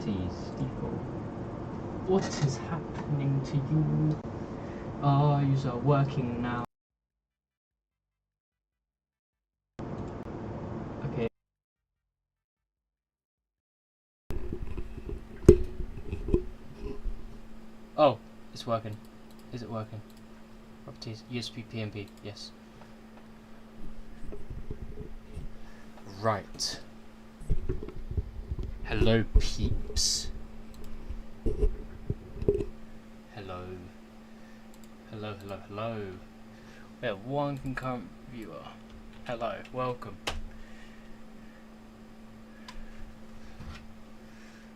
properties, people. What is happening to you? Oh, you are working now. Okay. Oh, it's working. Is it working? Properties, USB PNP, yes. Right. Hello, peeps. Hello. Hello, hello, hello. We have one concurrent viewer. Hello, welcome.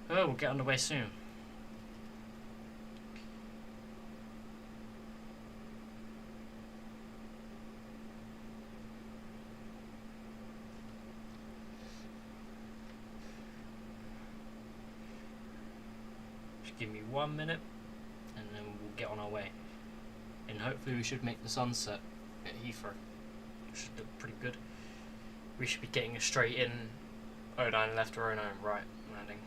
Oh, we'll get underway soon. Just give me 1 minute and then we'll get on our way. And hopefully we should make the sunset at Heathrow. It should look pretty good. We should be getting a straight in 09 left or 09 right landing.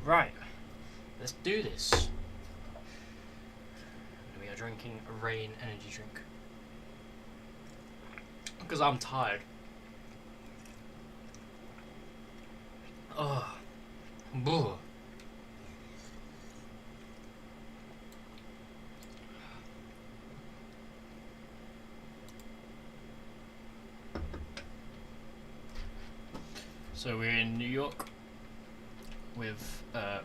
Right, let's do this. We are drinking a rain energy drink because I'm tired. Oh, boo. So we're in New York with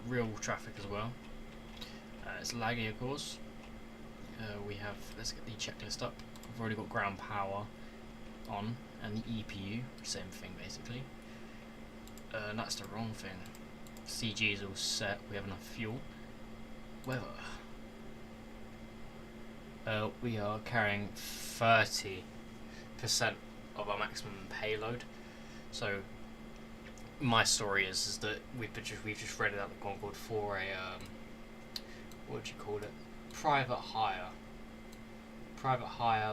real traffic as well. It's laggy, of course. We have, let's get the checklist up. We've already got ground power on and the EPU, same thing basically. And that's the wrong thing. CG is all set. We have enough fuel. Weather. We are carrying 30% of our maximum payload. So my story is that we've just rented out the Concorde for a what do you call it? Private hire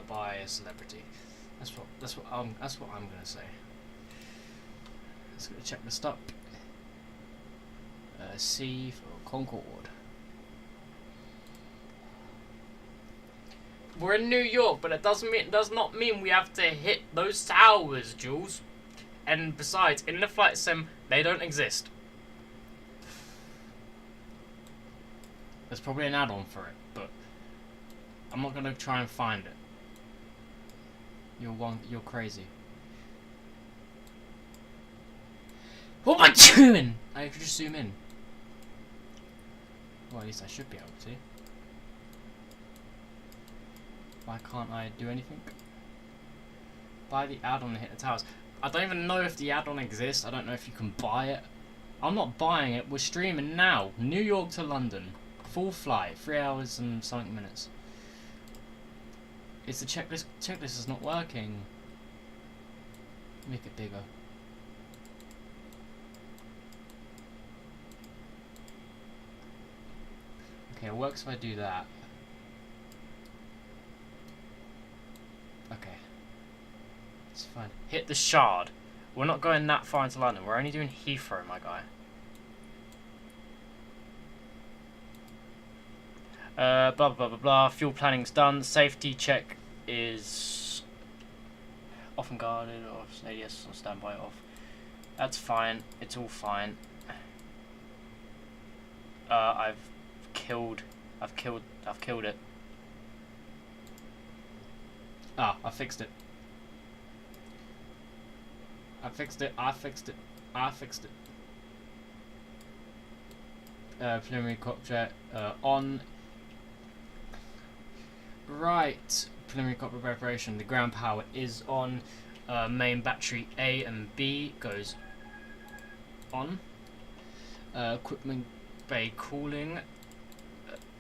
by a celebrity. That's what I'm gonna say. Let's go check this up. C for Concorde. We're in New York, but it does not mean we have to hit those towers, Jules. And besides, in the flight sim, they don't exist. There's probably an add-on for it, but I'm not gonna try and find it. You're crazy. What am I doing? I could just zoom in. Well, at least I should be able to. Why can't I do anything? Buy the add-on and hit the towers. I don't even know if the add-on exists. I don't know if you can buy it. I'm not buying it. We're streaming now. New York to London. Full flight. 3 hours and something minutes. It's the checklist. Checklist is not working. Make it bigger. Okay, it works if I do that. Okay. It's fine. Hit the shard. We're not going that far into London. We're only doing Heathrow, my guy. Blah blah blah blah blah. Fuel planning's done. Safety check is off and guarded, or ADS on standby off. That's fine. It's all fine. I've killed it. Ah, I fixed it. I fixed it. Preliminary cockpit on. Right. Preliminary cockpit preparation. The ground power is on. Main battery A and B goes on. Equipment bay cooling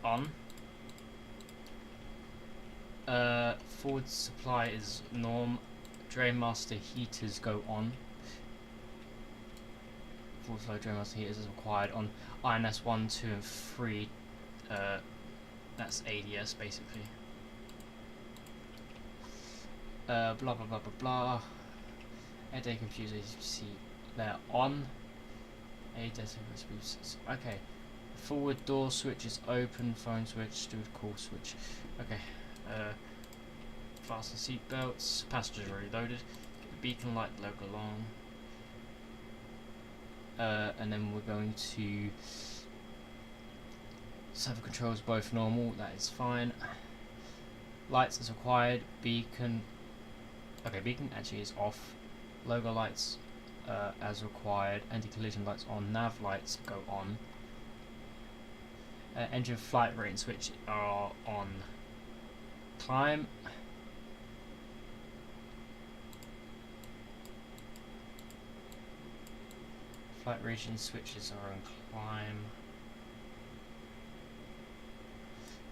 on. Forward supply is norm. Drain master heaters go on. Forward flow drain master heaters is required on INS 1, 2 and 3. That's ADS basically. Blah blah blah blah blah. Air day computer, as you see, they're on. Okay. Forward door switch is open. Phone switch, steward call switch. Okay. Fasten seat belts. Passengers are reloaded. Get the beacon light logo along. And then we're going to servo controls both normal. That is fine. Lights as required. Beacon. Okay, beacon actually is off. Logo lights as required. Anti-collision lights on. Nav lights go on. Engine flight rating switch are on. Climb. Flight rating switches are on climb.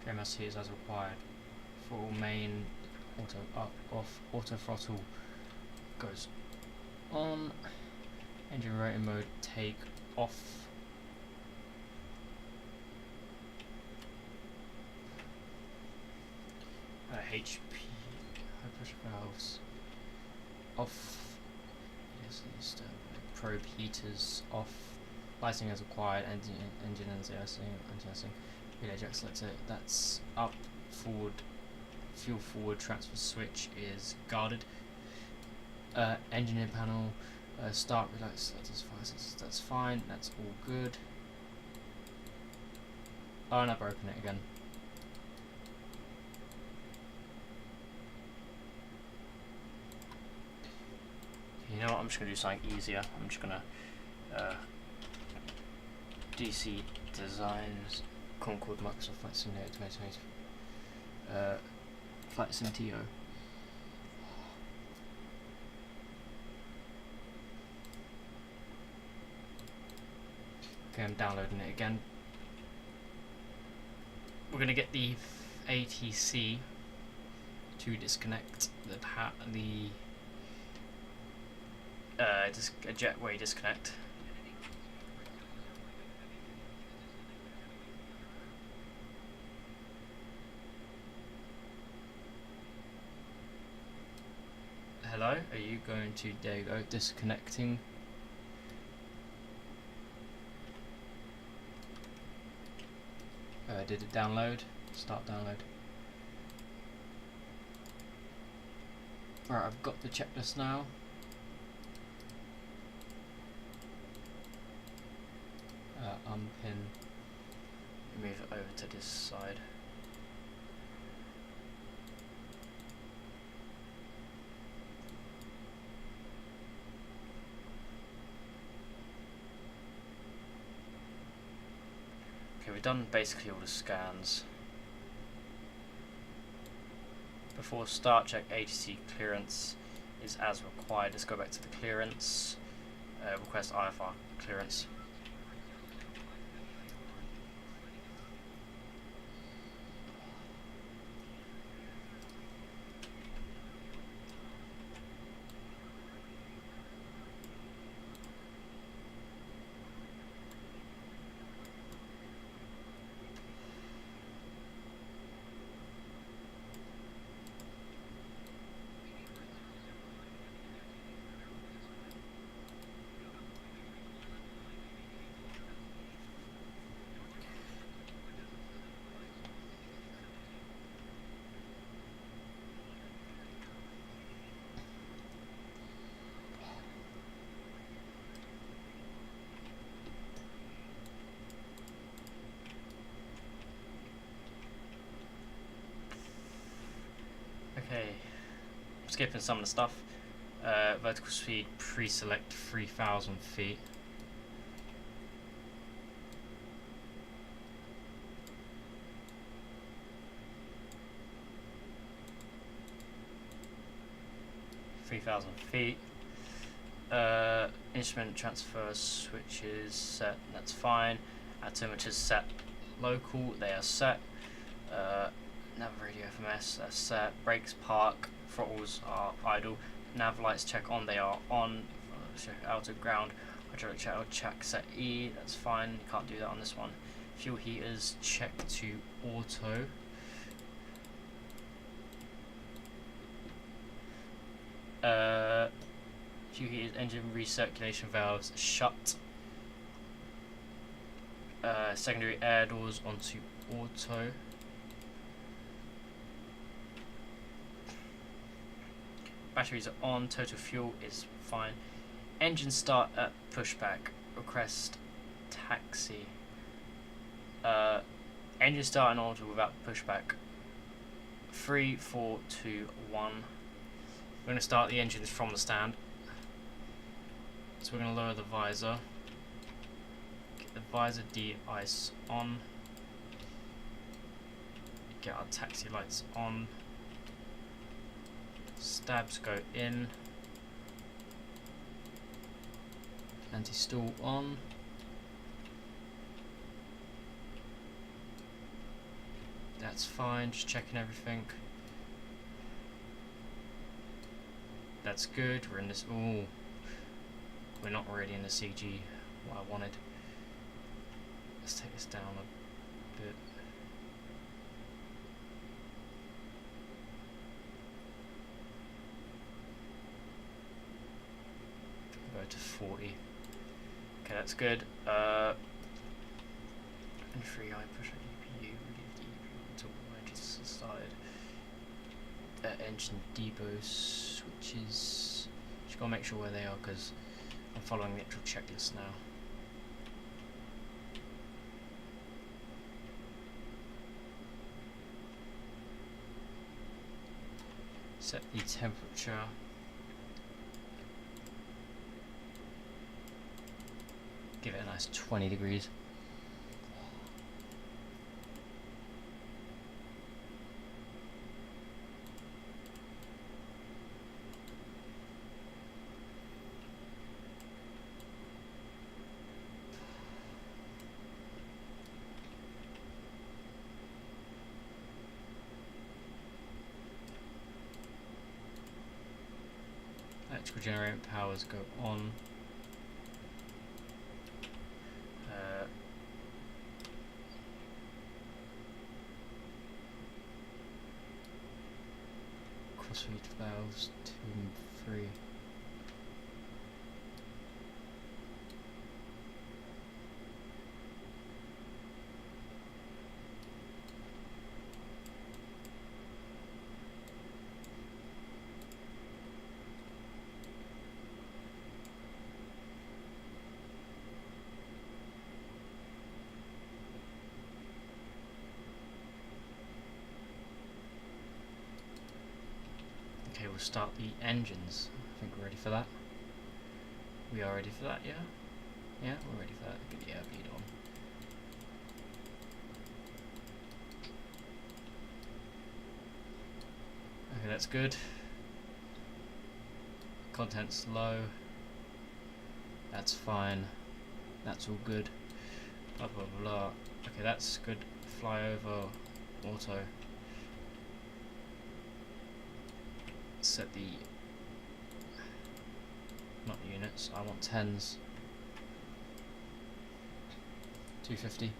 JMS heaters as required. Full main auto up off. Auto throttle goes on. Engine rating mode take off. HP high pressure valves off. Yes, probe heaters off. Lighting as required. Engine anti-icing. Relay jack selector. That's up. Forward. Fuel forward transfer switch is guarded. Engine in panel. Start relax. That's fine. That's all good. Oh, and I've broken it again. You know what, I'm just going to do something easier. I'm just going to DC Designs Concorde Microsoft Flight Simulator 2020 Flight Sim TO. Okay, I'm downloading it again. We're going to get the ATC to disconnect the a jetway disconnect. Hello, are you going to, there you go, disconnecting. Did it download? Start download. Right, I've got the checklist now. Unpin, move it over to this side. Okay, we've done basically all the scans. Before start check, ATC clearance is as required. Let's go back to the clearance. Request IFR clearance. skipping some of the stuff. Vertical speed pre-select 3,000 feet. feet. Instrument transfer switches set, that's fine. Altimeters set local, they are set. Nav radio FMS, that's set. Brakes park, throttles are idle. Nav lights check on, they are on. Check out of ground. Hydraulic check set E, that's fine. Can't do that on this one. Fuel heaters check to auto. Fuel heaters, engine recirculation valves shut. Secondary air doors onto auto. Batteries are on, total fuel is fine. Engine start at pushback. Request taxi. Engine start in order without pushback. 3, 4, 2, 1. We're going to start the engines from the stand. So we're going to lower the visor. Get the visor de-ice on. Get our taxi lights on. Stabs go in. Anti-stall on. That's fine, just checking everything. That's good, we're in this, ooh. We're not really in the CG, what I wanted. Let's take this down a bit. Go to 40. Okay, that's good. And free eye push on EPU, relieve the EPU until the wedges started. Engine depot switches. Just gotta make sure where they are because I'm following the actual checklist now. Set the temperature. Give it a nice 20 degrees. Electrical generator powers go on. Crossfeed valves 2 and 3. Okay, we'll start the engines. I think we're ready for that. We are ready for that, yeah? Yeah, we're ready for that. Get the airbleed on. Okay, that's good. Content's low. That's fine. That's all good. Blah blah blah. Okay, that's good. Fly over auto. Set the not units, I want tens. 250.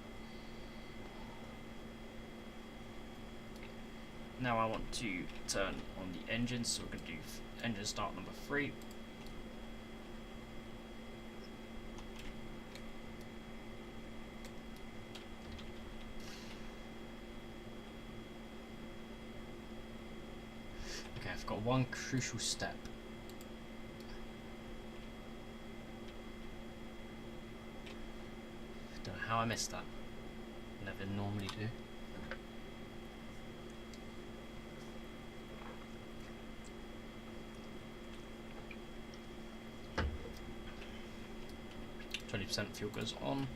Now I want to turn on the engines, so we're going to do engine start number 3. Okay, I've got one crucial step. Don't know how I missed that. Never normally do. 20% fuel goes on.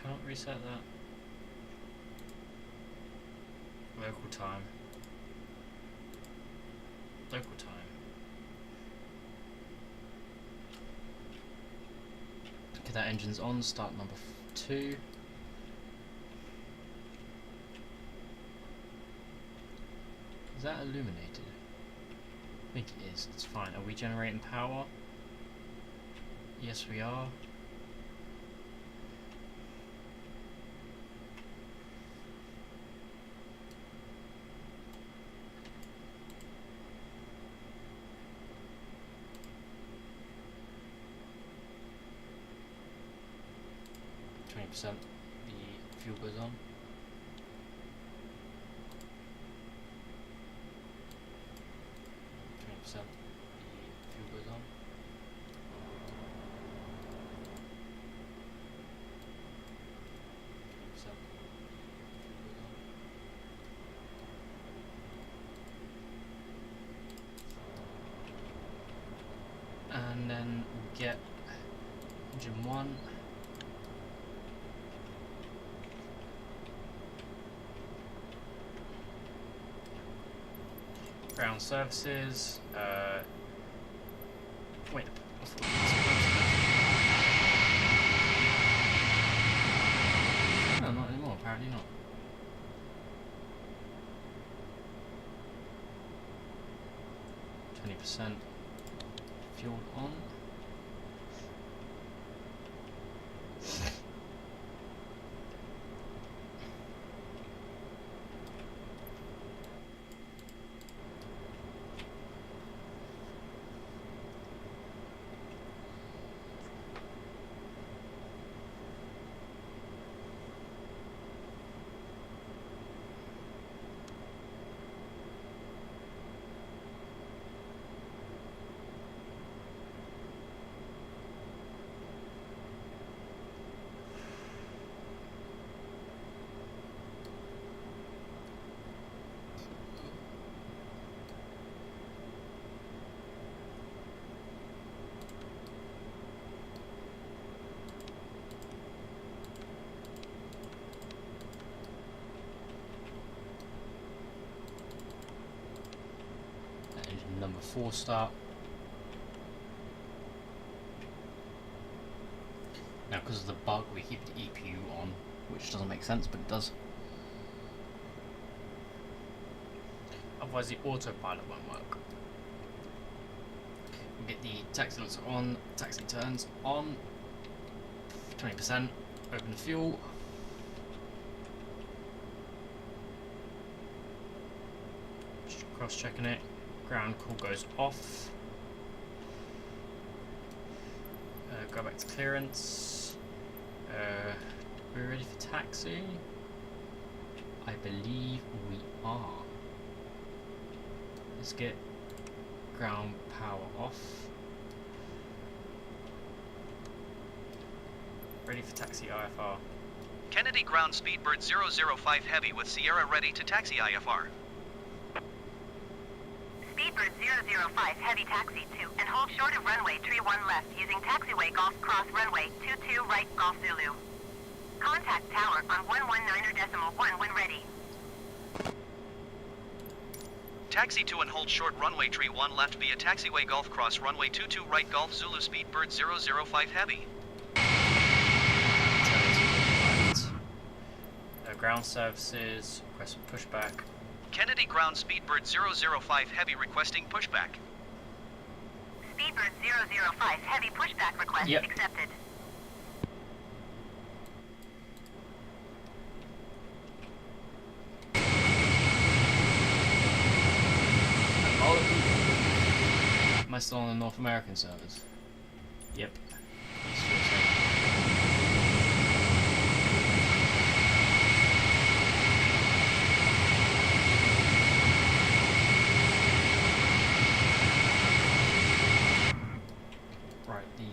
Can't reset that. Local time. Local time. Okay, that engine's on. Start number 2. Is that illuminated? I think it is. It's fine. Are we generating power? Yes, we are. The fuel goes on. The fuel goes on. And then we'll get engine 1. Ground services. Wait. No, not anymore. Apparently not. %. Fuel on. Number 4 start. Now, because of the bug, we keep the EPU on, which doesn't make sense, but it does. Otherwise, the autopilot won't work. We'll get the taxi lights on, taxi turns on, 20%, open the fuel. Just cross-checking it. Ground call goes off. Go back to clearance. We're ready for taxi. I believe we are. Let's get ground power off. Ready for taxi IFR. Kennedy ground Speedbird 005 Heavy with Sierra ready to taxi IFR. Speedbird 005 Heavy taxi 2 and hold short of runway tree 1 left using taxiway Golf Cross runway 22 right Golf Zulu. Contact tower on 119.1 when ready. Taxi 2 and hold short runway tree 1 left via taxiway Golf Cross runway 22 right Golf Zulu Speedbird 005 Heavy. Ground services, request pushback. Kennedy ground Speedbird 005 Heavy requesting pushback. Speedbird 005 Heavy pushback request accepted. I still on the North American servers? Yep. It's still the same. Right, the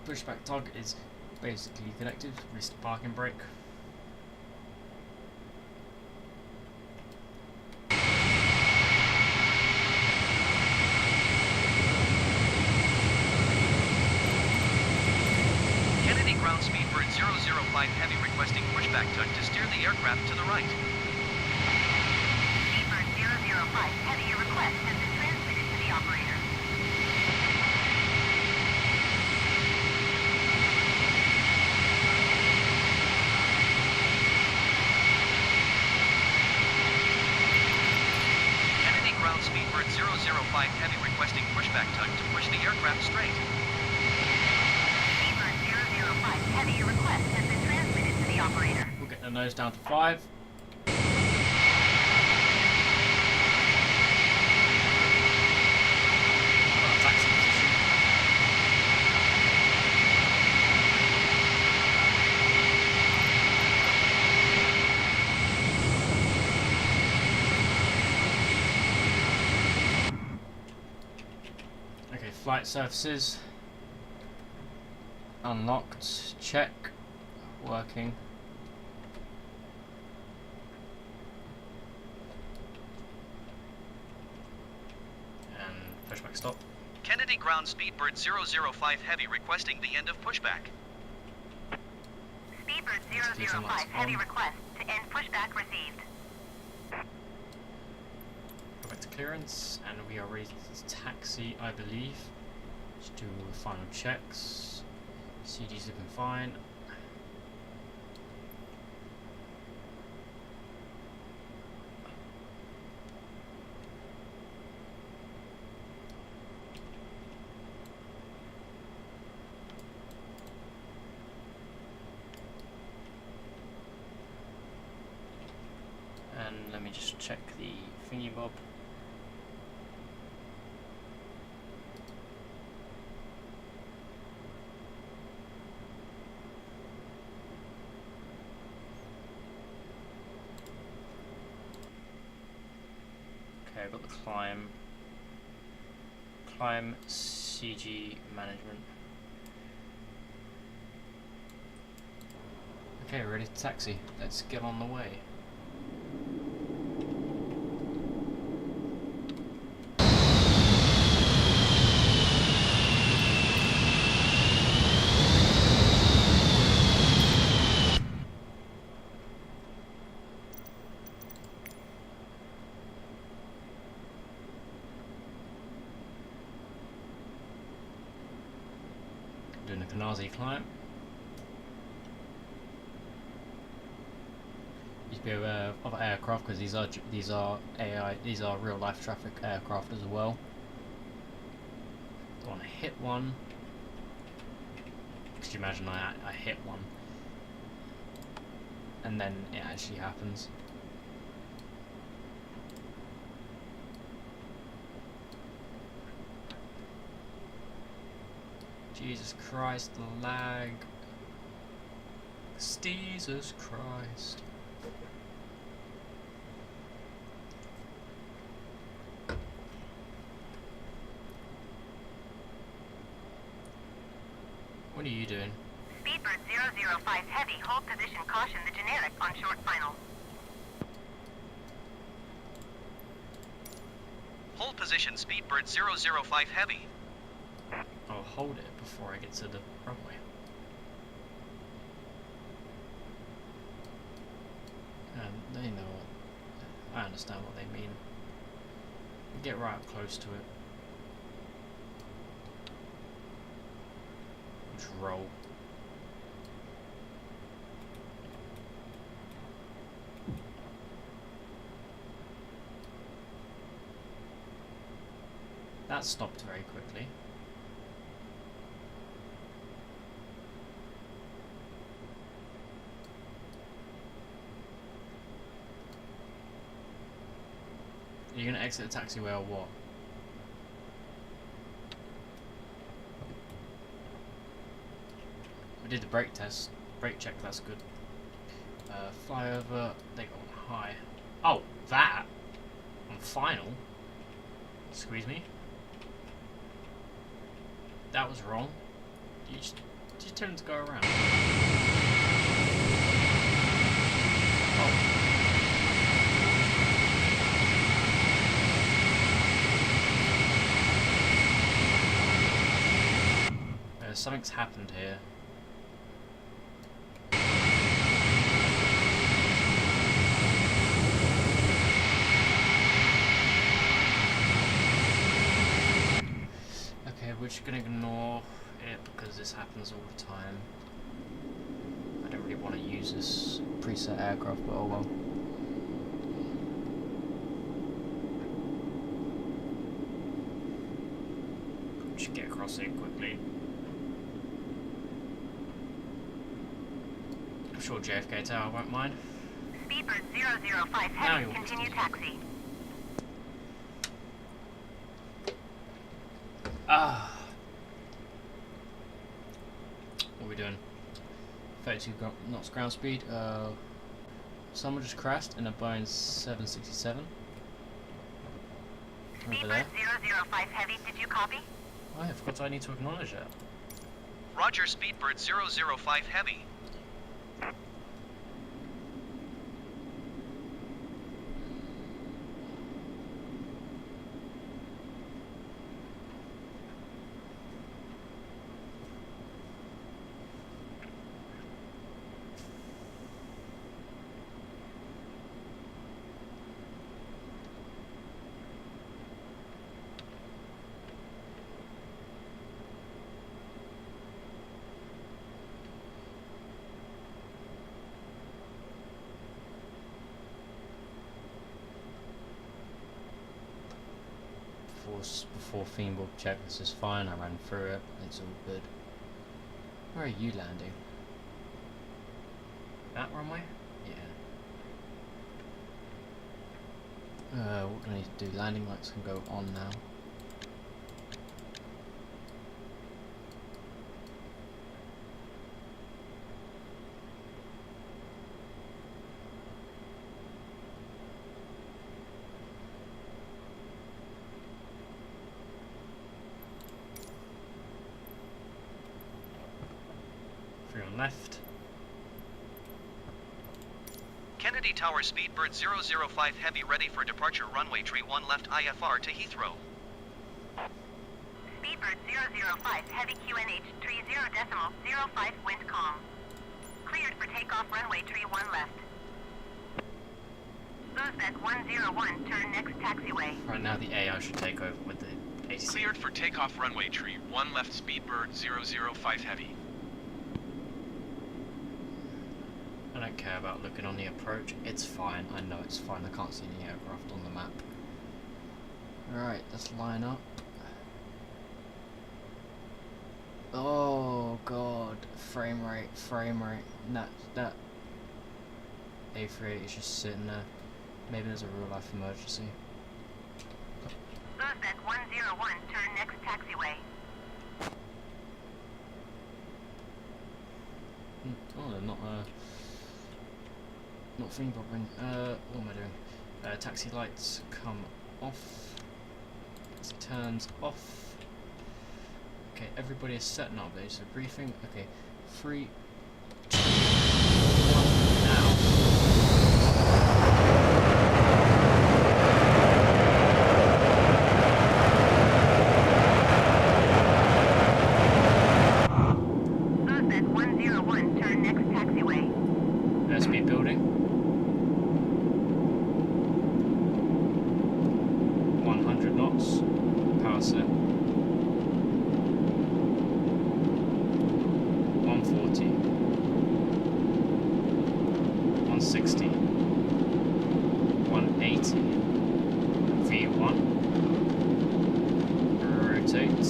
pushback tug is basically connected. Wrist parking brake. Ground speed bird 005 heavy requesting pushback tug to steer the aircraft to the right. Speedbird 005 heavy, your request has been transmitted to the operator. Kennedy ground speed bird 005 heavy requesting pushback tug to push the aircraft straight. Heavy, your request has been transmitted to the operator. We'll get the nose down to 5. Taxi position. Okay, flight surfaces. Unlocked, check, working. And pushback stop. Kennedy ground speed bird 005 heavy requesting the end of pushback. Speedbird 005 heavy request to end pushback received. Go back to clearance, and we are ready to taxi, I believe. Just do final checks. CG's looking fine. And let me just check the thingy bob. Okay, I've got the climb CG management. Okay, ready to taxi. Let's get on the way. Doing a Kanazi climb. Just be aware of other aircraft because these are AI, these are real life traffic aircraft as well. Don't want to hit one. Could you imagine I hit one and then it actually happens? Jesus Christ, the lag. Jesus Christ. What are you doing? Speedbird 005 heavy, hold position, caution the generic on short final. Hold position Speedbird 005 heavy. I'll hold it before I get to the runway. And they know what. I understand what they mean. Get right up close to it. Just roll. That stopped very quickly. Are you going to exit the taxiway or what? did the brake test, brake check, that's good. Fly over, they go on high. Oh, that! On final? Squeeze me? That was wrong. You just tell him to go around. Oh. Something's happened here. Okay, we're just gonna ignore it because this happens all the time. I don't really want to use this preset aircraft, but oh well. Just get across it quickly. I'm sure JFK Tower won't mind. Speedbird 005 heavy, continue taxi. Ah. What are we doing? 32 knots ground speed. Someone just crashed in a Boeing 767. Over there. Speedbird 005 heavy, did you copy? Oh, I forgot I need to acknowledge that. Roger, Speedbird 005 Heavy. Before Fiendbook check, this is fine, I ran through it, it's all good. Where are you landing? That runway? Yeah. What do I need to do? Landing lights can go on now. Left. Kennedy Tower, Speedbird 005 Heavy ready for departure, runway 31 left IFR to Heathrow. Speedbird 005 Heavy QNH 30.05 wind calm. Cleared for takeoff, runway 31 left. Uzbek 101, turn next taxiway. Right now the AI should take over with the AC. Cleared for takeoff, runway 31 left, Speedbird 005 Heavy. I don't care about looking on the approach, it's fine, I know it's fine, I can't see any aircraft on the map. Alright, let's line up. Oh god, frame rate. That A38 is just sitting there. Maybe there's a real life emergency. Uzbek 101, turn next taxiway. Oh, they're not fiend bobbing. What am I doing? Taxi lights come off. It turns off. Okay, everybody is setting up there. So briefing. Okay, 3, 2, 1, now. Uzbek 101, turn next taxiway. Airspeed building. 100 knots. Power set. 140. 160. 180. V1. Rotate.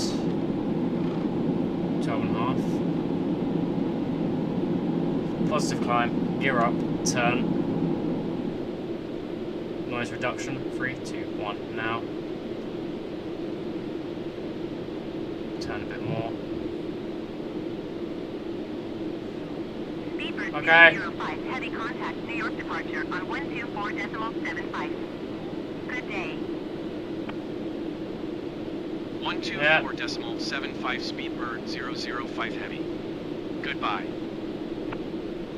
12.5. Positive climb. Gear up. Turn. Noise reduction. 3, 2, 1. Now. Turn a bit more. Speedbird Okay. 005, heavy contact, New York departure on 124.75. Good day. 124.75 Speedbird 005 Heavy. Goodbye.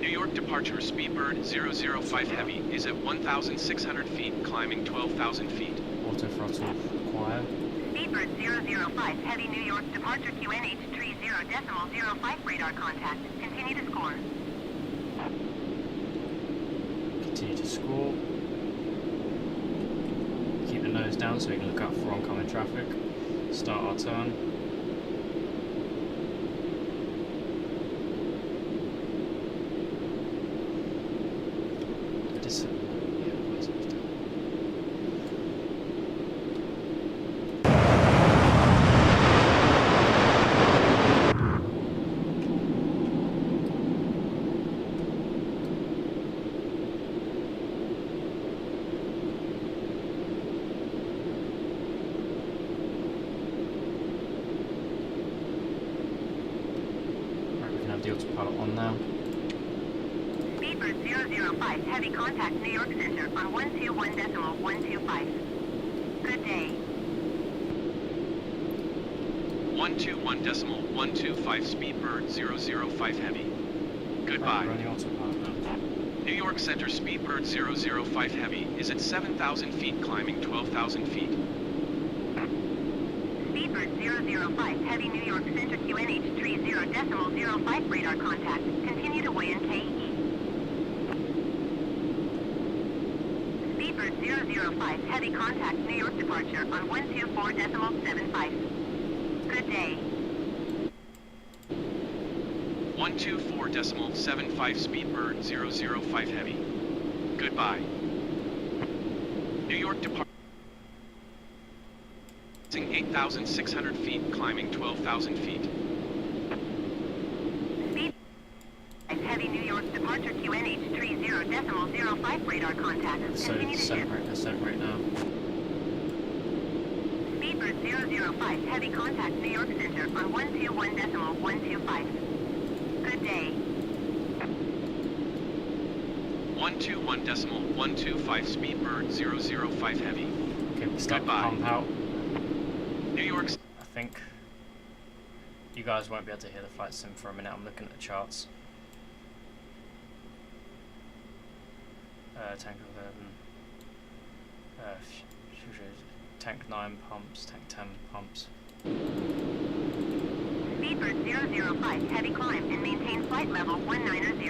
New York departure Speedbird 005 Heavy is at 1,600 feet, climbing 12,000 feet. Auto throttle required. Speedbird 005, heavy New York departure QNH 30.05 radar contact. Continue to score. Continue to score. Keep the nose down so we can look out for oncoming traffic. Start our turn. The autopilot on now. Speedbird 005, heavy contact New York Center on 121.125. Good day. 121.125 Speedbird 005 Heavy. Goodbye. We're on the autopilot now. New York Center Speedbird 005 Heavy is at 7,000 feet, climbing 12,000 feet. Speedbird 005, heavy New York Center QNH 30.05 radar contact. Continue to weigh in KE. Speedbird 005, heavy contact New York departure on 124.75. Good day. 124.75 Speedbird 005 Heavy. Goodbye. New York departure 8,600 feet, climbing 12,000 feet. Speed heavy New York departure QNH 30.05 radar contact. So Continue to ship. separate now. Speedbird 005, heavy contact New York Center on 121.125. Good day. 121.125 Speedbird 005 Heavy. Okay, we start the Goodbye. pump out. New York. I think you guys won't be able to hear the flight sim for a minute. I'm looking at the charts. Tank 11. Tank 9 pumps. Tank 10 pumps. Speedbird 005, heavy climb and maintain flight level 190.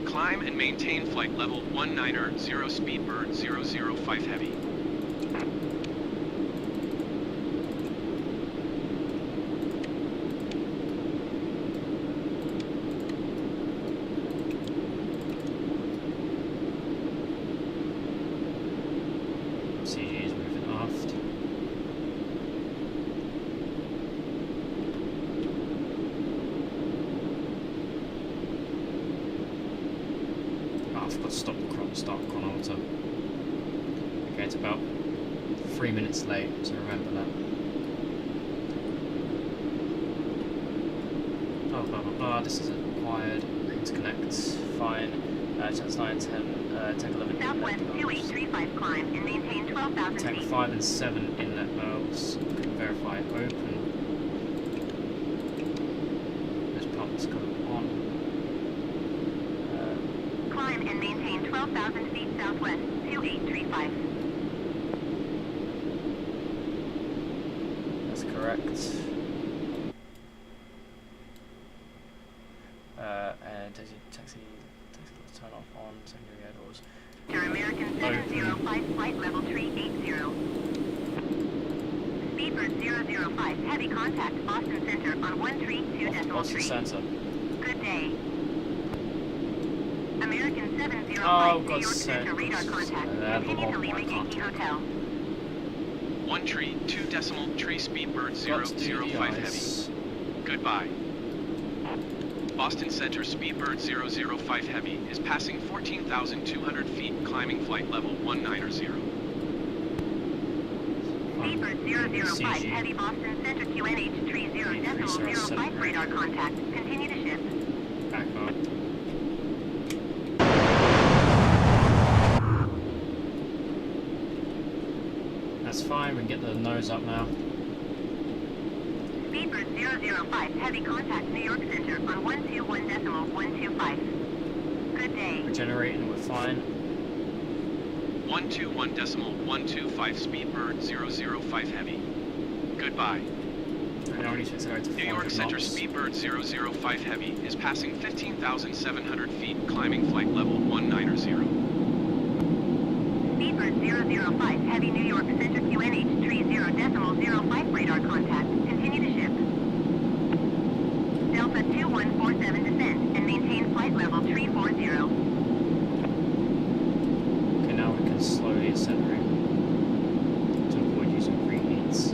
Climb and maintain flight level 190 Speedbird 005 Heavy. CG is moving aft. Oh, I forgot to stop the start chronometer. Okay, it's about 3 minutes late, so remember that. Blah blah blah blah, this isn't required. Interconnects, fine. Chance 9, 10, Tank 11 Southwest inlet valves. 2835 climb and maintain 12,000 Tank feet. 5 and 7 inlet valves. Can verify open. Those pumps come on. Climb and maintain 12,000 feet southwest 2835. That's correct. And taxi, let's turn off on secondary air doors. Your American 705 flight level 380. Speedbird 005, heavy contact Boston Center on 132.3. Boston Center. Good day. American 705 Oh, New God's York Center sake. radar contact. Continue to Lima Yankee Hotel. 1 tree, 2.3 Speedbird Got to do 005 the Heavy. ice. Goodbye. Boston Center Speedbird 005 Heavy is passing 14,200 feet, climbing flight level 190. Speedbird 005, CG. heavy Boston Center QNH 30.05 radar contact. Continue to ship. climb and get the nose up now. Speedbird 005, heavy contact New York Center on 121.125. Good day. Regenerating, we're fine. 121.125 Speedbird 005 Heavy. Goodbye. And now we need to accelerate to New York Center knots. Speedbird 005 Heavy is passing 15,700 feet, climbing flight level 190. Speedbird 005, heavy New York Center QNH 30.05 radar contact. Continue to ship. Delta 2147 descend and maintain flight level 340. Okay, now we can slowly accelerate to avoid using preheats.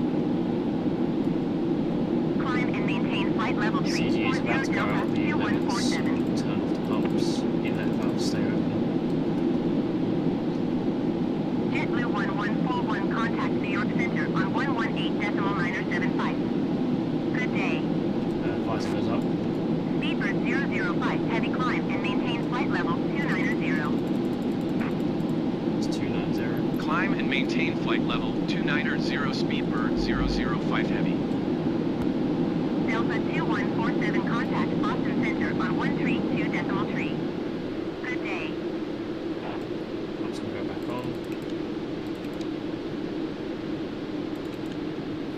Climb and maintain flight level CG is 340 about to go Delta out the limits. 2147. Turn off the pumps. Inlet valves stay open. JetBlue 1141 contact New York Center on 118.975. Good day. Visor goes up. Speedbird 005, heavy climb and maintain flight level 290. It's 290. Climb and maintain flight level 290 Speedbird 005 Heavy. Delta 2147 contact Boston Center on 132.3. Good day. I'm just going to go back on.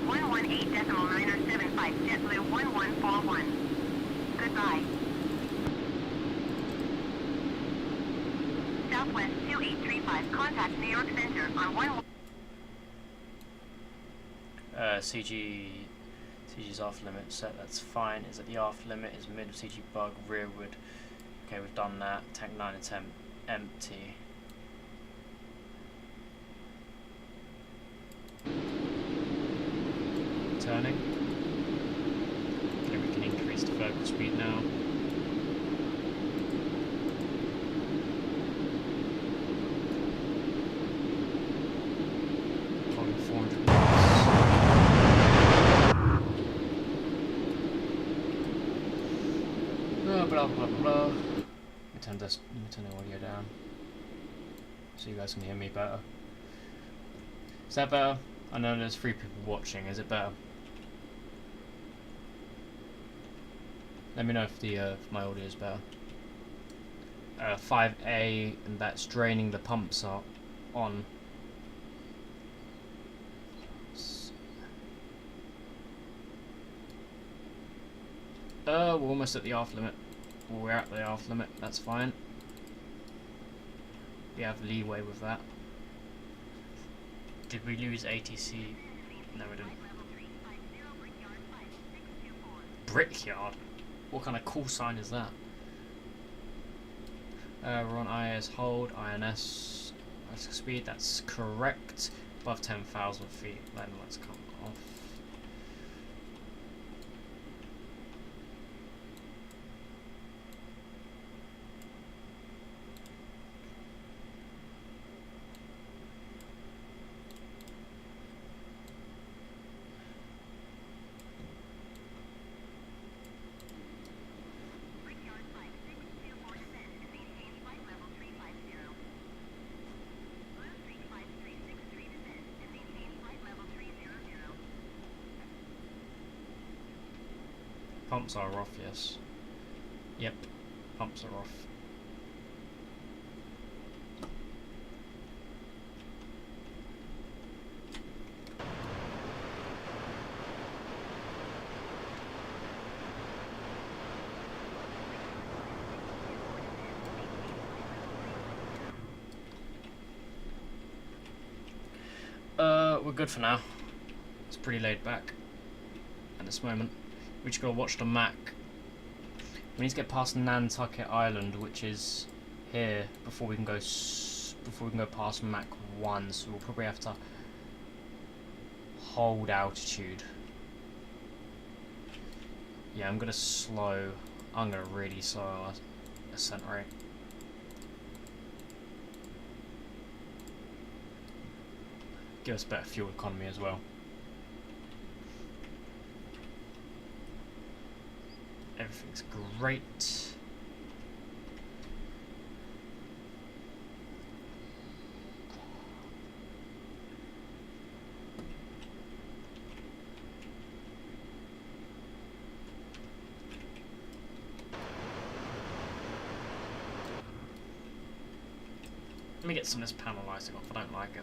118.975 JetBlue 1141. Goodbye. Southwest 2835 contact New York Center on 1. CG's off limit set, that's fine. Is at the aft limit, is mid of CG bug, rearward. Okay, we've done that. Tank 9 and 10 empty. Turning. Okay, we can increase the vertical speed now. Probably 400 knots. Blah blah blah blah. Let me turn the audio down so you guys can hear me better. Is that better? I know there's 3 people watching. Is it better? Let me know if the if my audio is better. 5A, and that's draining. The pumps are on. We're almost at the aft limit. We're at the aft limit. That's fine. We have leeway with that. Did we lose ATC? No, we didn't. Brickyard? What kind of call sign is that? We're on IS hold, INS speed, that's correct. Above 10,000 feet, then let's come off. Pumps are off, yes. Yep, pumps are off. We're good for now. It's pretty laid back at this moment. We just gotta watch the Mac. We need to get past Nantucket Island, which is here, before we can go past Mach 1. So we'll probably have to hold altitude. Yeah, I'm gonna really slow our ascent rate. Give us better fuel economy as well. Everything's great. me get some of this panel lighting off, I don't like it.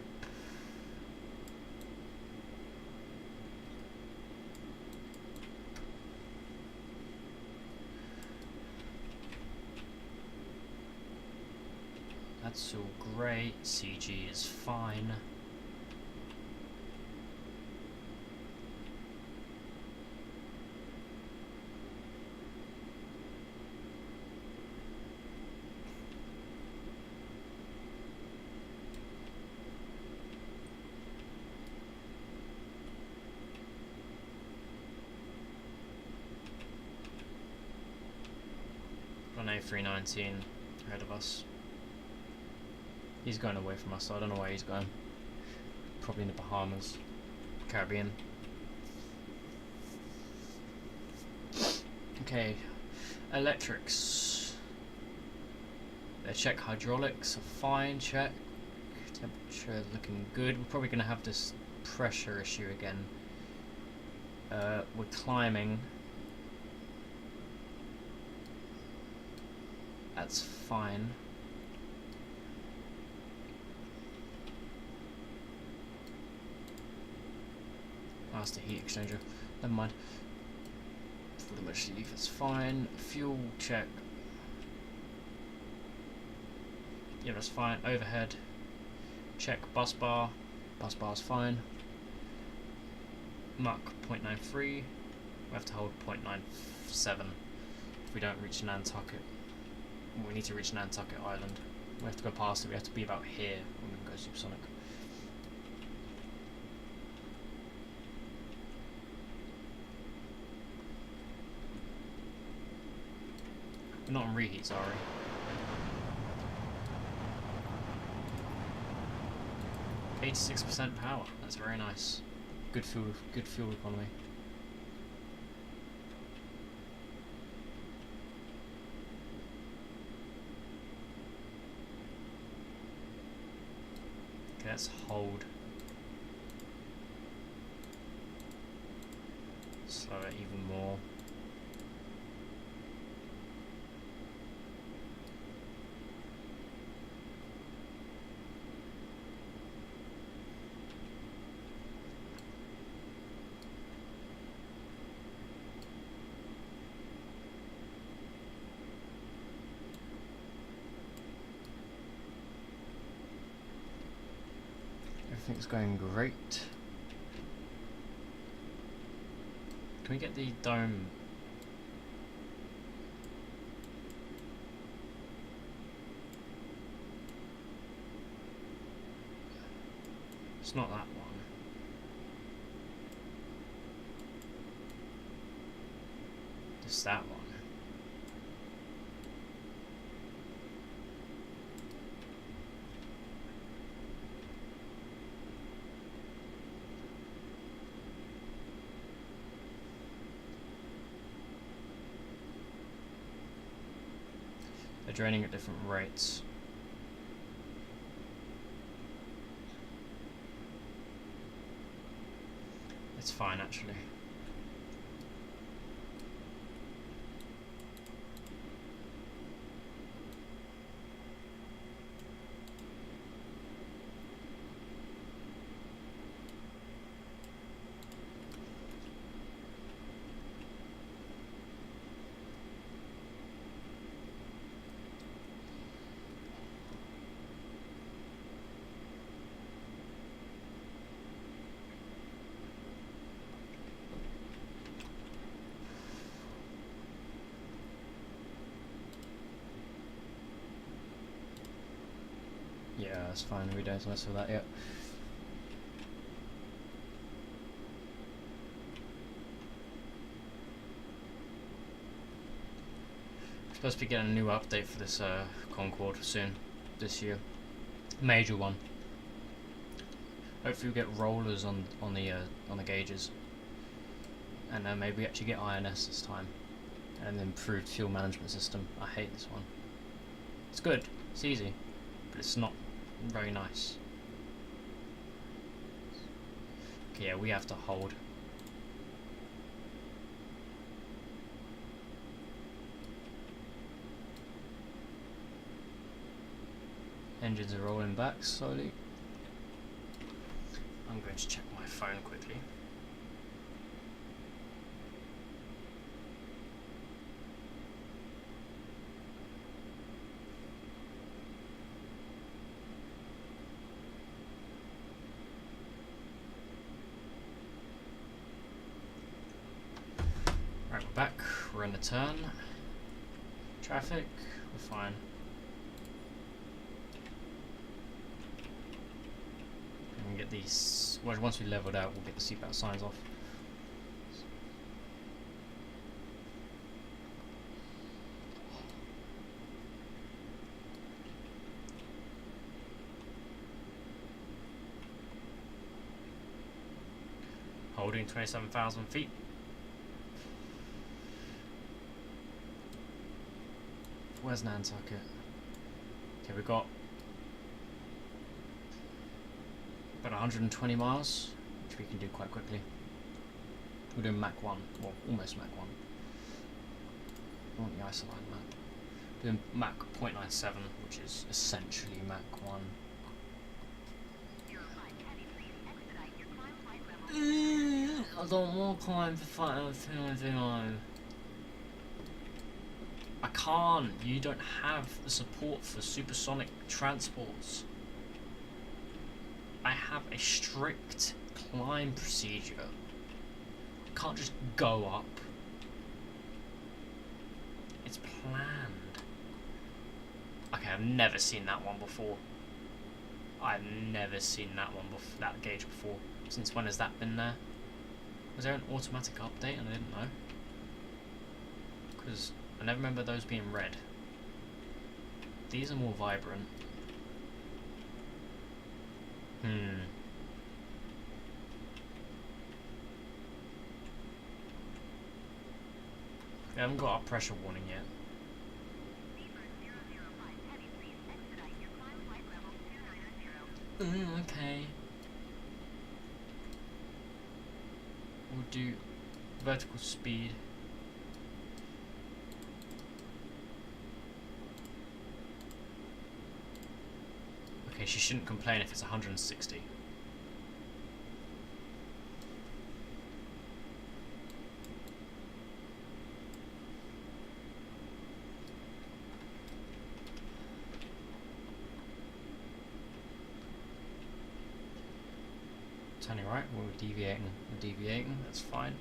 That's all great, CG is fine. On A319 ahead of us. He's going away from us, so I don't know where he's going. Probably in the Bahamas, Caribbean. Okay, electrics. Check hydraulics are fine, check. Temperature looking good. We're probably going to have this pressure issue again. We're climbing. That's fine. Oh, that's the heat exchanger. Never mind. Full emergency leave is fine. Fuel check. Yeah, that's fine. Overhead. Check bus bar. Bus bar's fine. Mach 0.93. We have to hold 0.97 if we don't reach Nantucket. We need to reach Nantucket Island. We have to go past it. We have to be about here when we can go supersonic. We're not on reheats, are we? 86% power. That's very nice. Good fuel economy. Okay, let's hold. Slow it even more. Everything's going great. Can we get the dome? It's not that one. It's that one. They're draining at different rates. It's fine actually. Yeah, that's fine. We don't mess with that yet. We're supposed to be getting a new update for this Concorde soon, this year. Major one. Hopefully we get rollers on the gauges, and maybe we actually get INS this time, and an improved fuel management system. I hate this one. It's good. It's easy, but it's not very nice. Okay, yeah, we have to hold. Engines are rolling back slowly. I'm going to check my phone quickly. Right, we're back. We're in the turn. Traffic, we're fine. And we get these. Well, once we leveled out, we'll get the seatbelt signs off. Holding 27,000 feet. Where's Nantucket? Okay, we've got about 120 miles, which we can do quite quickly. We're doing Mach 1, well, almost Mach 1. I want the isoline map. Doing Mach 0.97, which is essentially Mach 1. I don't want climb for 5.0. I can't. You don't have the support for supersonic transports. I have a strict climb procedure. I can't just go up. It's planned. Okay, I've never seen that one before. I've never seen that one before, that gauge before. Since when has that been there? Was there an automatic update and I didn't know? Because I never remember those being red. These are more vibrant. We haven't got our pressure warning yet. Okay. We'll do vertical speed. Okay, she shouldn't complain if it's 160. Turning right, we're deviating, that's fine.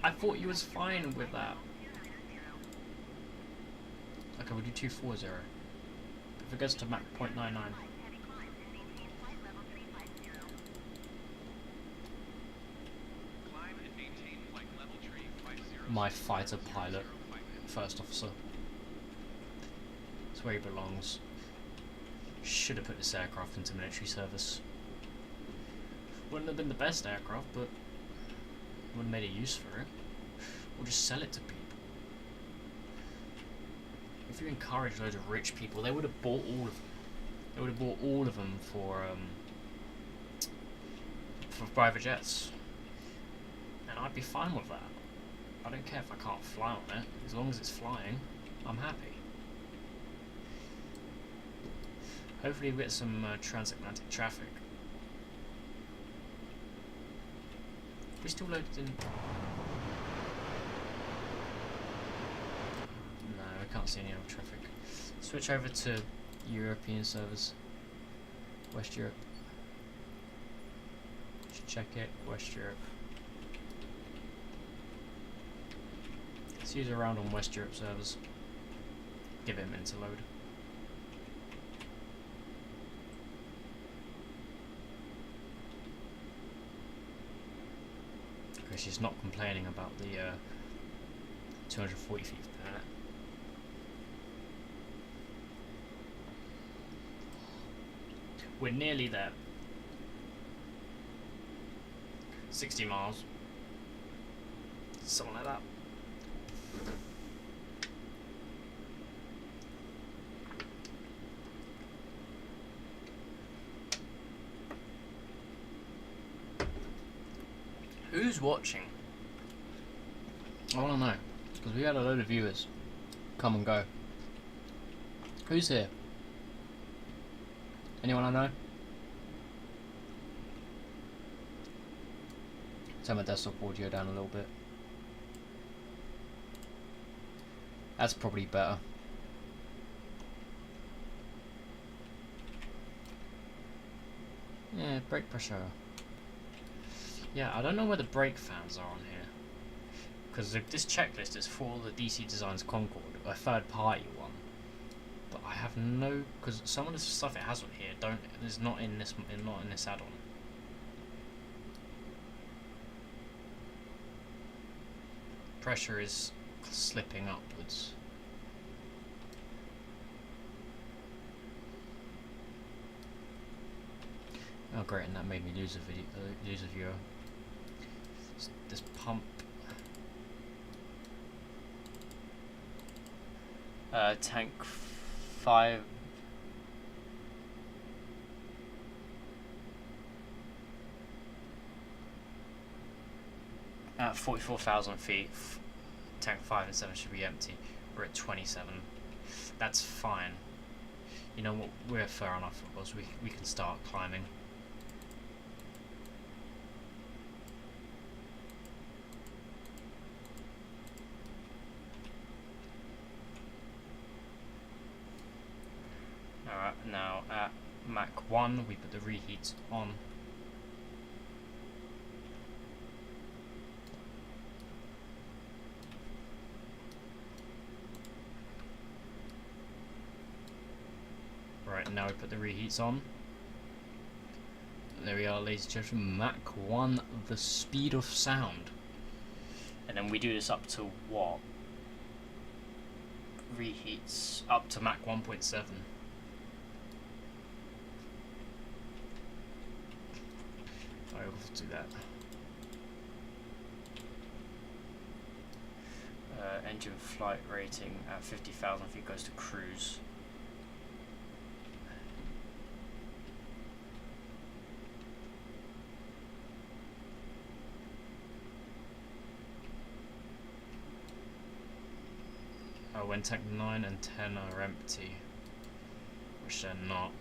I thought you was fine with that. Okay, we'll do 240. If it goes to Mach 0.99. My fighter pilot, first officer. That's where he belongs. Should have put this aircraft into military service. Wouldn't have been the best aircraft, but wouldn't have made a use for it. Or just sell it to people. If you encourage loads of rich people, they would have bought all of them. They would have bought all of them for private jets, and I'd be fine with that. I don't care if I can't fly on it, as long as it's flying, I'm happy. Hopefully we get some transatlantic traffic. We still loaded in. No, I can't see any other traffic. Switch over to European servers. West Europe. Just check it, West Europe. Let's use a round on West Europe servers. Give it a minute to load. Okay, she's not complaining about the 240 feet per minute. We're nearly there. 60 miles. Something like that. Who's watching? I want to know, because we had a load of viewers come and go. Who's here? Anyone I know? Turn my desktop audio down a little bit. That's probably better. Yeah, brake pressure. Yeah, I don't know where the brake fans are on here. Because this checklist is for the DC Designs Concorde, a third party one. But I have no, because some of the stuff it has on here is not in this add-on. Pressure is slipping upwards. Oh great, and that made me lose a viewer. This pump. Tank 5. At 44,000 feet, tank 5 and 7 should be empty. We're at 27. That's fine. You know what? We're fair enough, of course. We can start climbing. Alright, now at Mach 1 we put the reheats on. Right, now we put the reheats on. There we are, ladies and gentlemen, Mach 1, the speed of sound. And then we do this up to what? Reheats up to Mach 1.7. I will do that. Engine flight rating at 50,000 feet goes to cruise. When tank 9 and 10 are empty, which they're not.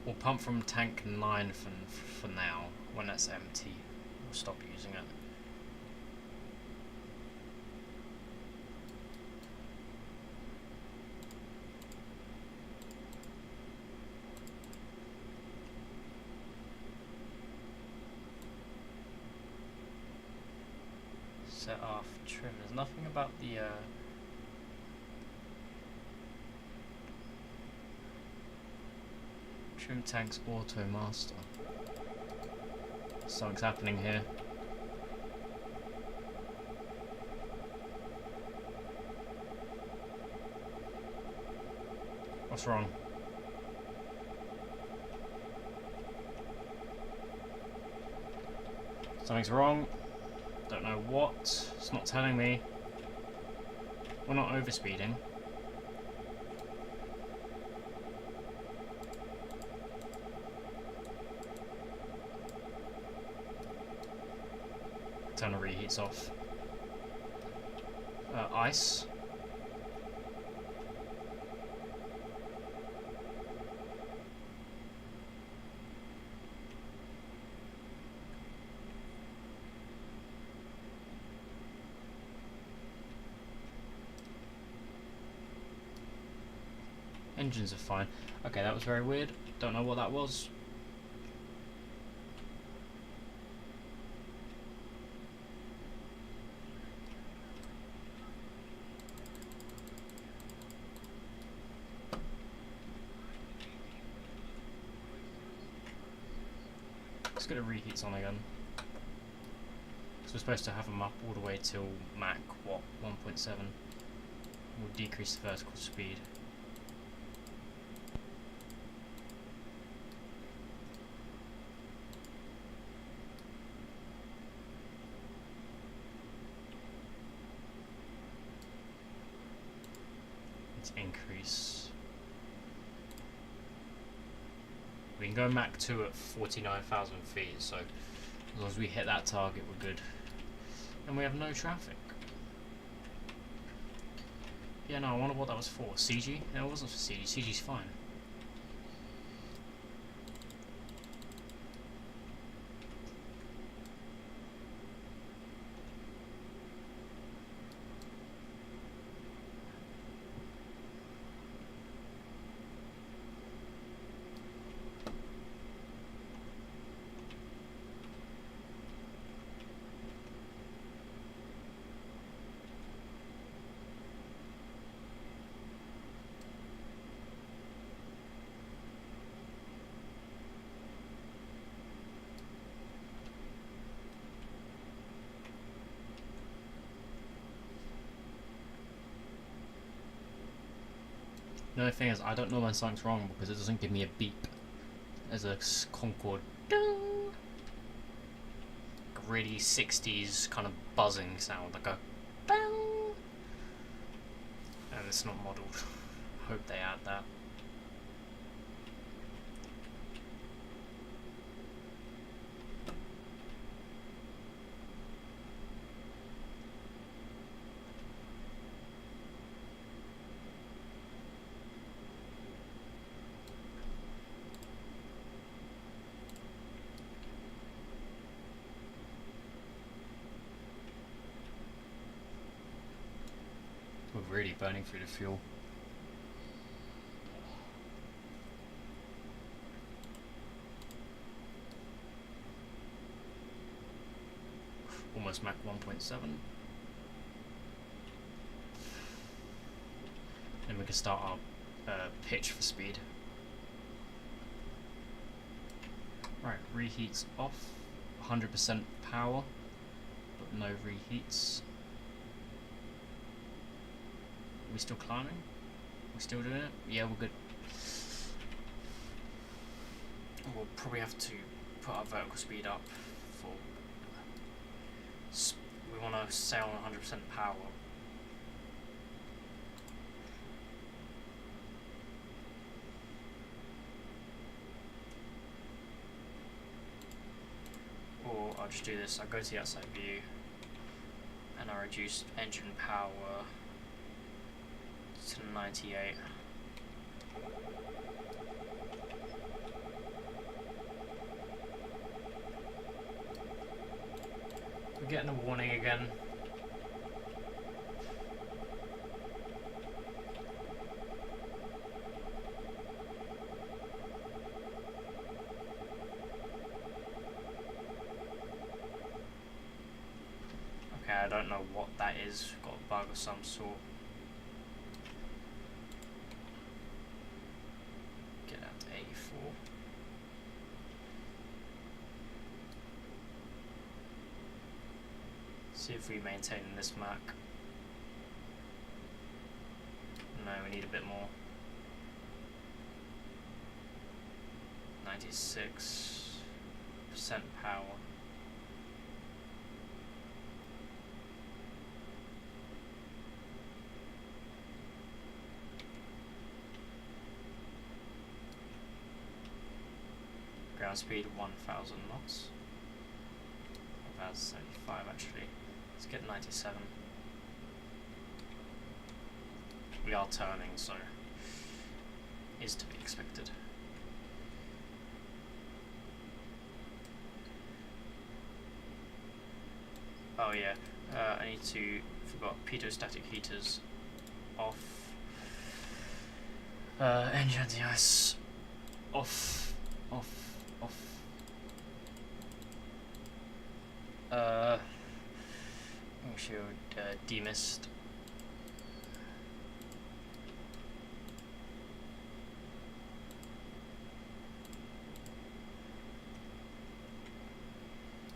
We'll pump from tank 9 for now. When that's empty, we'll stop using it. Set off trim. There's nothing about the trim tanks auto master. Something's happening here. What's wrong? Something's wrong. Don't know what. It's not telling me. We're not overspeeding. Turn the reheats off. Ice. Engines are fine. Okay, that was very weird. Don't know what that was. Let's get the reheats on again. So we're supposed to have them up all the way till Mach, what, 1.7. We'll decrease the vertical speed. Let's increase. We can go Mach 2 at 49,000 feet, so as long as we hit that target, we're good. And we have no traffic. Yeah, no, I wonder what that was for. CG? No, it wasn't for CG. CG's fine. The only thing is, I don't know when something's wrong because it doesn't give me a beep as a Concorde. Really 60s kind of buzzing sound, like a bang. And it's not modelled. Hope they add that. We're really burning through the fuel. Almost Mach 1.7. Then we can start our pitch for speed. Right, reheats off. 100% power, but no reheats. We still climbing? We still doing it? Yeah, we're good. We'll probably have to put our vertical speed up for. We want to sail on 100% power. Or I'll just do this. I'll go to the outside view and I'll reduce engine power to 98. We're getting a warning again. Okay, I don't know what that is. Got a bug of some sort. See if we maintain this Mach. No, we need a bit more. 96% power. Ground speed 1,000 knots. 1,075 actually. Let's get 97. We are turning, so is to be expected. Oh yeah, I need to, forgot, pitot-static heaters off. Engine anti-ice off. Shield demist.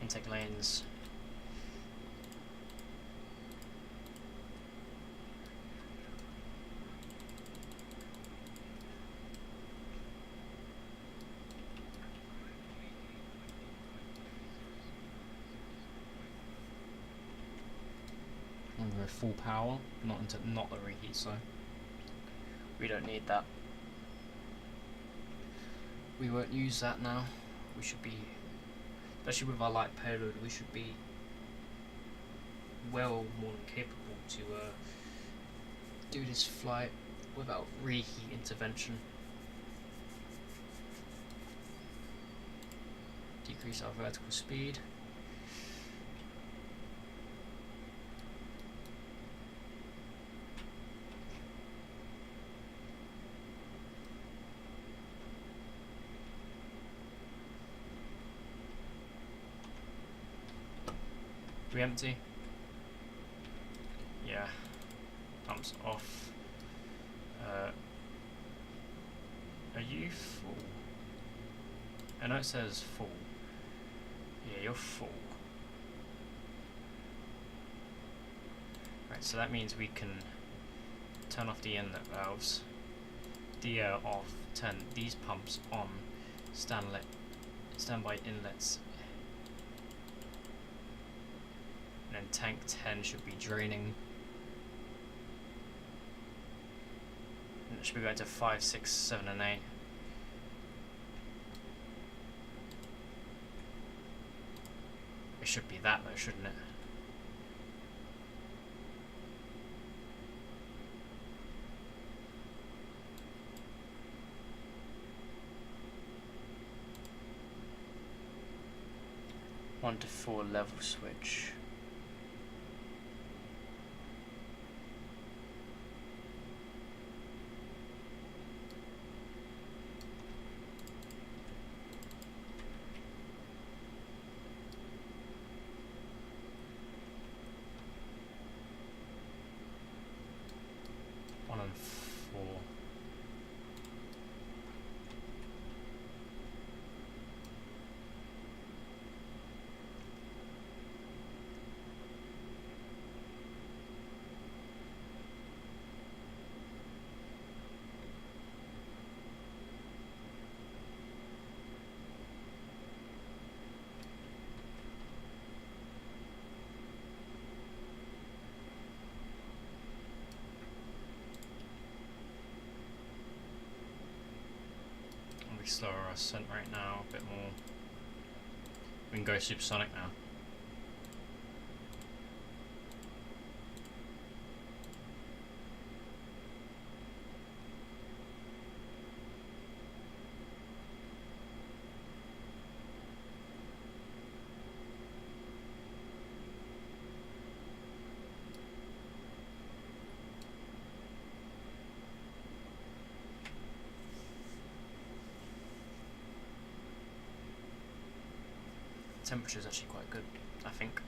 Intake lanes. Full power, not the reheat, so We don't need that. We won't use that now. We should be, especially with our light payload, we should be well more than capable to do this flight without reheat intervention. Decrease our vertical speed. We empty? Yeah. Pumps off. Are you full? I know it says full. Yeah, you're full. Right, so that means we can turn off the inlet valves. The off. Turn these pumps on. Standby inlets. And then tank 10 should be draining. And it should be going to 5, 6, 7, and 8. It should be that though, shouldn't it? One to 4 level switch. And 4. Slower our ascent right now, a bit more. We can go supersonic now. Temperature is actually quite good, I think.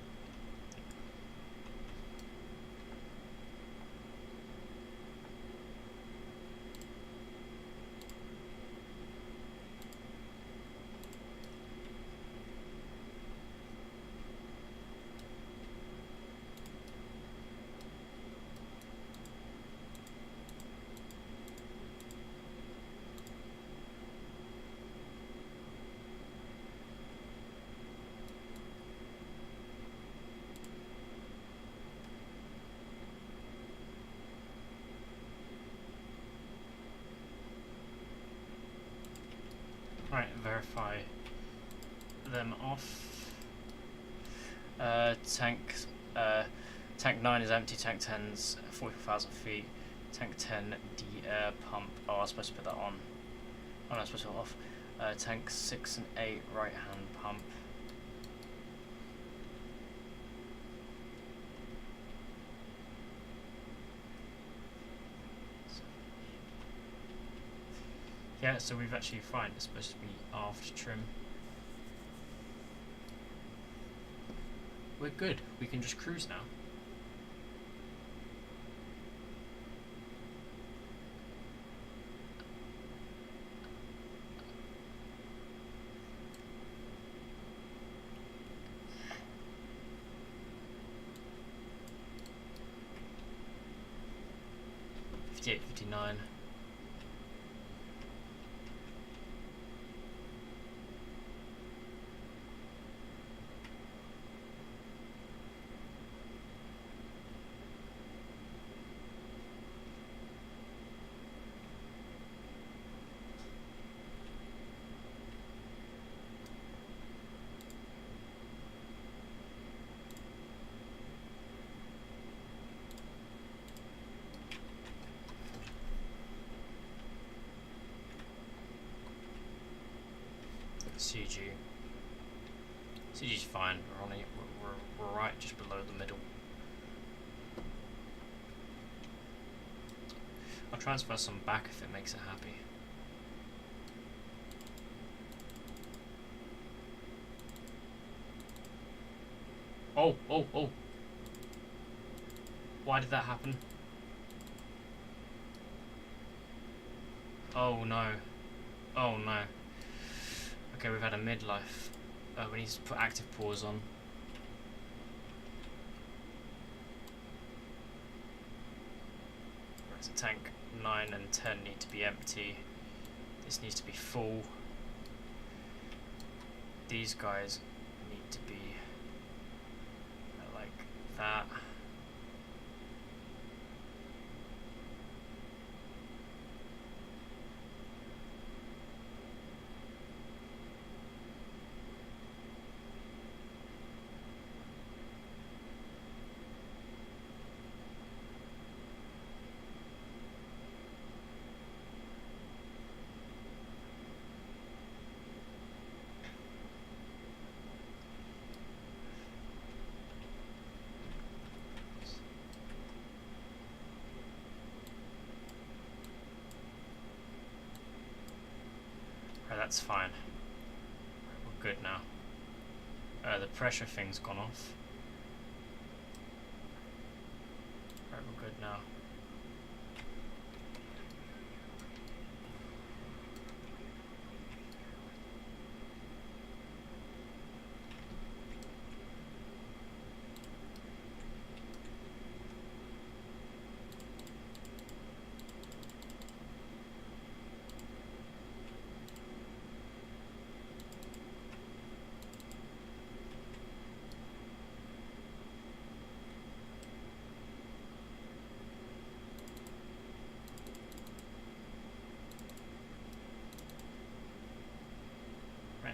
Right, verify them off. Tank 9 is empty, tank 10's 44,000 feet. Tank 10, the air pump. Oh, I was supposed to put that on. Oh, no, I was supposed to put it off. Tank 6 and 8, right hand pump. Yeah, so we've actually fine. It's supposed to be aft trim. We're good. We can just cruise now. $58, $59. CG. CG's fine. We're on it. We're right just below the middle. I'll transfer some back if it makes it happy. Oh, oh, oh. Why did that happen? Oh no. Oh no. Okay, we've had a midlife. We need to put active pause on. Right, so tank 9 and 10 need to be empty. This needs to be full. These guys need to be like that. That's fine. We're good now. The pressure thing's gone off. Right, we're good now.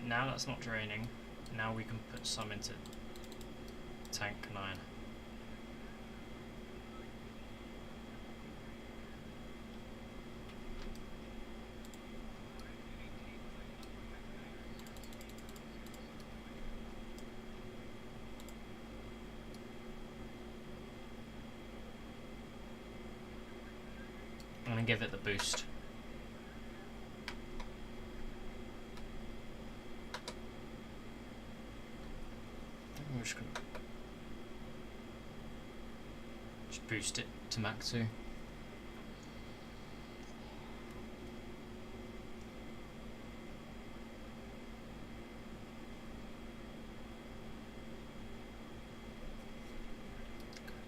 Now that's not draining. Now we can put some into tank 9. I'm gonna give it the boost. Just boost it to Mach 2.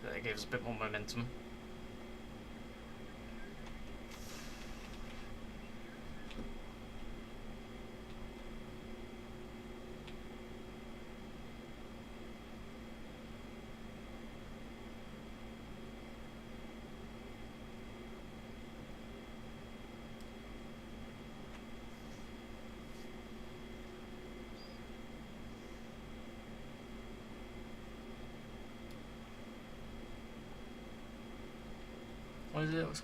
That gives a bit more momentum.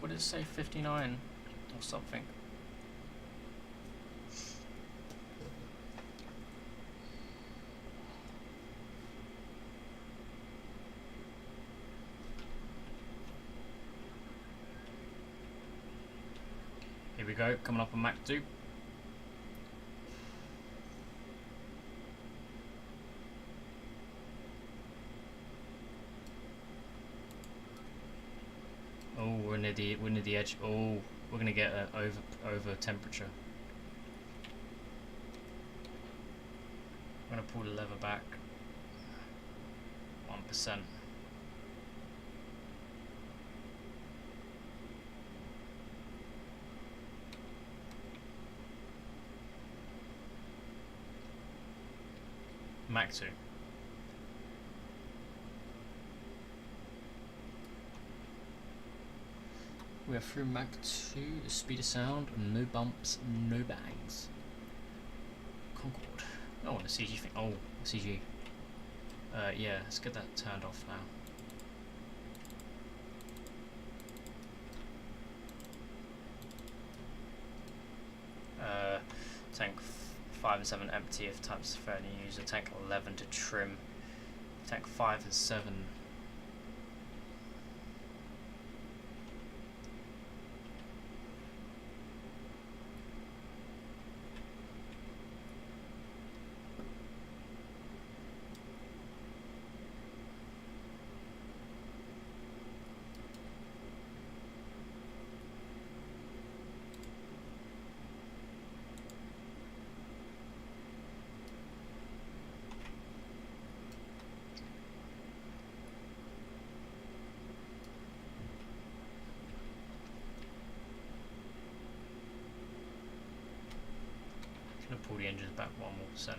What did it say? 59 or something. Here we go, coming up on Mach 2. Oh, we're near the edge. Oh, we're gonna get an over temperature. I'm gonna pull the lever back 1%. Mach 2. We are through Mach 2, the speed of sound, no bumps, no bangs. Concorde. Oh, and the CG thing. Oh, CG. Yeah, let's get that turned off now. Tank 5 and 7 empty if types is fairly user. Tank 11 to trim. Tank 5 and 7. Pull the engines back 1%.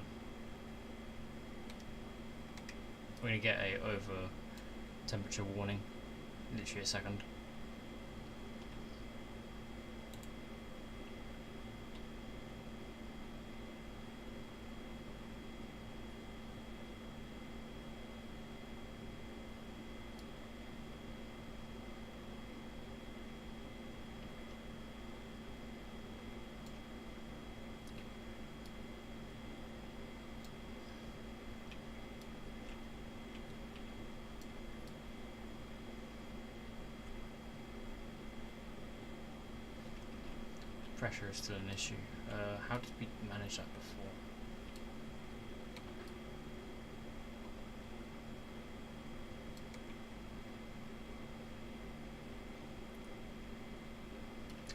We're going to get a over temperature warning, literally a second. Pressure is still an issue. How did we manage that before?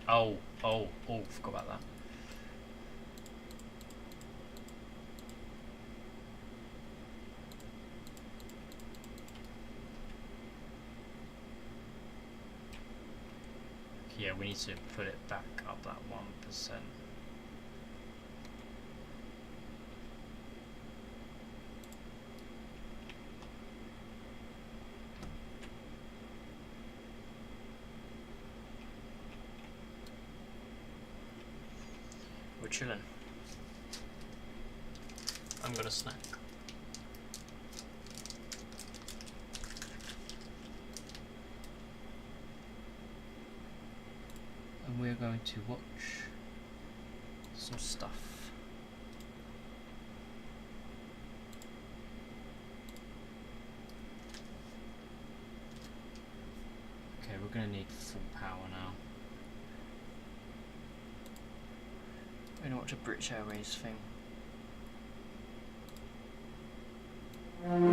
Oh, forgot about that. Yeah, we need to put it back up that 1%. We're chilling. I'm gonna snack. And we're going to watch some stuff. Okay, we're going to need full power now. We're going to watch a British Airways thing.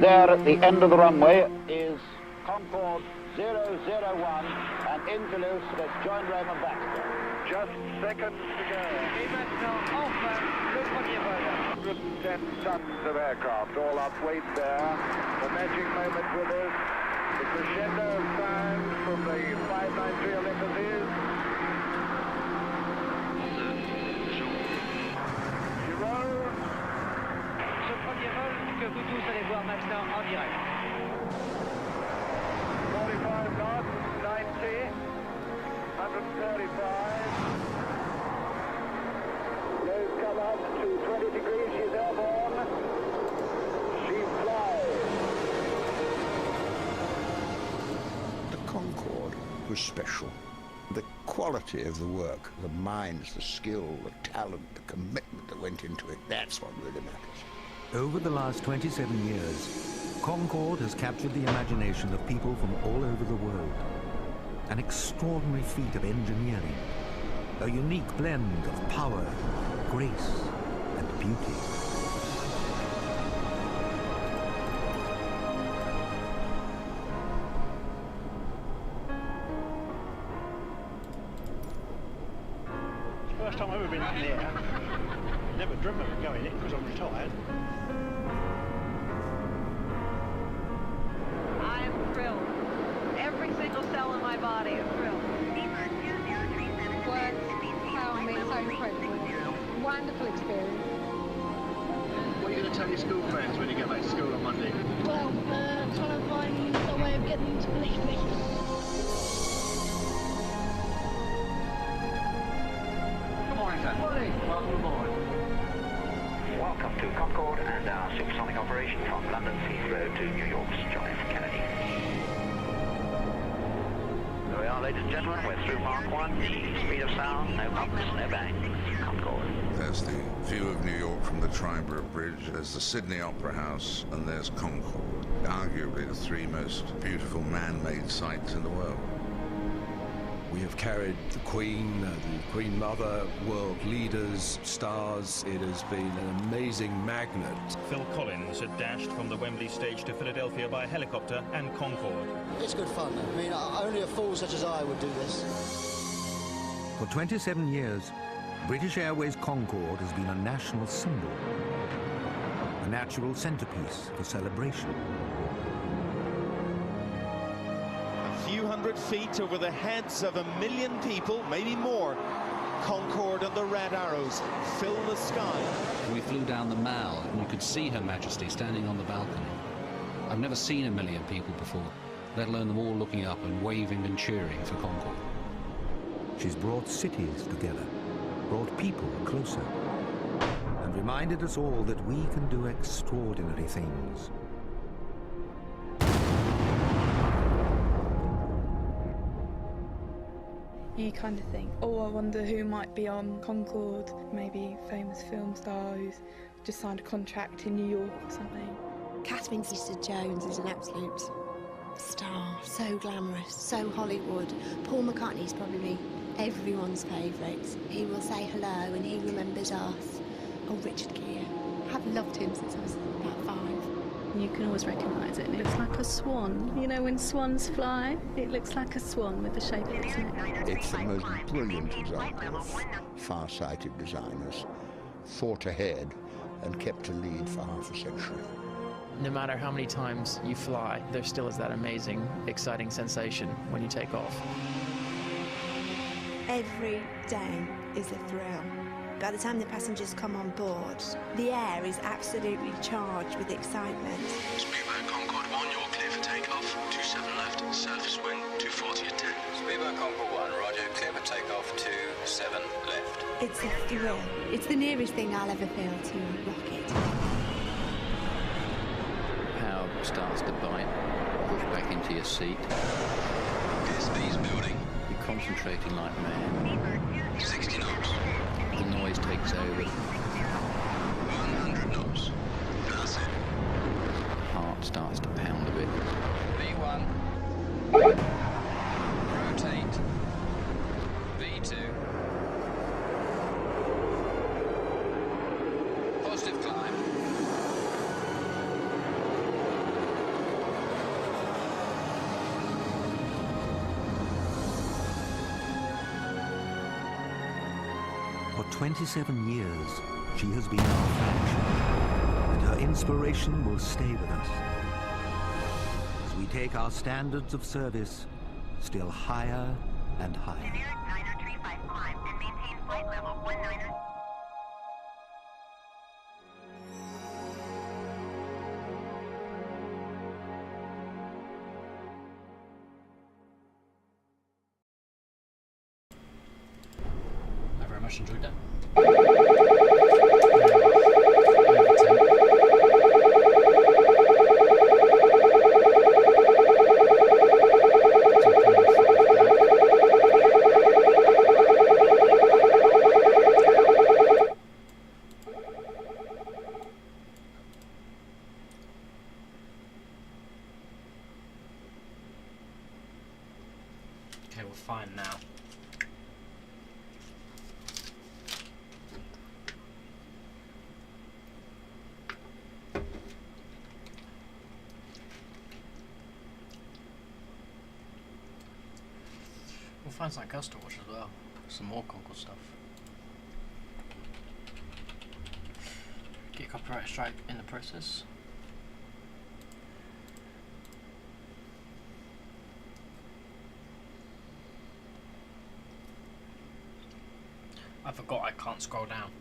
There at the end of the runway is Concorde 001 and Ingeloos. Let's join Raymond Baxter. Just seconds to go. Et maintenant, enfin, le premier vol. 110 tons of aircraft, all up weight there. The magic moment with us. The crescendo of sound from the 593 Olympus is. Giraud. Ce premier vol que vous tous allez voir maintenant en direct. 45 knots, 90, 135. Nose come up to 20 degrees, she's airborne. She flies. The Concorde was special. The quality of the work, the minds, the skill, the talent, the commitment that went into it, that's what really matters. Over the last 27 years, Concorde has captured the imagination of people from all over the world. An extraordinary feat of engineering, a unique blend of power, grace, and beauty. First time I've ever been in the air. Never dreamt of going in because I'm retired. I'm thrilled. Every single cell in my body is thrilled. Words tell me so incredible. Wonderful experience. What are you going to tell your school friends when you get back to school on Monday? Well, trying to find a way of getting them to believe me. Good morning, sir. Good morning. Welcome aboard. Welcome to Concorde and our supersonic operation from London's Heathrow to New York's John F. Kennedy. There we are, ladies and gentlemen. We're through Mark 1. Speed of sound, no bumps, no bangs. Concorde. There's the view of New York from the Triborough Bridge, there's the Sydney Opera House, and there's Concorde, arguably the three most beautiful man-made sights in the world. We have carried the Queen Mother, world leaders, stars. It has been an amazing magnet. Phil Collins had dashed from the Wembley stage to Philadelphia by helicopter and Concorde. It's good fun. I mean, only a fool such as I would do this. For 27 years, British Airways Concorde has been a national symbol, a natural centerpiece for celebration. A few hundred feet over the heads of 1 million people, maybe more. Concorde and the Red Arrows fill the sky. We flew down the Mall and you could see Her Majesty standing on the balcony. I've never seen 1 million people before, let alone them all looking up and waving and cheering for Concorde. She's brought cities together, brought people closer, and reminded us all that we can do extraordinary things. You kind of think, oh, I wonder who might be on Concorde, maybe a famous film star who's just signed a contract in New York or something. Catherine Zeta-Jones is an absolute star, so glamorous, so Hollywood. Paul McCartney's probably everyone's favourite. He will say hello and he remembers us. Oh, Richard Gere. I've loved him since I was about 5. You can always recognise it. It looks like a swan. You know, when swans fly, it looks like a swan with the shape of its neck. It's the most brilliant example of far-sighted designers thought ahead and kept a lead for half a century. No matter how many times you fly, there still is that amazing, exciting sensation when you take off. Every day is a thrill. By the time the passengers come on board, the air is absolutely charged with excitement. Speedboat Concorde 1, you're clear for takeoff. 27 left, surface wind 240 at 10. Speedboat Concorde 1, roger, clear for takeoff 27 left. It's a thrill. It's the nearest thing I'll ever feel to a rocket. Power starts to bite, push back into your seat. Airspeed's building. You're concentrating like mad. 60 knots. The noise takes over. 100 knots. That's it. Heart starts to pound a bit. V1. Rotate. V2. Positive climb. For 27 years, she has been our flagship, and her inspiration will stay with us as we take our standards of service still higher and higher. Generic 935 climb and maintain flight level 19. I very much enjoyed that. Okay, we're fine now. We'll find something else to watch as well. Some more Concorde stuff. Get a copyright strike in the process. I forgot I can't scroll down.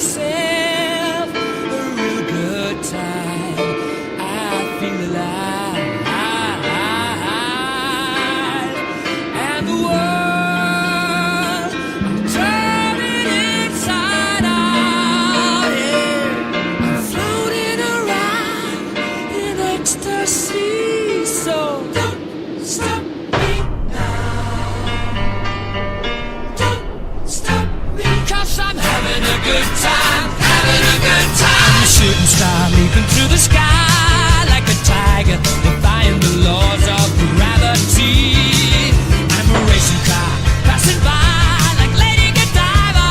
myself a real good time. I feel alive, and the world I'm turning inside out. Yeah, I'm floating around in ecstasy. So don't stop me now. Don't stop me, 'cause I'm having a good time, having a good time. I'm a shooting star leaping through the sky like a tiger, defying the laws of gravity. I'm a racing car passing by like Lady Godiva.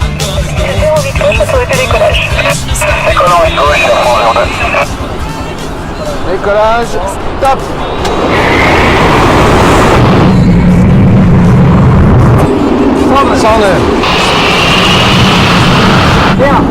I'm gonna go. Décollage, stop. Descendez. Bien.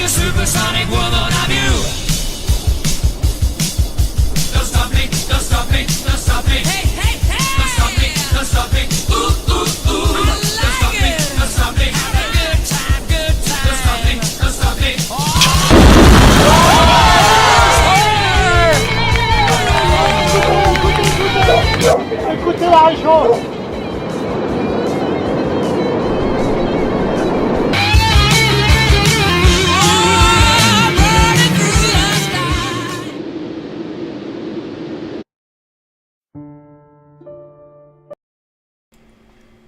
Supersonic woman of you. Don't stop me, don't stop me, don't stop me. Hey, hey, hey. Don't stop me, don't stop me. Ooh, ooh, ooh. Don't stop me, don't stop me. Have a good time, good time. Don't stop me, don't stop me. Écoutez la région.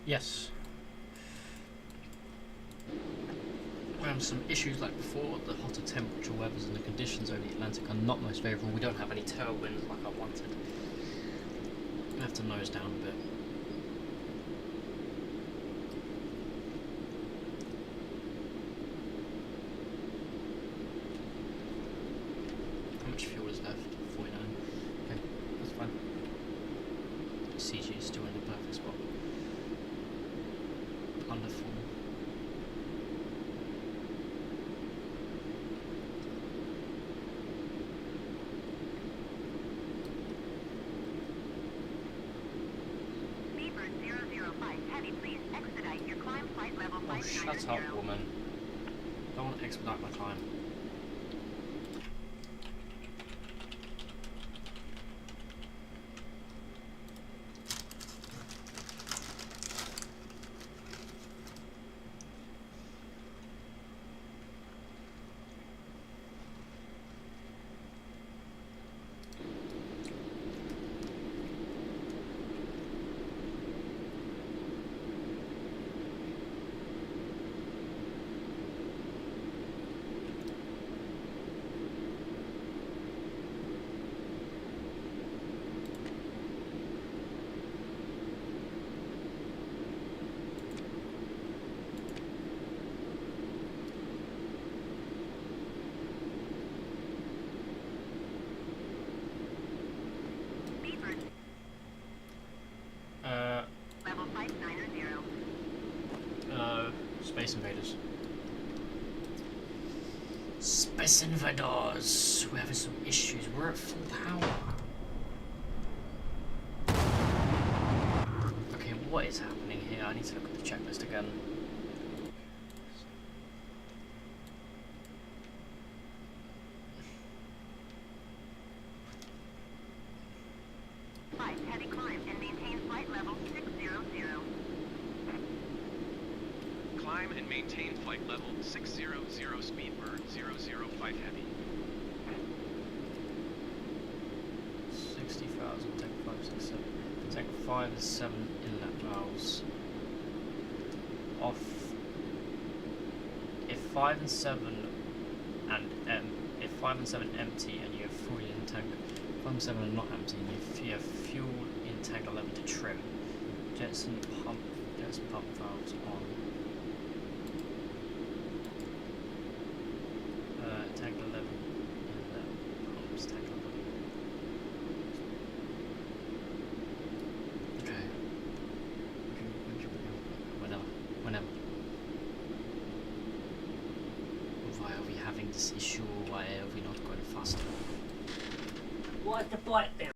Yes. We have some issues like before. The hotter temperature weathers and the conditions over the Atlantic are not most favourable. We don't have any tailwinds like I wanted. We have to nose down a bit. How much fuel is left? 49. Okay, that's fine. CG is still in the perfect spot. Wonderful. Speedbird 005 Heavy, please expedite your climb flight level 590. Oh, shut up, woman. I don't want to expedite my climb. Level 590. Space Invaders. Space Invaders! We're having some issues. We're at full power. Okay, what is happening here? I need to look at the checklist again. Heavy climb and maintain flight level 600. Climb and maintain flight level 600, Speedbird 005 Heavy. 6, 7. Tank 5 and 7 inlet valves. Off. If 5 and 7 if 5 and 7 empty and you have fuel in tank 5 and 7 are not empty and you have fuel in tank 11 to trim. Jetson pump valves on. Tank 11 inlet pumps tank 11. Okay. Whenever. Why are we having this issue? Why are we not going faster? What's the flight there?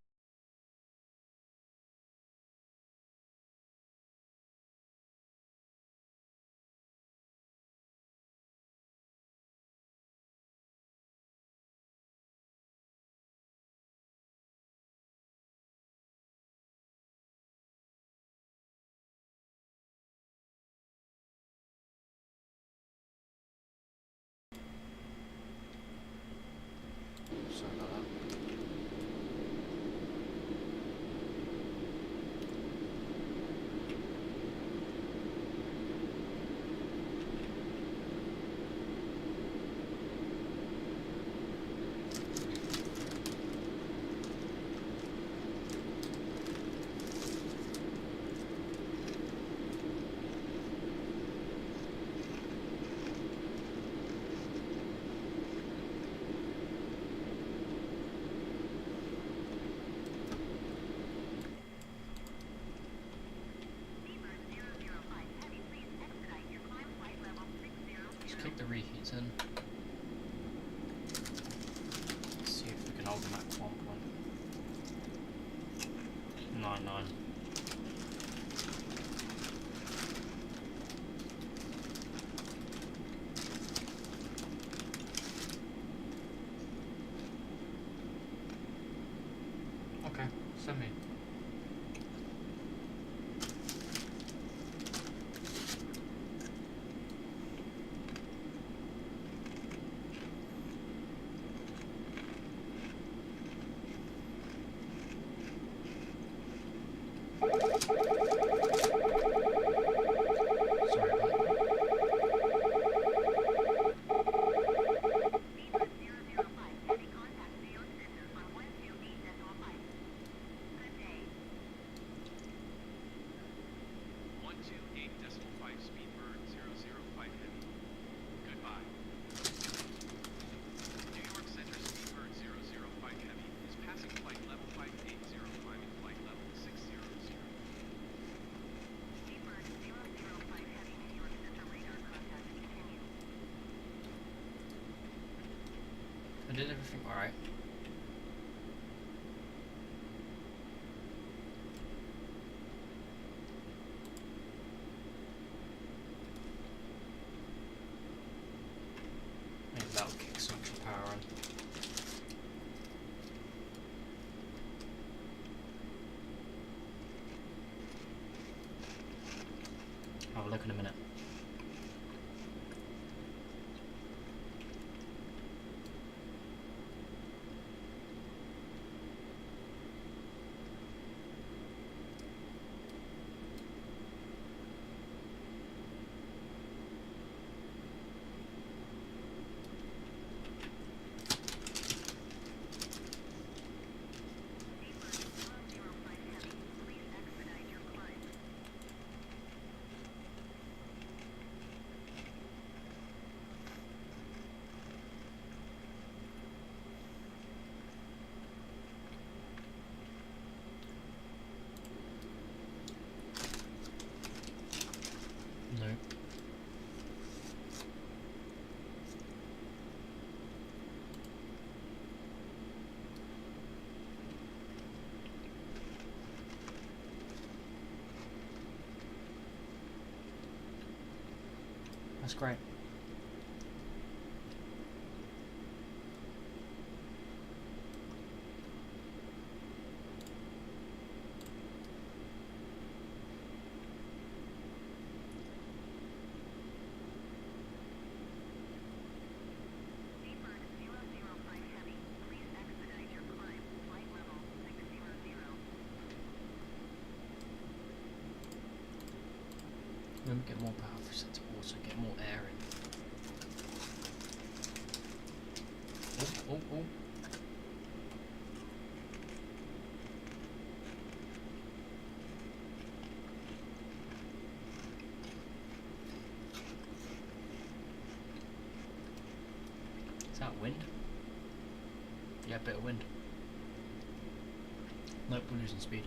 Sorry about that. Kick the reheats in. Let's see if we can hold the Mach 1.99. Okay, send me. I did everything alright. Maybe that'll kick some extra power on. I'll look in a minute. That's great. Then we get more power for set to also get more air in. Oh, oh, oh. Is that wind? Yeah, a bit of wind. Nope, we're losing speed.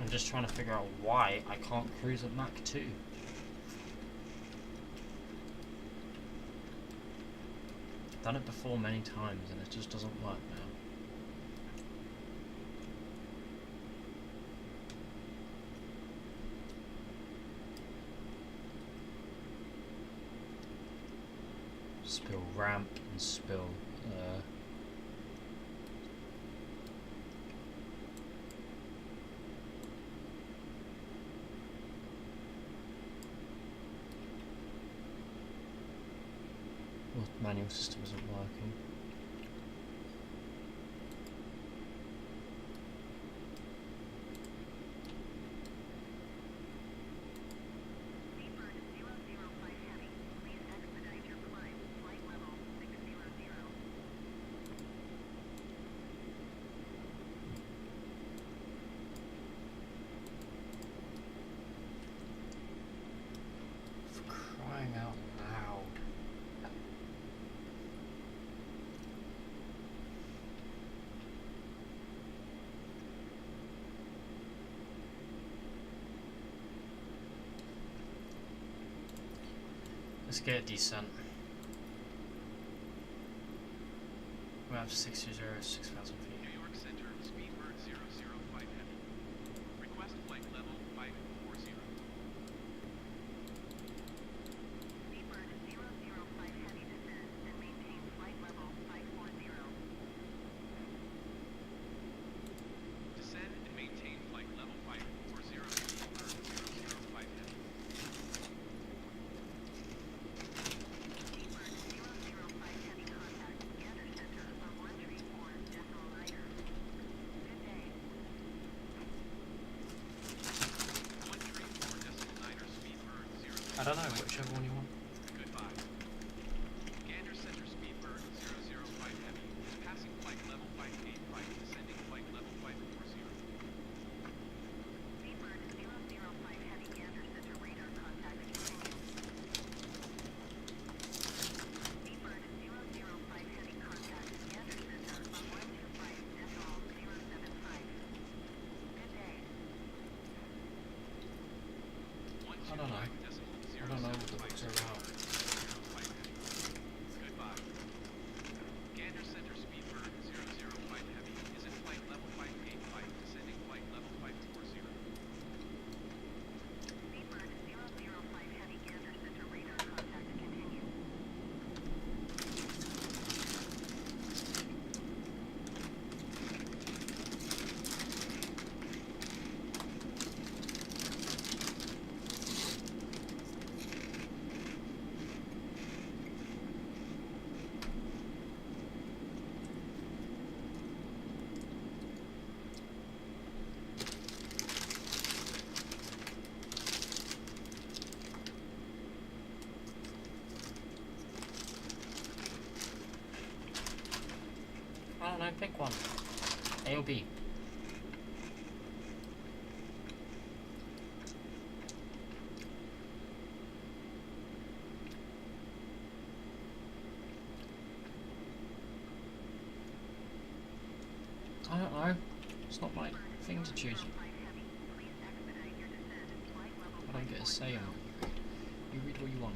I'm just trying to figure out why I can't cruise at Mach 2. I've done it before many times and it just doesn't work now. Spill ramp and spill manual system isn't working. For crying out loud. Let's get a descent. We have 6,000 feet. New York Center, Speedbird 005 Heavy. Request flight level 540. Speedbird 005 Heavy descend and maintain flight level 540. Descend and maintain flight level 540. Speedbird 005 Heavy. I don't know, whichever one you want. Goodbye. Gander Center Speedbird 005 Heavy is passing flight level 585, descending flight level 540. Speedbird 005 Heavy Gander Center radar contact continues. Speedbird 005 Heavy contact Gander Center on 125.075. Good day. I don't know. I don't know what the books are about. Goodbye. Gander Center Speedbird 005 Heavy is in flight level 585, descending flight level 540. Speedbird 005 Heavy Gander Center radar contact continues. I don't know, pick one. A or B. I don't know. It's not my thing to choose. I don't get a say on what you read. You read what you want.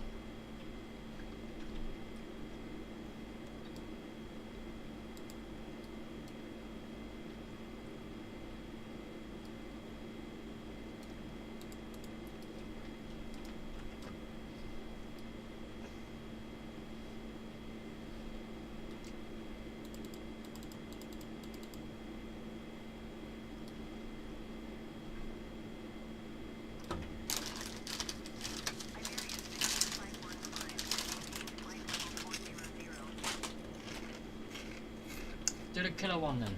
Do the killer one then.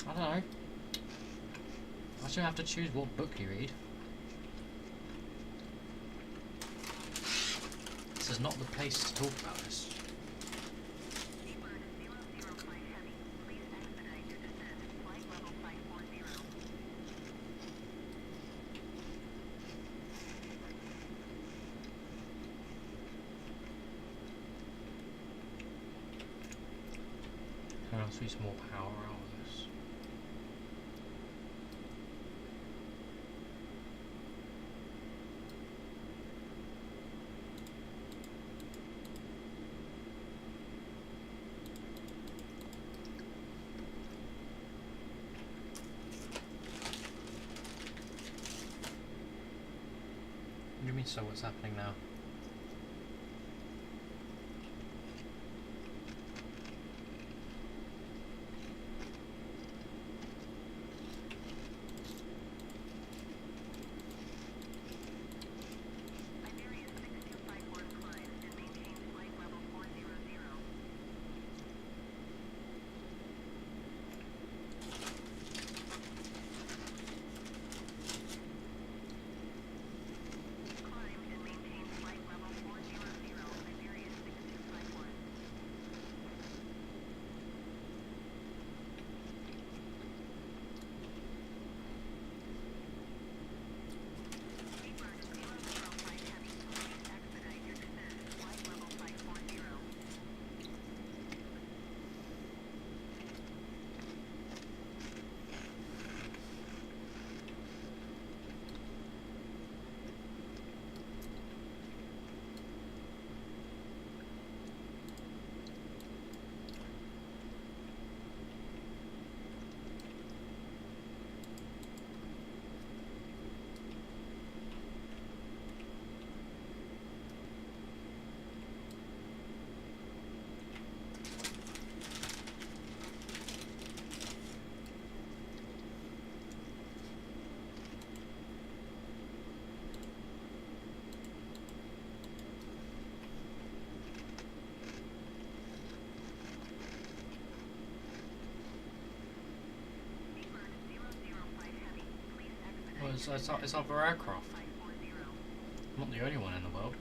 I don't know. I still have to choose what book you read. This is not the place to talk about this. I'll squeeze more power out of this. What do you mean, so what's happening now? It's other aircraft. I'm not the only one in the world.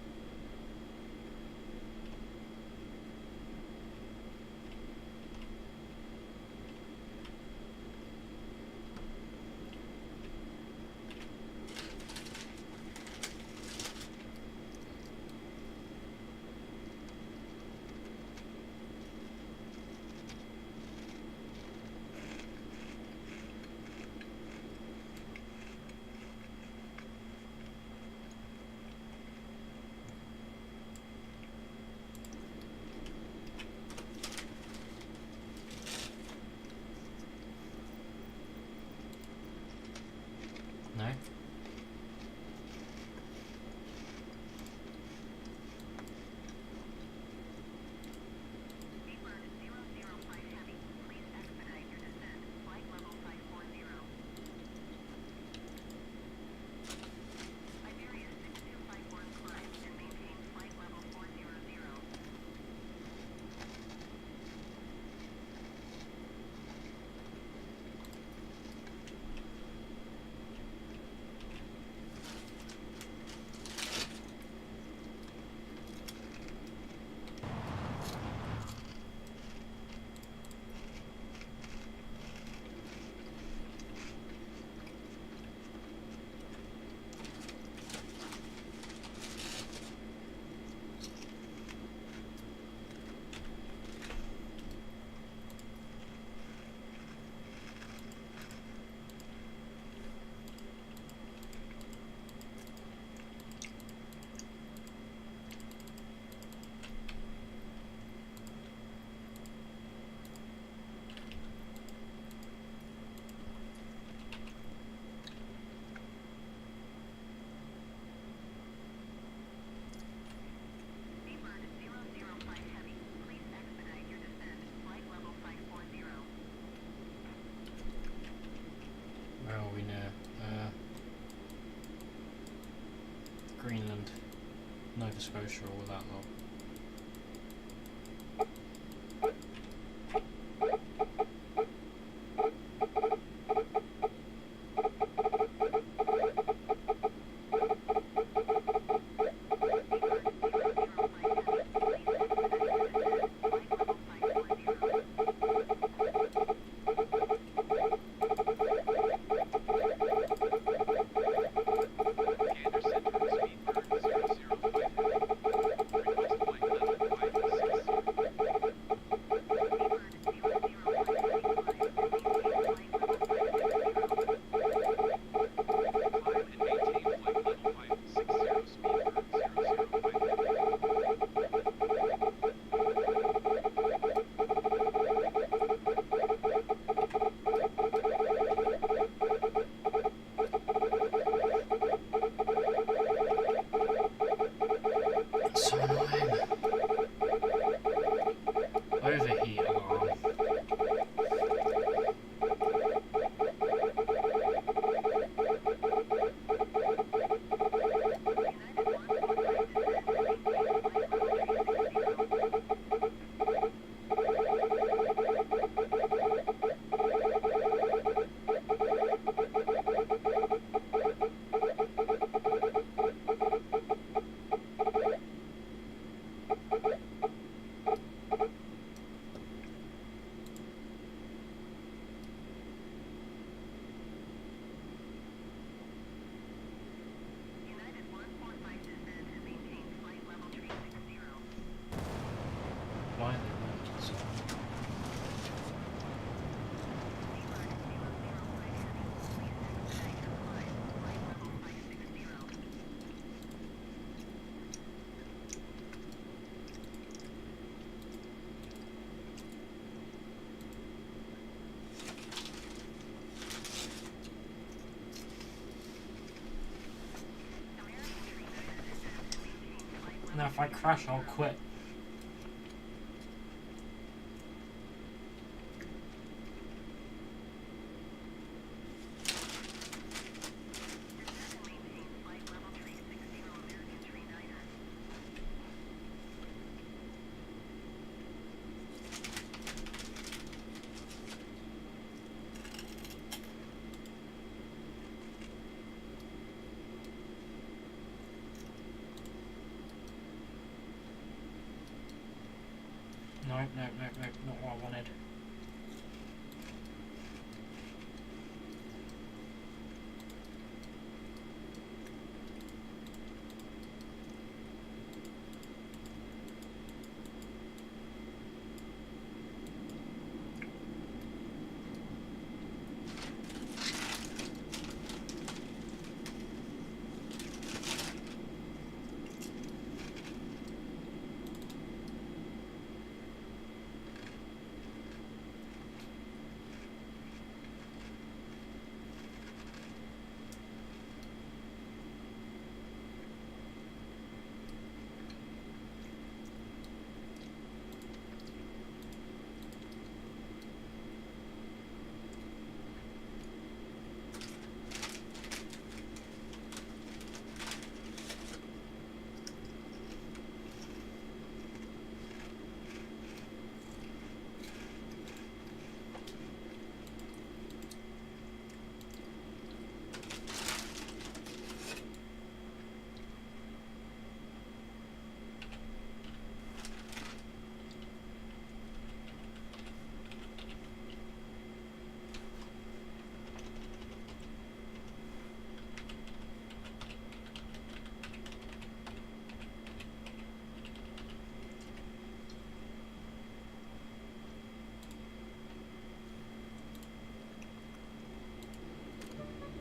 No? Greenland, Nova Scotia, all that lot. Now if I crash, I'll quit. No, not what I wanted.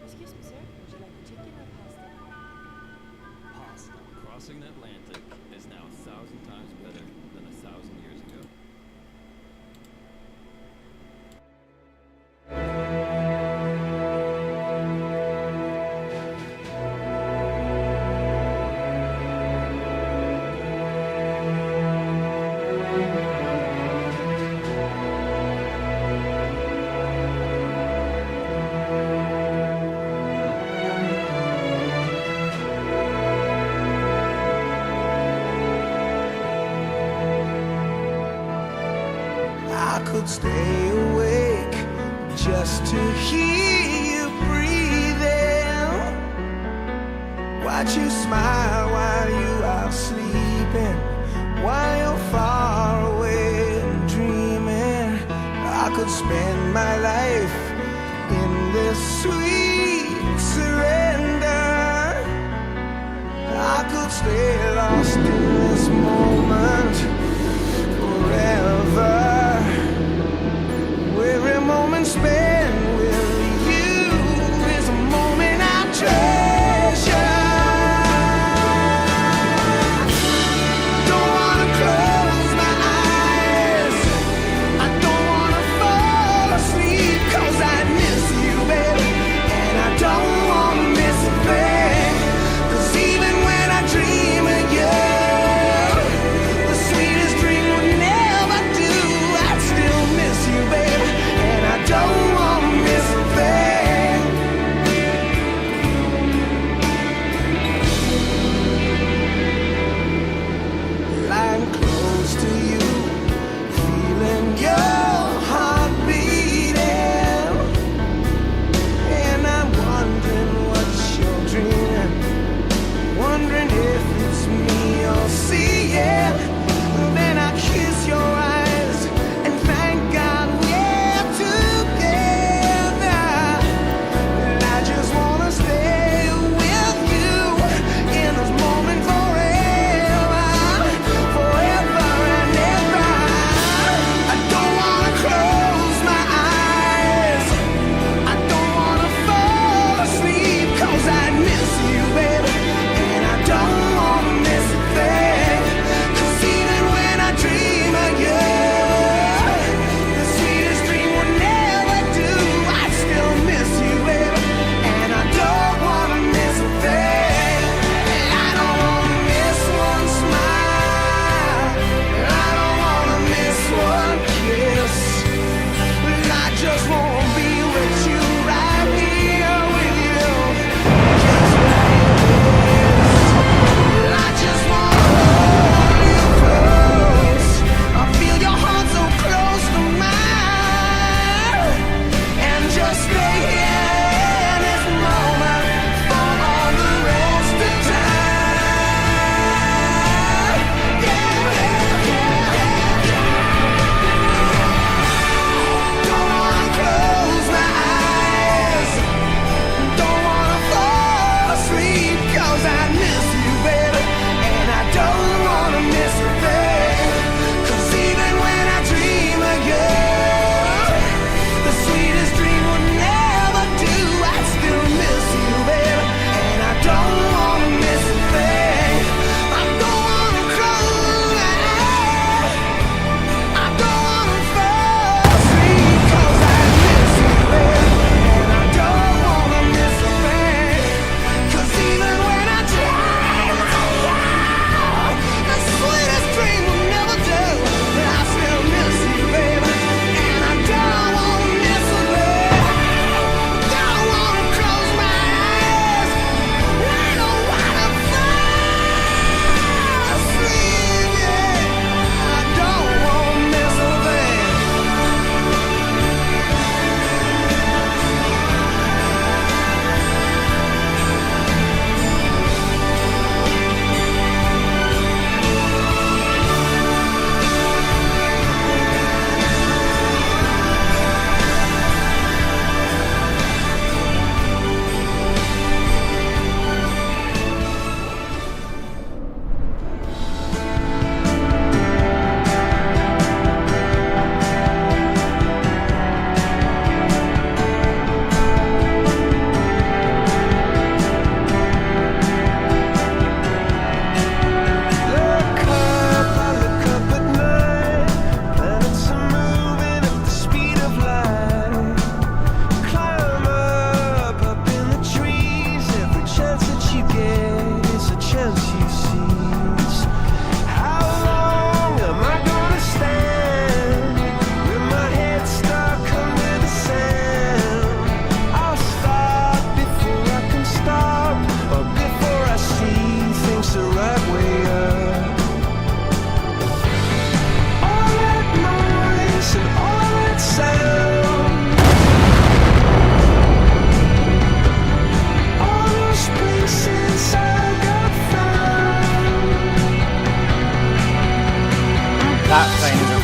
Excuse me, sir. Would you like chicken or pasta? Pasta. Crossing the Atlantic is now 1,000 times better than 1,000 years ago. I could stay awake just to hear you breathing. Watch you smile while you are sleeping, while you're far away and dreaming. I could spend my life in this sweet surrender. I could stay lost in this moment forever. Every moment spent with you is a moment I treasure. Don't wanna close my eyes, I don't wanna fall asleep, 'cause I miss you, baby, and I don't wanna miss a thing. 'Cause even when I dream of you,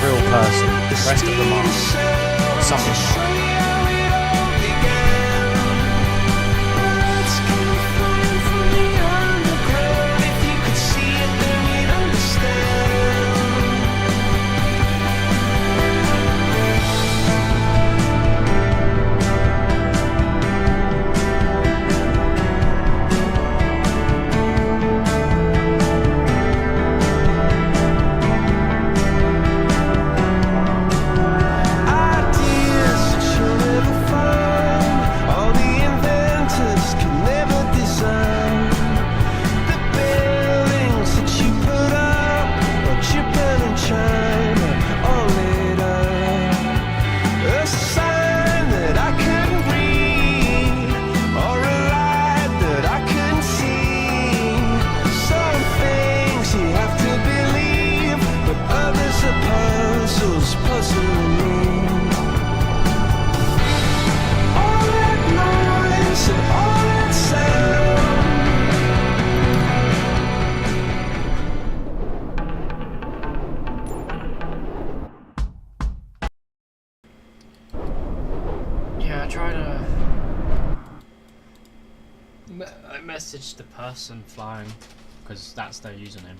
real person dressed as a mask or something. I messaged the person flying because that's their username.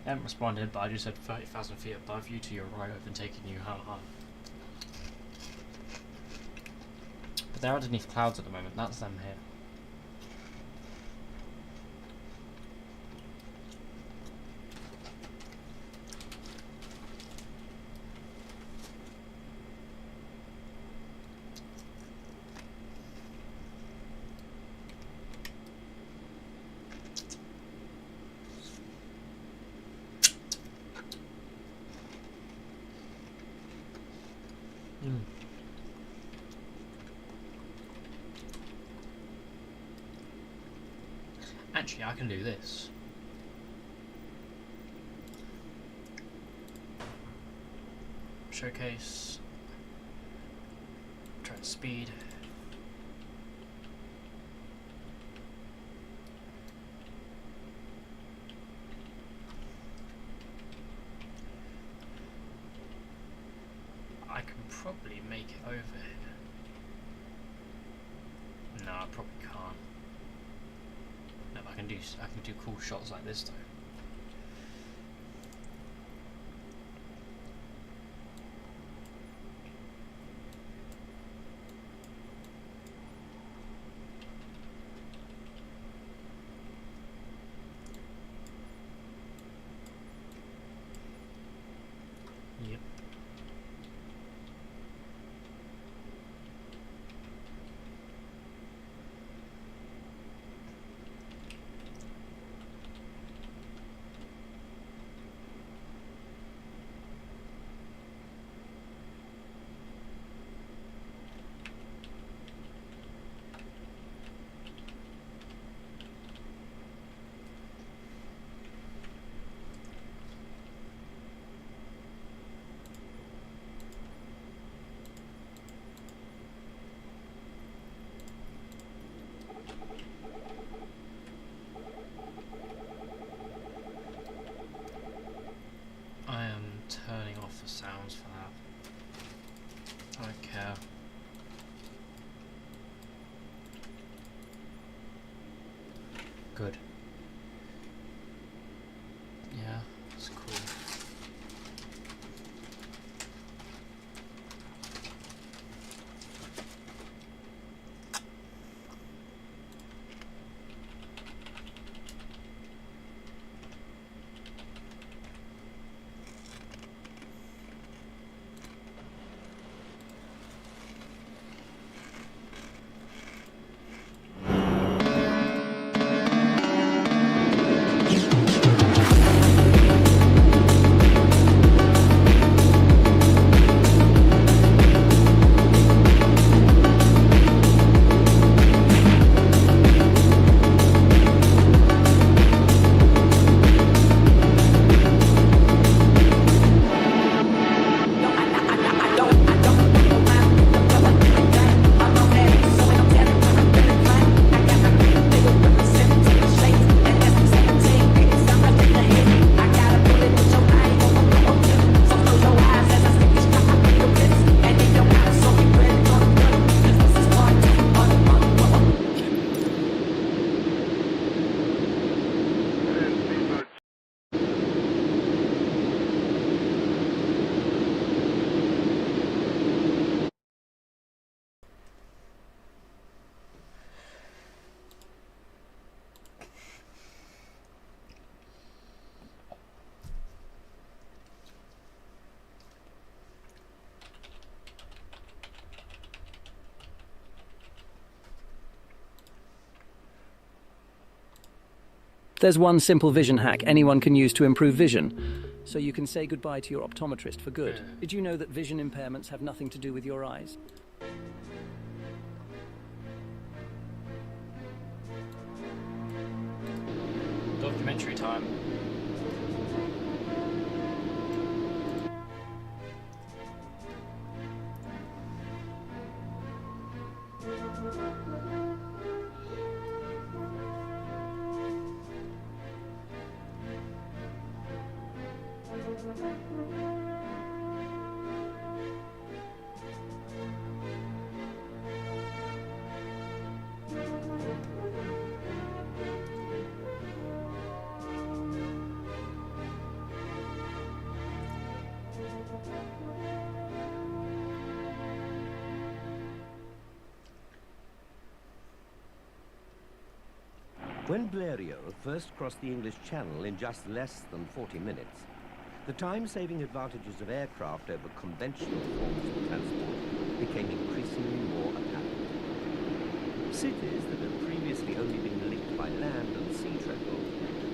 They haven't responded, but I just said 30,000 feet above you to your right, overtaking you, haha. But they're underneath clouds at the moment, that's them here. Actually, I can do this. Showcase. Try speed. I can probably make it over here. No, I probably can't. No, I can do cool shots like this though. Yep. Turning off the sounds for that. I don't care. Good. Yeah, it's cool. There's one simple vision hack anyone can use to improve vision, so you can say goodbye to your optometrist for good. Did you know that vision impairments have nothing to do with your eyes? Documentary time. When Blériot first crossed the English Channel in just less than 40 minutes, the time-saving advantages of aircraft over conventional forms of transport became increasingly more apparent. Cities that had previously only been linked by land and sea travel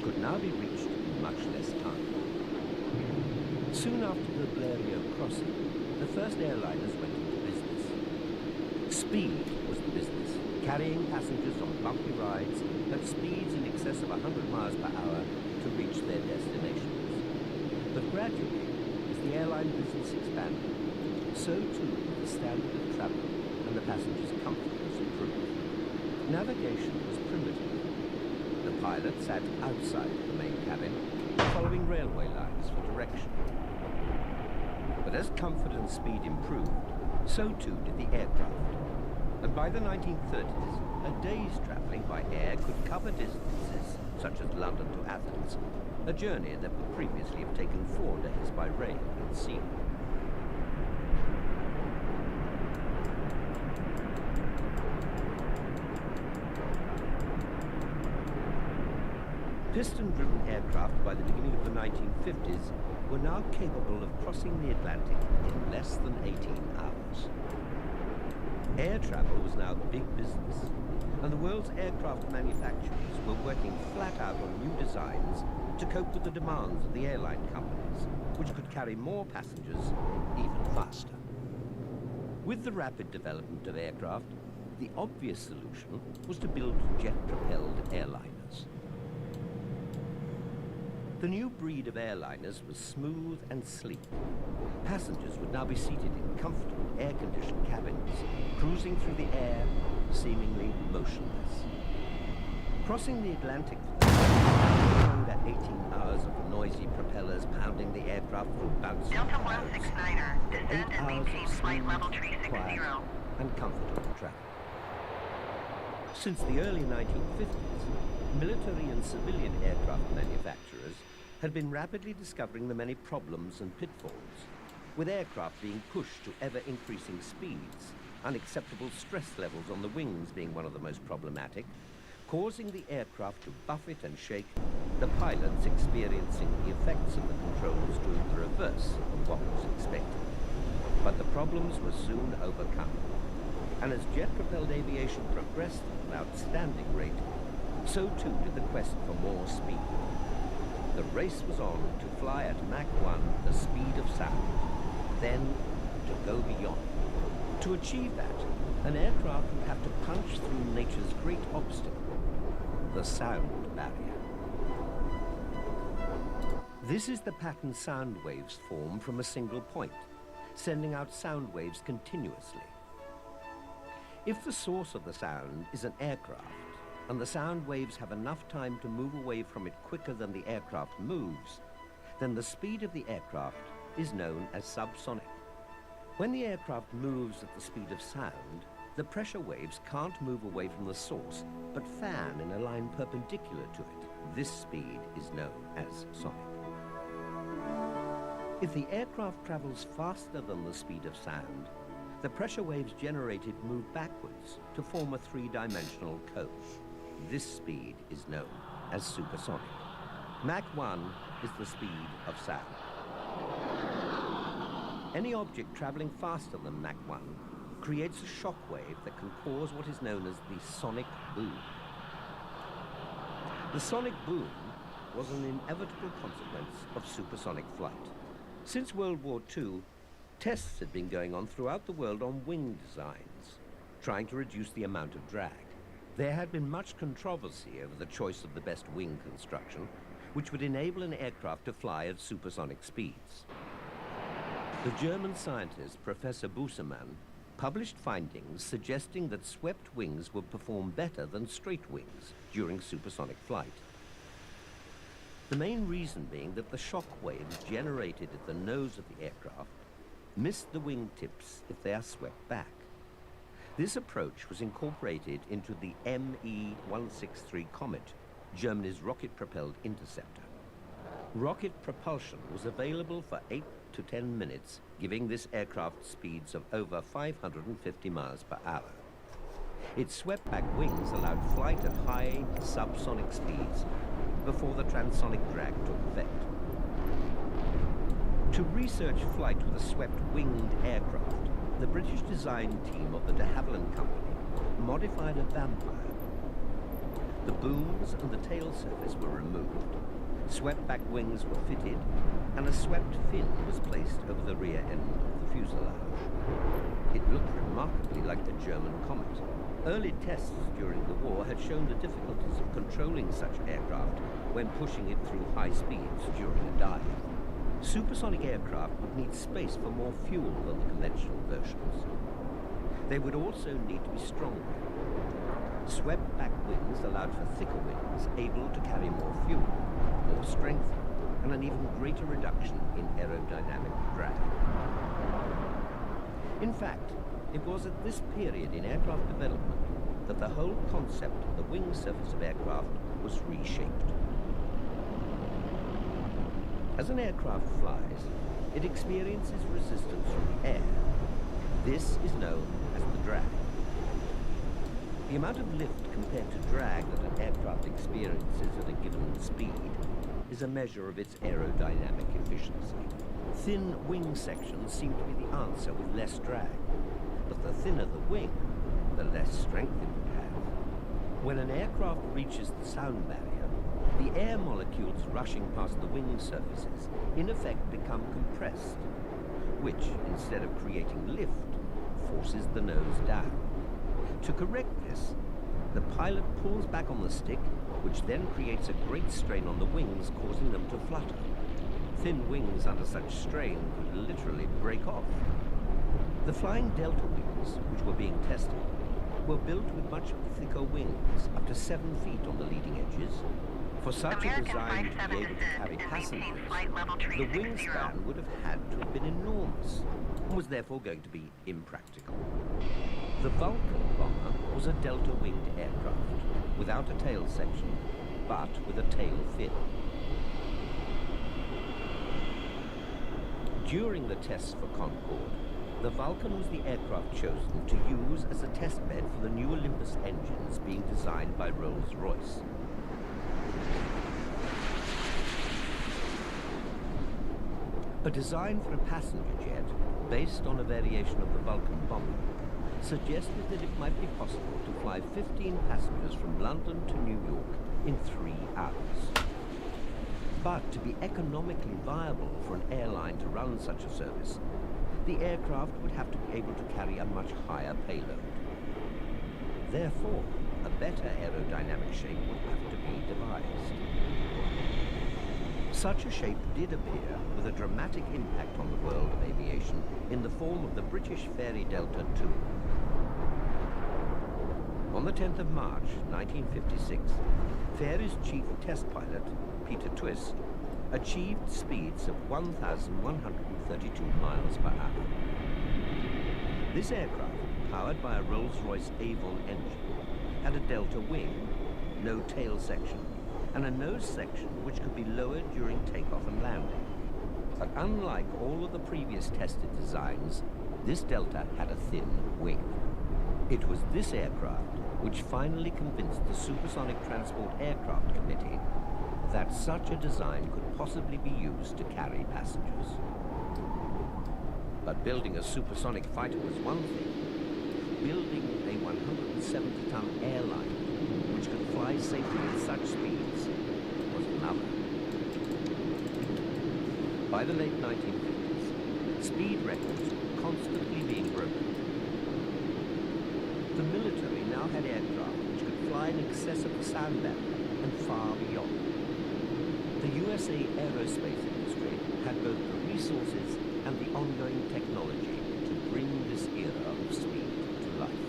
could now be reached in much less time. Soon after the Blériot crossing, the first airliners went into business. Speed was the business, carrying passengers on bumpy rides at speeds in excess of 100 miles per hour to reach their destinations. But gradually, as the airline business expanded, so too the standard of travel and the passengers' comfort was improved. Navigation was primitive. The pilot sat outside the main cabin, following railway lines for direction. But as comfort and speed improved, so too did the aircraft. And by the 1930s, a day's travelling by air could cover distances such as London to Athens, a journey that would previously have taken 4 days by rail and sea. Piston-driven aircraft by the beginning of the 1950s were now capable of crossing the Atlantic in less than 18 hours. Air travel was now big business, and the world's aircraft manufacturers were working flat out on new designs to cope with the demands of the airline companies, which could carry more passengers even faster. With the rapid development of aircraft, the obvious solution was to build jet-propelled airliners. The new breed of airliners was smooth and sleek. Passengers would now be seated in comfortable, air-conditioned cabins, cruising through the air, seemingly motionless. Crossing the Atlantic for no longer 18 hours of noisy propellers pounding the aircraft through bouncing Delta clouds, 169er, descend and maintain flight level 360. quiet, and comfortable travel. Since the early 1950s, military and civilian aircraft manufacturers had been rapidly discovering the many problems and pitfalls, with aircraft being pushed to ever-increasing speeds, unacceptable stress levels on the wings being one of the most problematic, causing the aircraft to buffet and shake, the pilots experiencing the effects of the controls doing the reverse of what was expected. But the problems were soon overcome, and as jet-propelled aviation progressed at an outstanding rate, so too did the quest for more speed. The race was on to fly at Mach 1 the speed of sound, then to go beyond. To achieve that, an aircraft would have to punch through nature's great obstacle, the sound barrier. This is the pattern sound waves form from a single point, sending out sound waves continuously. If the source of the sound is an aircraft, and the sound waves have enough time to move away from it quicker than the aircraft moves, then the speed of the aircraft is known as subsonic. When the aircraft moves at the speed of sound, the pressure waves can't move away from the source, but fan in a line perpendicular to it. This speed is known as sonic. If the aircraft travels faster than the speed of sound, the pressure waves generated move backwards to form a three-dimensional cone. This speed is known as supersonic. Mach 1 is the speed of sound. Any object traveling faster than Mach 1 creates a shock wave that can cause what is known as the sonic boom. The sonic boom was an inevitable consequence of supersonic flight. Since World War II, tests had been going on throughout the world on wing designs, trying to reduce the amount of drag. There had been much controversy over the choice of the best wing construction, which would enable an aircraft to fly at supersonic speeds. The German scientist, Professor Busemann, published findings suggesting that swept wings would perform better than straight wings during supersonic flight. The main reason being that the shock waves generated at the nose of the aircraft miss the wing tips if they are swept back. This approach was incorporated into the ME-163 Comet, Germany's rocket-propelled interceptor. Rocket propulsion was available for 8 to 10 minutes, giving this aircraft speeds of over 550 miles per hour. Its swept-back wings allowed flight at high subsonic speeds before the transonic drag took effect. To research flight with a swept-winged aircraft, the British design team of the de Havilland Company modified a Vampire. The booms and the tail surface were removed, swept-back wings were fitted, and a swept fin was placed over the rear end of the fuselage. It looked remarkably like the German Comet. Early tests during the war had shown the difficulties of controlling such aircraft when pushing it through high speeds during a dive. Supersonic aircraft would need space for more fuel than the conventional versions. They would also need to be stronger. Swept-back wings allowed for thicker wings, able to carry more fuel, more strength, and an even greater reduction in aerodynamic drag. In fact, it was at this period in aircraft development that the whole concept of the wing surface of aircraft was reshaped. As an aircraft flies, it experiences resistance from the air. This is known as the drag. The amount of lift compared to drag that an aircraft experiences at a given speed is a measure of its aerodynamic efficiency. Thin wing sections seem to be the answer with less drag, but the thinner the wing, the less strength it would have. When an aircraft reaches the sound barrier, the air molecules rushing past the wing surfaces in effect become compressed, which, instead of creating lift, forces the nose down. To correct this, the pilot pulls back on the stick, which then creates a great strain on the wings, causing them to flutter. Thin wings under such strain could literally break off. The flying delta wings, which were being tested, were built with much thicker wings, up to 7 feet on the leading edges. For such a design to be able to carry passengers, the wingspan would have had to have been enormous, and was therefore going to be impractical. The Vulcan bomber was a delta-winged aircraft, without a tail section, but with a tail fin. During the tests for Concorde, the Vulcan was the aircraft chosen to use as a test bed for the new Olympus engines being designed by Rolls-Royce. A design for a passenger jet, based on a variation of the Vulcan bomber, suggested that it might be possible to fly 15 passengers from London to New York in 3 hours. But to be economically viable for an airline to run such a service, the aircraft would have to be able to carry a much higher payload. Therefore, a better aerodynamic shape would have to be devised. Such a shape did appear with a dramatic impact on the world of aviation in the form of the British Fairy Delta II. On the 10th of March, 1956, Fairey's chief test pilot, Peter Twist, achieved speeds of 1,132 miles per hour. This aircraft, powered by a Rolls-Royce Avon engine, had a delta wing, no tail section, and a nose section which could be lowered during takeoff and landing. But unlike all of the previous tested designs, this Delta had a thin wing. It was this aircraft which finally convinced the Supersonic Transport Aircraft Committee that such a design could possibly be used to carry passengers. But building a supersonic fighter was one thing. Building a 170-ton airline which could fly safely at such speeds hour. By the late 1950s, speed records were constantly being broken. The military now had aircraft which could fly in excess of the sound barrier and far beyond. The USA aerospace industry had both the resources and the ongoing technology to bring this era of speed to life.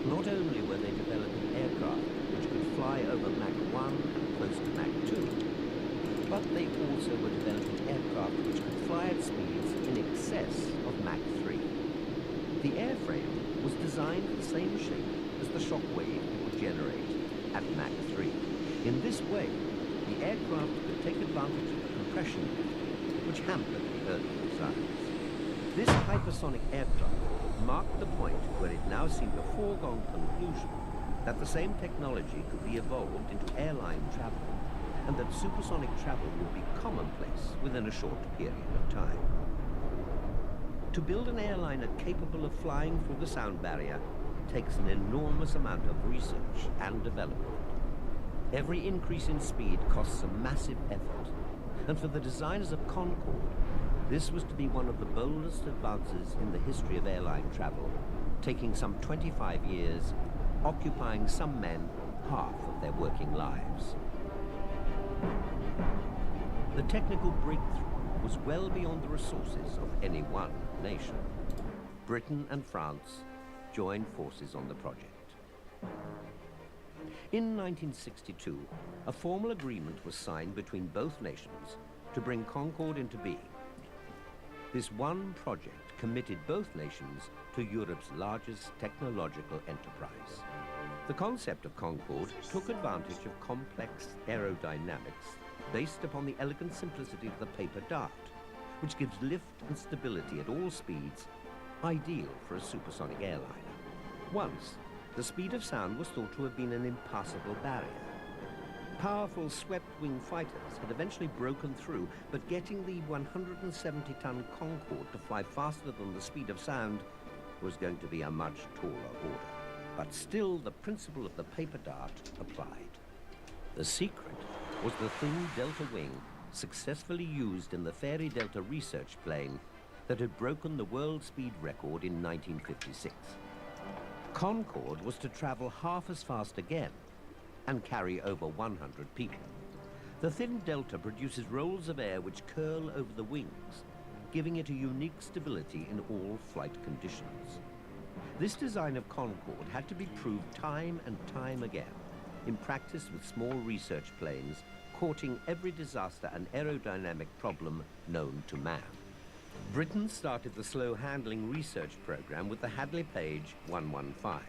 Not only were they developing aircraft which could fly over Mach 1 and close to Mach 2, but they also were developing aircraft which could fly at speeds in excess of Mach 3. The airframe was designed for the same shape as the shock wave it would generate at Mach 3. In this way, the aircraft could take advantage of the compression lift, which hampered the early designs. This hypersonic aircraft marked the point where it now seemed a foregone conclusion that the same technology could be evolved into airline travel, and that supersonic travel would be commonplace within a short period of time. To build an airliner capable of flying through the sound barrier takes an enormous amount of research and development. Every increase in speed costs a massive effort, and for the designers of Concorde, this was to be one of the boldest advances in the history of airline travel, taking some 25 years, occupying some men half of their working lives. The technical breakthrough was well beyond the resources of any one nation. Britain and France joined forces on the project. In 1962, a formal agreement was signed between both nations to bring Concorde into being. This one project committed both nations to Europe's largest technological enterprise. The concept of Concorde took advantage of complex aerodynamics based upon the elegant simplicity of the paper dart, which gives lift and stability at all speeds, ideal for a supersonic airliner. Once, the speed of sound was thought to have been an impassable barrier. Powerful swept-wing fighters had eventually broken through, but getting the 170-ton Concorde to fly faster than the speed of sound was going to be a much taller order. But still, the principle of the paper dart applied. The secret was the thin delta wing successfully used in the Fairy Delta research plane that had broken the world speed record in 1956. Concorde was to travel half as fast again and carry over 100 people. The thin delta produces rolls of air which curl over the wings, giving it a unique stability in all flight conditions. This design of Concorde had to be proved time and time again in practice with small research planes, courting every disaster and aerodynamic problem known to man. Britain started the slow handling research program with the Hadley Page 115.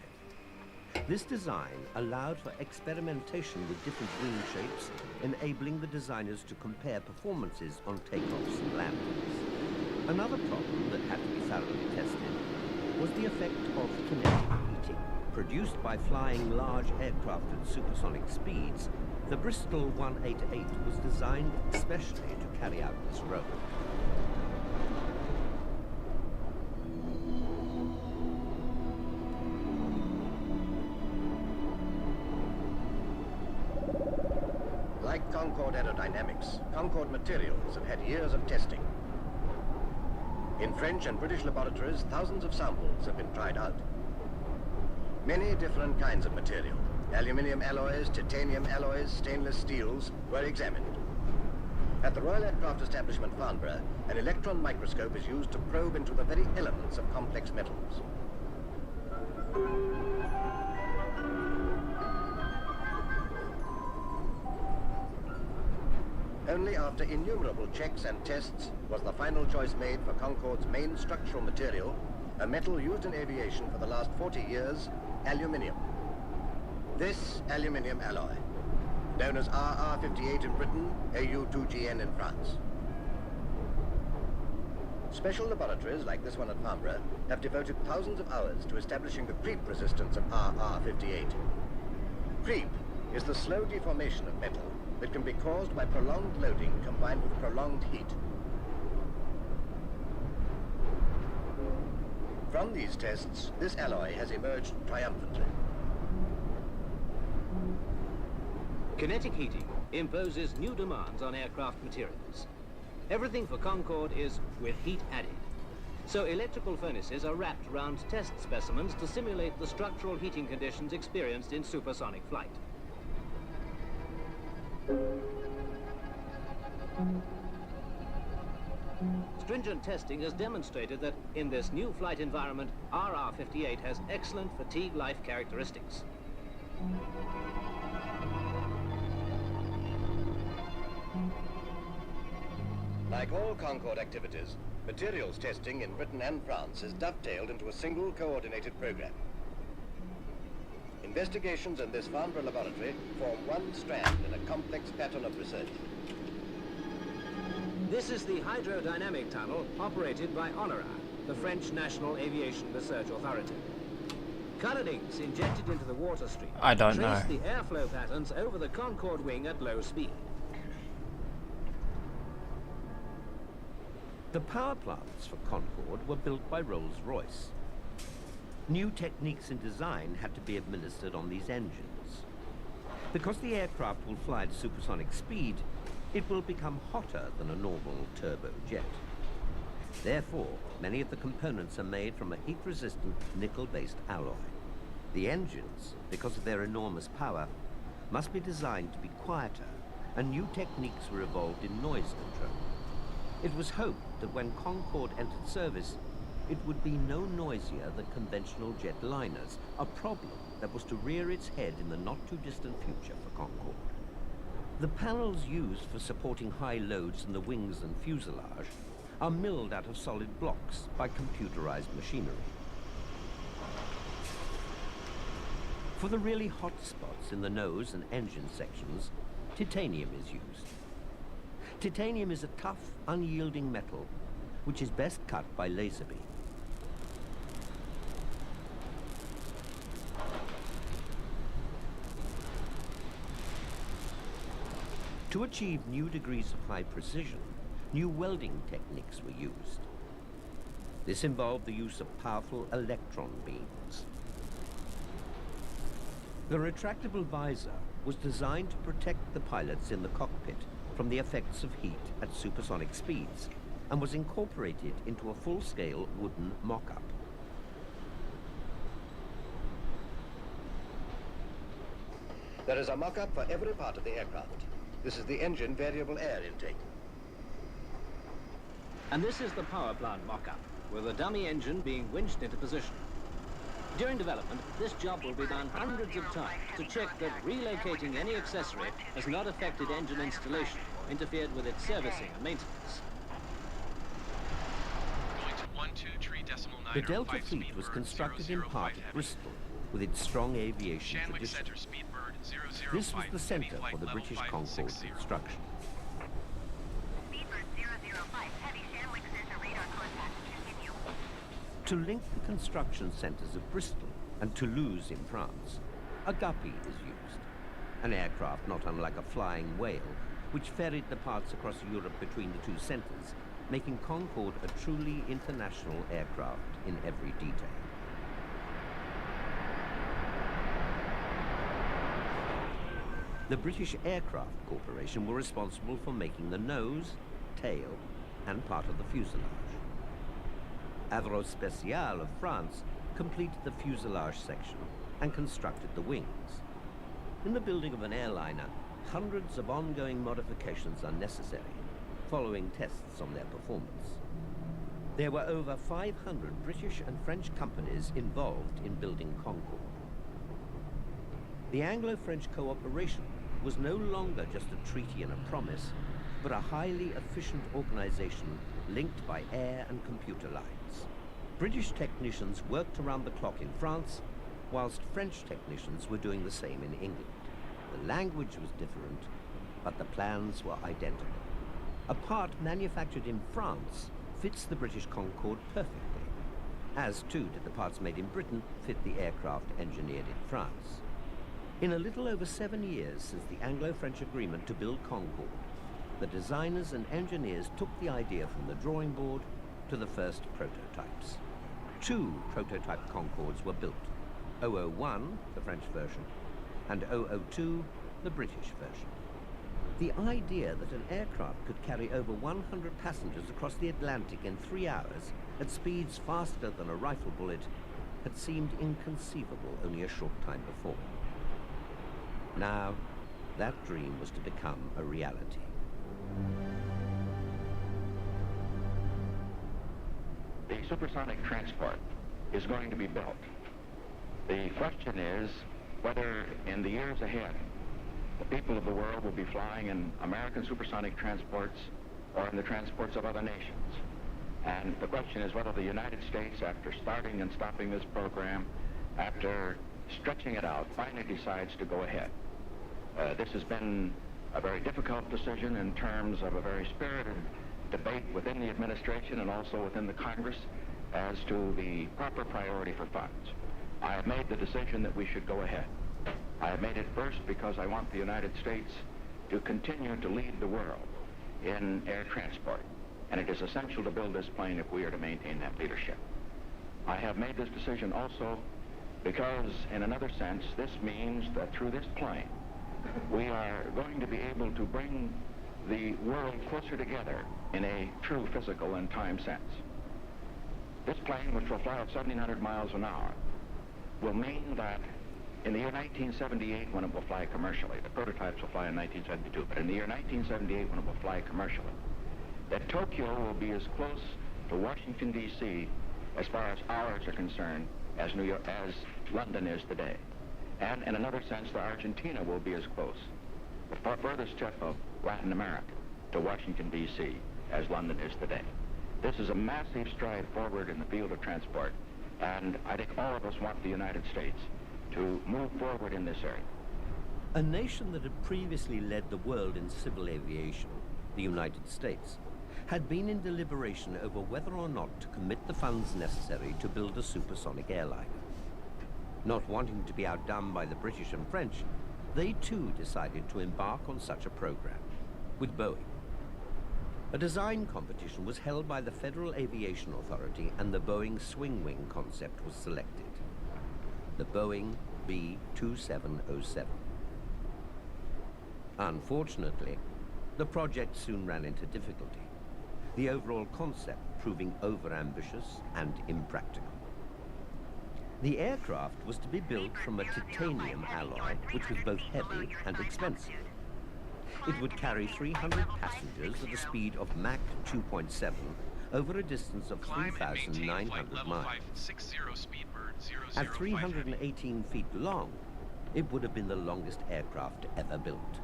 This design allowed for experimentation with different wing shapes, enabling the designers to compare performances on takeoffs and landings. Another problem that had to be thoroughly tested was the effect of kinetic heating. Produced by flying large aircraft at supersonic speeds, the Bristol 188 was designed especially to carry out this role. Like Concorde aerodynamics, Concorde materials have had years of testing. In French and British laboratories, thousands of samples have been tried out. Many different kinds of material, aluminium alloys, titanium alloys, stainless steels, were examined. At the Royal Aircraft Establishment, Farnborough, an electron microscope is used to probe into the very elements of complex metals. Only after innumerable checks and tests was the final choice made for Concorde's main structural material, a metal used in aviation for the last 40 years, aluminium. This aluminium alloy, known as RR58 in Britain, AU2GN in France. Special laboratories like this one at Farnborough have devoted thousands of hours to establishing the creep resistance of RR58. Creep is the slow deformation of metal that can be caused by prolonged loading combined with prolonged heat. From these tests, this alloy has emerged triumphantly. Kinetic heating imposes new demands on aircraft materials. Everything for Concorde is with heat added. So electrical furnaces are wrapped around test specimens to simulate the structural heating conditions experienced in supersonic flight. Stringent testing has demonstrated that in this new flight environment, RR-58 has excellent fatigue life characteristics. Like all Concorde activities, materials testing in Britain and France is dovetailed into a single coordinated program. Investigations in this Farnborough laboratory form one strand in a complex pattern of research. This is the hydrodynamic tunnel operated by ONERA, the French National Aviation Research Authority. Coloured inks injected into the water stream I don't trace know. the airflow patterns over the Concorde wing at low speed. The power plants for Concorde were built by Rolls-Royce. New techniques in design had to be administered on these engines. Because the aircraft will fly at supersonic speed, it will become hotter than a normal turbojet. Therefore, many of the components are made from a heat-resistant nickel-based alloy. The engines, because of their enormous power, must be designed to be quieter, and new techniques were evolved in noise control. It was hoped that when Concorde entered service, it would be no noisier than conventional jetliners, a problem that was to rear its head in the not-too-distant future for Concorde. The panels used for supporting high loads in the wings and fuselage are milled out of solid blocks by computerized machinery. For the really hot spots in the nose and engine sections, titanium is used. Titanium is a tough, unyielding metal, which is best cut by laser beam. To achieve new degrees of high precision, new welding techniques were used. This involved the use of powerful electron beams. The retractable visor was designed to protect the pilots in the cockpit from the effects of heat at supersonic speeds, and was incorporated into a full-scale wooden mock-up. There is a mock-up for every part of the aircraft. This is the engine variable air intake. And this is the power plant mock-up, with a dummy engine being winched into position. During development, this job will be done hundreds of times to check that relocating any accessory has not affected engine installation or interfered with its servicing and maintenance. The Delta fleet was constructed in part at Bristol, with its strong aviation tradition. This was the centre for the British Concorde construction. To link the construction centres of Bristol and Toulouse in France, a guppy is used, an aircraft not unlike a flying whale, which ferried the parts across Europe between the two centres, making Concorde a truly international aircraft in every detail. The British Aircraft Corporation were responsible for making the nose, tail, and part of the fuselage. Aerospatiale of France completed the fuselage section and constructed the wings. In the building of an airliner, hundreds of ongoing modifications are necessary, following tests on their performance. There were over 500 British and French companies involved in building Concorde. The Anglo-French cooperation was no longer just a treaty and a promise, but a highly efficient organization linked by air and computer lines. British technicians worked around the clock in France, whilst French technicians were doing the same in England. The language was different, but the plans were identical. A part manufactured in France fits the British Concorde perfectly, as too did the parts made in Britain fit the aircraft engineered in France. In a little over 7 years since the Anglo-French agreement to build Concorde, the designers and engineers took the idea from the drawing board to the first prototypes. 2 prototype Concordes were built, 001, the French version, and 002, the British version. The idea that an aircraft could carry over 100 passengers across the Atlantic in 3 hours at speeds faster than a rifle bullet had seemed inconceivable only a short time before. Now, that dream was to become a reality. The supersonic transport is going to be built. The question is whether in the years ahead the people of the world will be flying in American supersonic transports or in the transports of other nations. And the question is whether the United States, after starting and stopping this program, after stretching it out, finally decides to go ahead. This has been a very difficult decision in terms of a very spirited debate within the administration and also within the Congress as to the proper priority for funds. I have made the decision that we should go ahead. I have made it first because I want the United States to continue to lead the world in air transport. And it is essential to build this plane if we are to maintain that leadership. I have made this decision also because, in another sense, this means that through this plane, we are going to be able to bring the world closer together in a true physical and time sense. This plane, which will fly at 1,700 miles an hour, will mean that in the year 1978, when it will fly commercially, the prototypes will fly in 1972, but in the year 1978, when it will fly commercially, that Tokyo will be as close to Washington, D.C., as far as hours are concerned, as London is today. And in another sense, that Argentina will be as close, the furthest tip of Latin America, to Washington, D.C., as London is today. This is a massive stride forward in the field of transport, and I think all of us want the United States to move forward in this area. A nation that had previously led the world in civil aviation, the United States, had been in deliberation over whether or not to commit the funds necessary to build a supersonic airliner. Not wanting to be outdone by the British and French, they too decided to embark on such a program, with Boeing. A design competition was held by the Federal Aviation Authority, and the Boeing swing wing concept was selected. The Boeing B-2707. Unfortunately, the project soon ran into difficulty, the overall concept proving over-ambitious and impractical. The aircraft was to be built from a titanium alloy, which was both heavy and expensive. It would carry 300 passengers at a speed of Mach 2.7 over a distance of 3,900 miles. At 318 feet long, it would have been the longest aircraft ever built.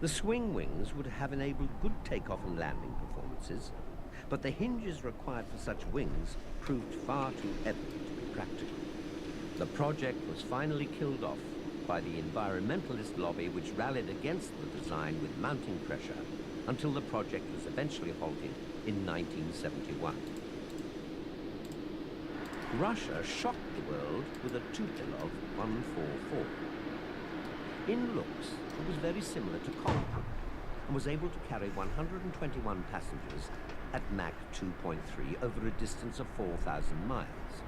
The swing wings would have enabled good takeoff and landing performances, but the hinges required for such wings proved far too heavy to be practical. The project was finally killed off by the environmentalist lobby, which rallied against the design with mounting pressure until the project was eventually halted in 1971. Russia shocked the world with a Tupolev 144. In looks, it was very similar to Concorde and was able to carry 121 passengers at Mach 2.3 over a distance of 4,000 miles,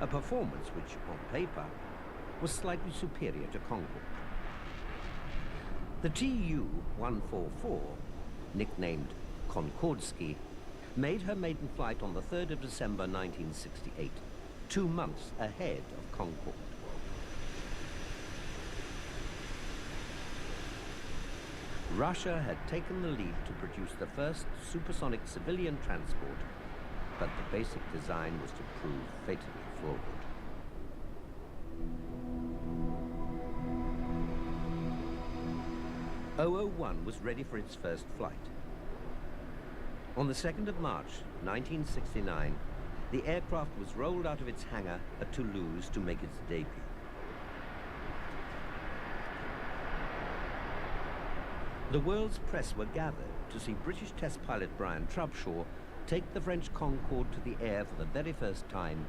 a performance which, on paper, was slightly superior to Concorde. The Tu-144, nicknamed Concordski, made her maiden flight on the 3rd of December 1968, 2 months ahead of Concorde. Russia had taken the lead to produce the first supersonic civilian transport, but the basic design was to prove fatally flawed. OO-1 was ready for its first flight. On the 2nd of March, 1969, the aircraft was rolled out of its hangar at Toulouse to make its debut. The world's press were gathered to see British test pilot Brian Trubshaw take the French Concorde to the air for the very first time,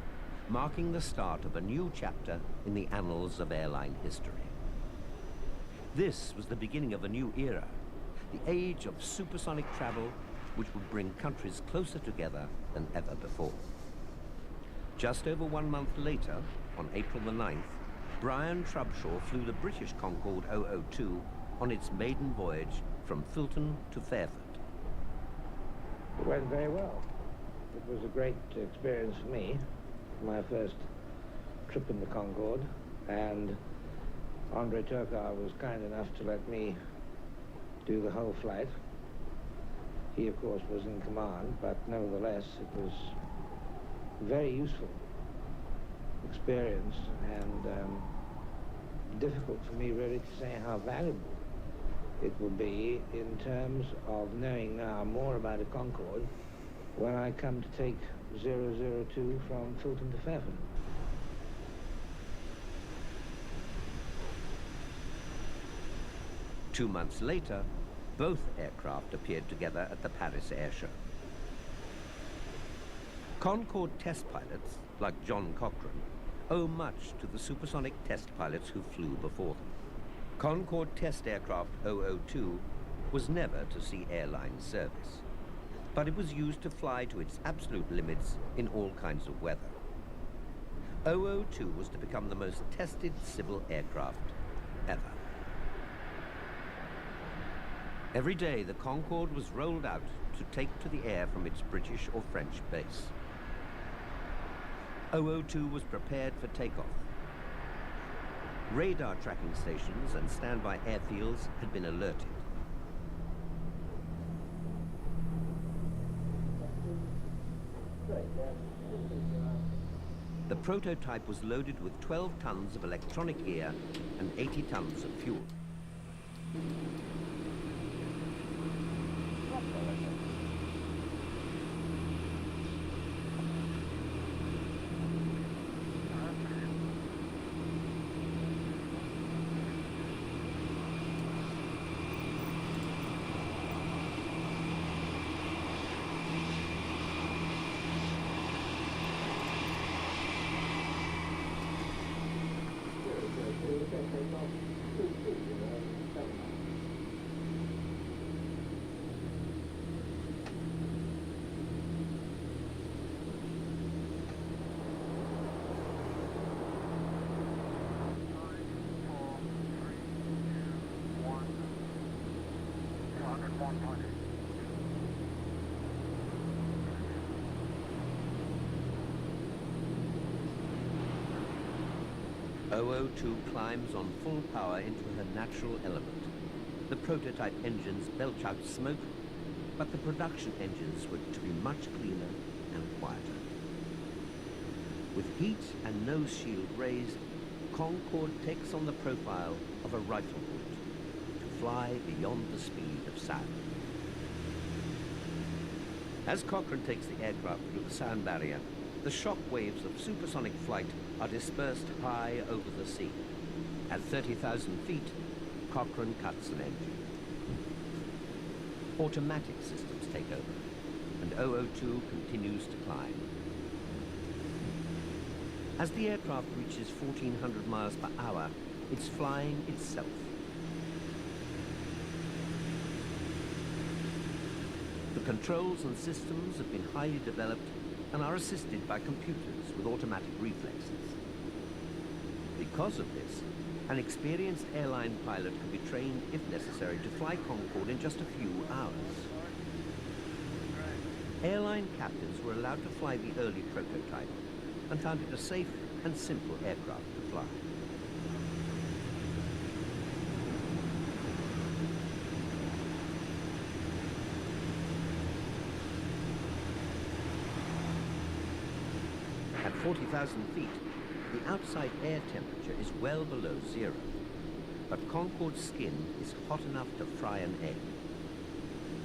marking the start of a new chapter in the annals of airline history. This was the beginning of a new era, the age of supersonic travel, which would bring countries closer together than ever before. Just over 1 month later, on April the 9th, Brian Trubshaw flew the British Concorde 002 on its maiden voyage from Filton to Fairford. It went very well. It was a great experience for me, my first trip in the Concorde, and Andrei Turkov was kind enough to let me do the whole flight. He, of course, was in command, but nevertheless, it was a very useful experience, and difficult for me really to say how valuable it will be in terms of knowing now more about a Concorde when I come to take 002 from Filton to Fairford. Two months later, both aircraft appeared together at the Paris Air Show. Concorde test pilots, like John Cochrane, owe much to the supersonic test pilots who flew before them. Concorde test aircraft 002 was never to see airline service, but it was used to fly to its absolute limits in all kinds of weather. 002 was to become the most tested civil aircraft ever. Every day, the Concorde was rolled out to take to the air from its British or French base. 002 was prepared for takeoff. Radar tracking stations and standby airfields had been alerted. The prototype was loaded with 12 tons of electronic gear and 80 tons of fuel. O02 climbs on full power into her natural element. The prototype engines belch out smoke, but the production engines were to be much cleaner and quieter. With heat and nose shield raised, Concorde takes on the profile of a rifle bullet to fly beyond the speed of sound. As Cochrane takes the aircraft through the sound barrier, the shock waves of supersonic flight are dispersed high over the sea. At 30,000 feet, Cochrane cuts an engine. Automatic systems take over, and 002 continues to climb. As the aircraft reaches 1,400 miles per hour, it's flying itself. The controls and systems have been highly developed and are assisted by computers with automatic reflexes. Because of this, an experienced airline pilot can be trained, if necessary, to fly Concorde in just a few hours. Airline captains were allowed to fly the early prototype and found it a safe and simple aircraft to fly. At 40,000 feet, the outside air temperature is well below zero, but Concorde's skin is hot enough to fry an egg.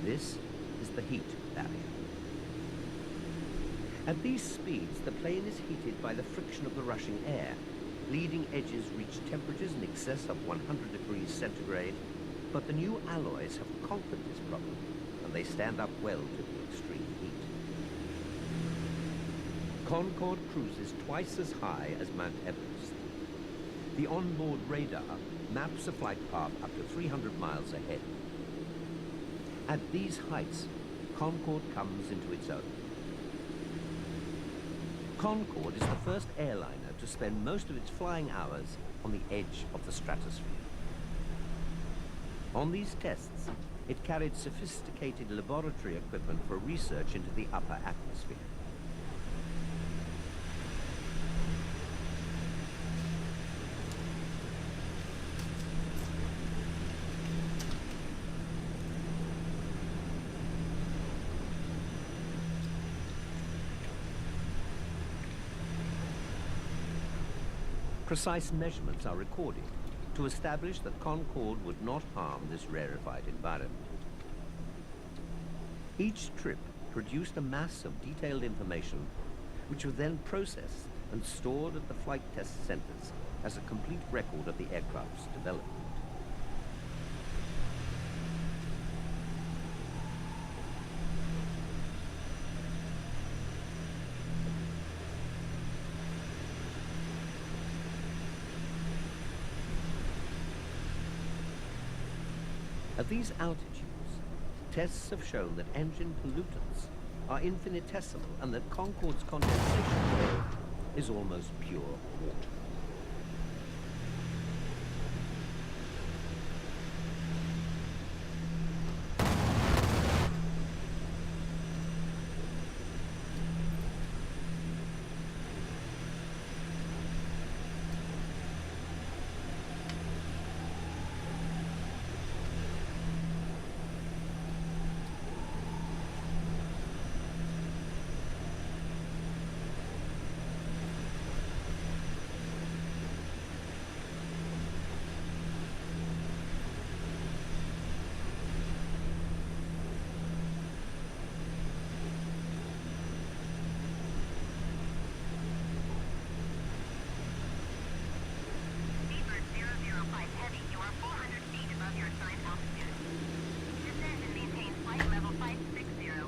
This is the heat barrier. At these speeds, the plane is heated by the friction of the rushing air. Leading edges reach temperatures in excess of 100 degrees centigrade, but the new alloys have conquered this problem, and they stand up well to the extreme heat. Concorde cruises twice as high as Mount Everest. The onboard radar maps a flight path up to 300 miles ahead. At these heights, Concorde comes into its own. Concorde is the first airliner to spend most of its flying hours on the edge of the stratosphere. On these tests, it carried sophisticated laboratory equipment for research into the upper atmosphere. Precise measurements are recorded to establish that Concorde would not harm this rarefied environment. Each trip produced a mass of detailed information which was then processed and stored at the flight test centers as a complete record of the aircraft's development. At these altitudes, tests have shown that engine pollutants are infinitesimal and that Concorde's condensation flow is almost pure water.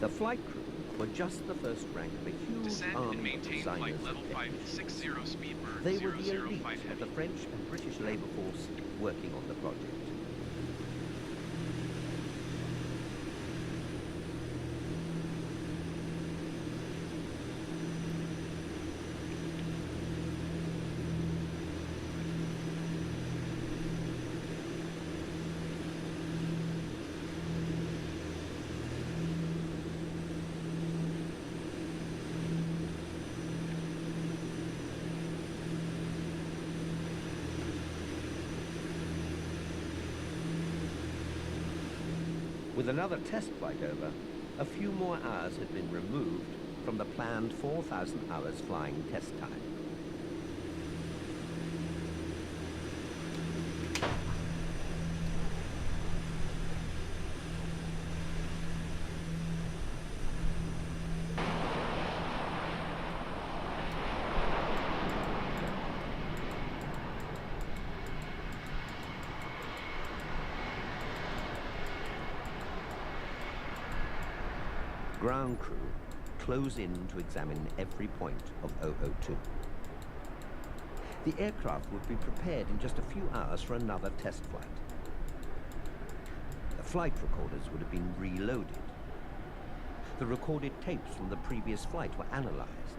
The flight crew were just the first rank of a huge Descend army and of maintain designers flight level and technicians. 560 Speedbird They were the elite 005 of Heavy. the French and British labour force working on the project. With another test flight over, a few more hours had been removed from the planned 4,000 hours flying test time. Ground crew close in to examine every point of 002. The aircraft would be prepared in just a few hours for another test flight. The flight recorders would have been reloaded. The recorded tapes from the previous flight were analyzed.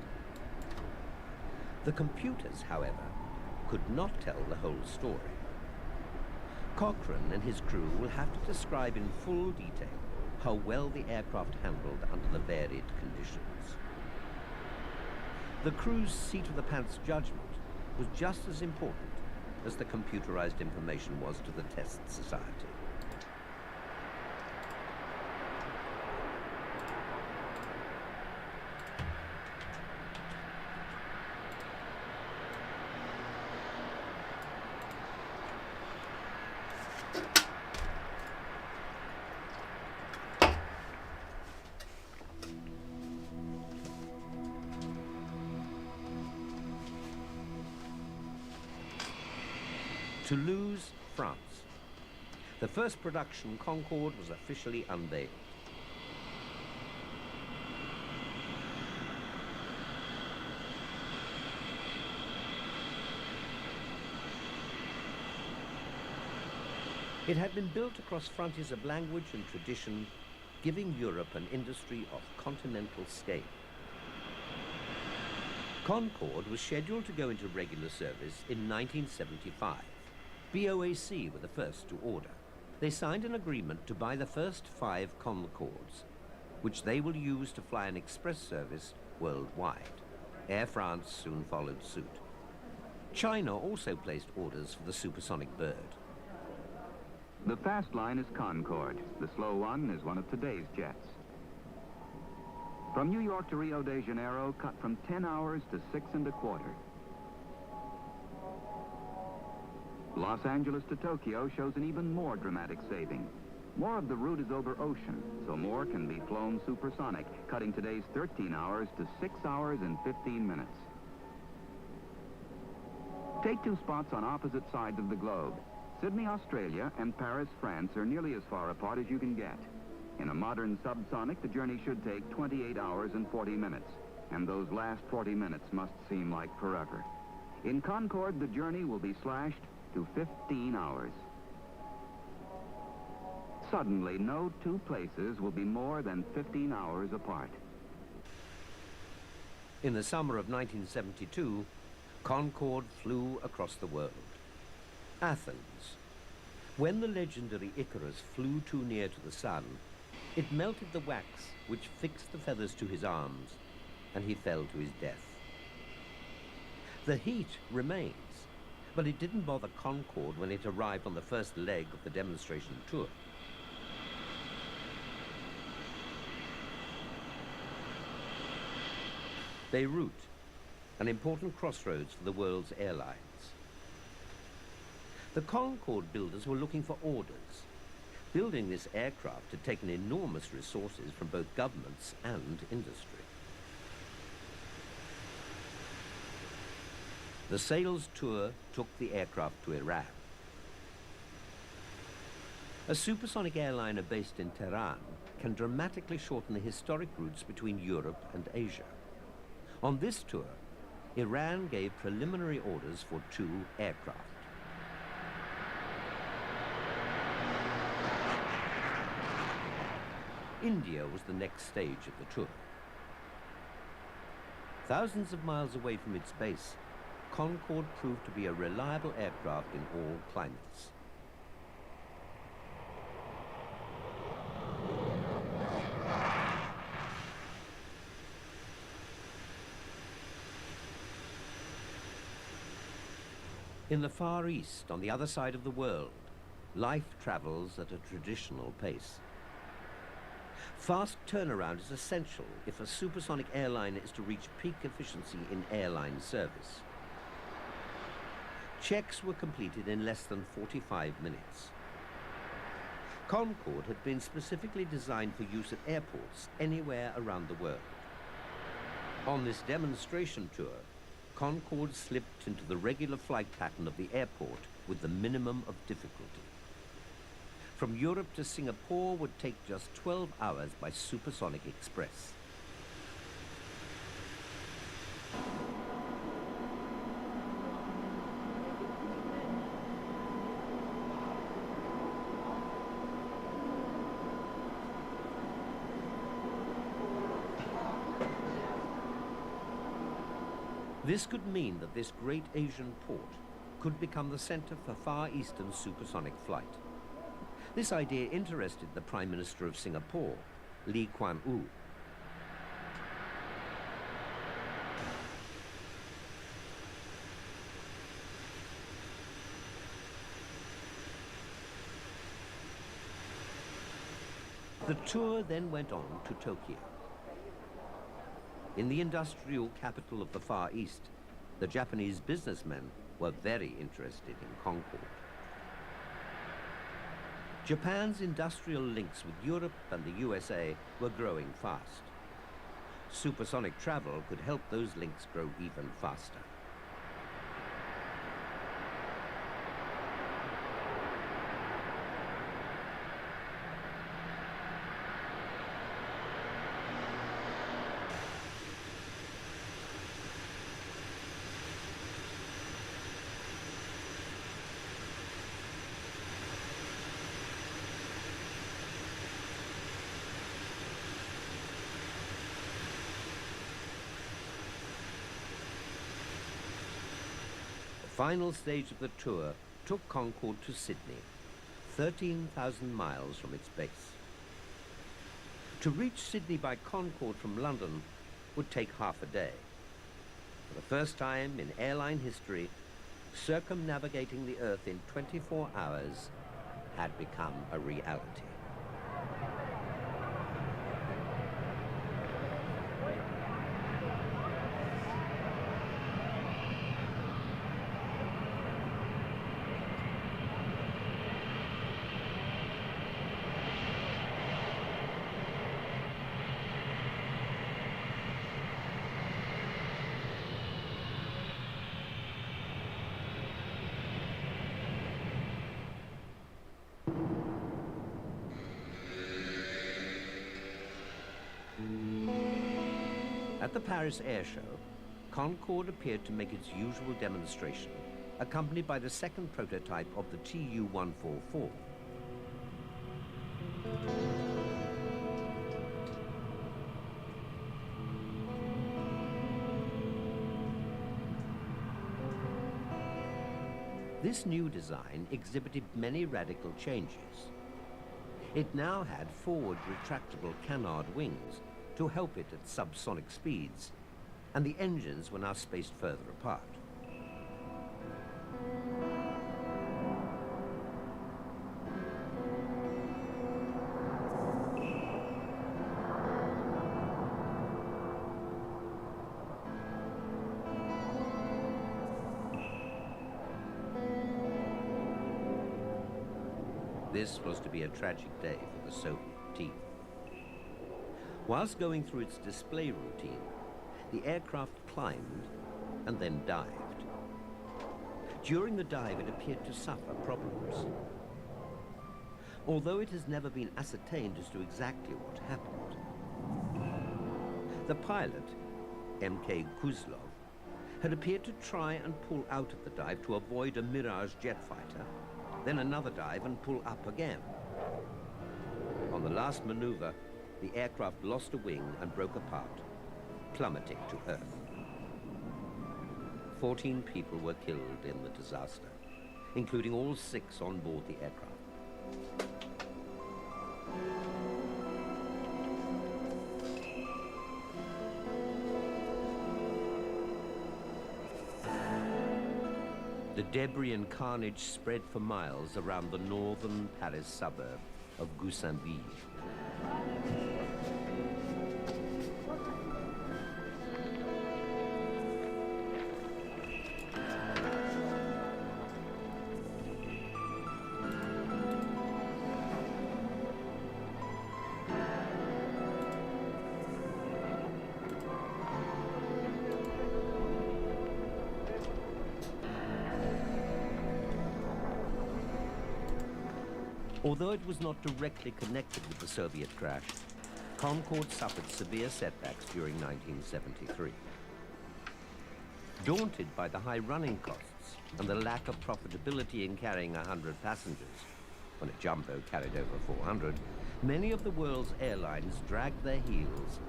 The computers, however, could not tell the whole story. Cochrane and his crew will have to describe in full detail how well the aircraft handled under the varied conditions. The crew's seat-of-the-pants judgment was just as important as the computerized information was to the test society. Toulouse, France. The first production Concorde was officially unveiled. It had been built across frontiers of language and tradition, giving Europe an industry of continental scale. Concorde was scheduled to go into regular service in 1975. BOAC were the first to order. They signed an agreement to buy the first 5 Concordes, which they will use to fly an express service worldwide. Air France soon followed suit. China also placed orders for the supersonic bird. The fast line is Concorde. The slow one is one of today's jets. From New York to Rio de Janeiro, cut from 10 hours to 6 1/4. Los Angeles to Tokyo shows an even more dramatic saving. More of the route is over ocean, so more can be flown supersonic, cutting today's 13 hours to 6 hours and 15 minutes. Take 2 spots on opposite sides of the globe. Sydney, Australia, and Paris, France are nearly as far apart as you can get. In a modern subsonic, the journey should take 28 hours and 40 minutes, and those last 40 minutes must seem like forever. In Concorde, the journey will be slashed to 15 hours. Suddenly, no 2 places will be more than 15 hours apart. In the summer of 1972, Concorde flew across the world. Athens. When the legendary Icarus flew too near to the sun, it melted the wax which fixed the feathers to his arms, and he fell to his death. The heat remains, but it didn't bother Concorde when it arrived on the first leg of the demonstration tour. Beirut, an important crossroads for the world's airlines. The Concorde builders were looking for orders. Building this aircraft had taken enormous resources from both governments and industry. The sales tour took the aircraft to Iran. A supersonic airliner based in Tehran can dramatically shorten the historic routes between Europe and Asia. On this tour, Iran gave preliminary orders for 2 aircraft. India was the next stage of the tour. Thousands of miles away from its base, Concorde proved to be a reliable aircraft in all climates. In the Far East, on the other side of the world, life travels at a traditional pace. Fast turnaround is essential if a supersonic airliner is to reach peak efficiency in airline service. Checks were completed in less than 45 minutes. Concorde had been specifically designed for use at airports anywhere around the world. On this demonstration tour, Concorde slipped into the regular flight pattern of the airport with the minimum of difficulty. From Europe to Singapore would take just 12 hours by Supersonic Express. This could mean that this great Asian port could become the center for Far Eastern supersonic flight. This idea interested the Prime Minister of Singapore, Lee Kuan Yew. The tour then went on to Tokyo. In the industrial capital of the Far East, the Japanese businessmen were very interested in Concorde. Japan's industrial links with Europe and the USA were growing fast. Supersonic travel could help those links grow even faster. The final stage of the tour took Concorde to Sydney. 13,000 miles from its base. To reach Sydney by Concorde from London would take half a day. For the first time in airline history, circumnavigating the Earth in 24 hours had become a reality. At the Paris Air Show, Concorde appeared to make its usual demonstration, accompanied by the second prototype of the Tu-144. This new design exhibited many radical changes. It now had forward retractable canard wings to help it at subsonic speeds, and the engines were now spaced further apart. This was to be a tragic day for the Soviet team. Whilst going through its display routine, the aircraft climbed and then dived. During the dive, it appeared to suffer problems. Although it has never been ascertained as to exactly what happened. The pilot, M.K. Kuzlov, had appeared to try and pull out of the dive to avoid a Mirage jet fighter, then another dive and pull up again. On the last maneuver, the aircraft lost a wing and broke apart, plummeting to Earth. 14 people were killed in the disaster, including all 6 on board the aircraft. The debris and carnage spread for miles around the northern Paris suburb of Goussainville. Although it was not directly connected with the Soviet crash, Concorde suffered severe setbacks during 1973. Daunted by the high running costs and the lack of profitability in carrying 100 passengers, when a jumbo carried over 400, many of the world's airlines dragged their heels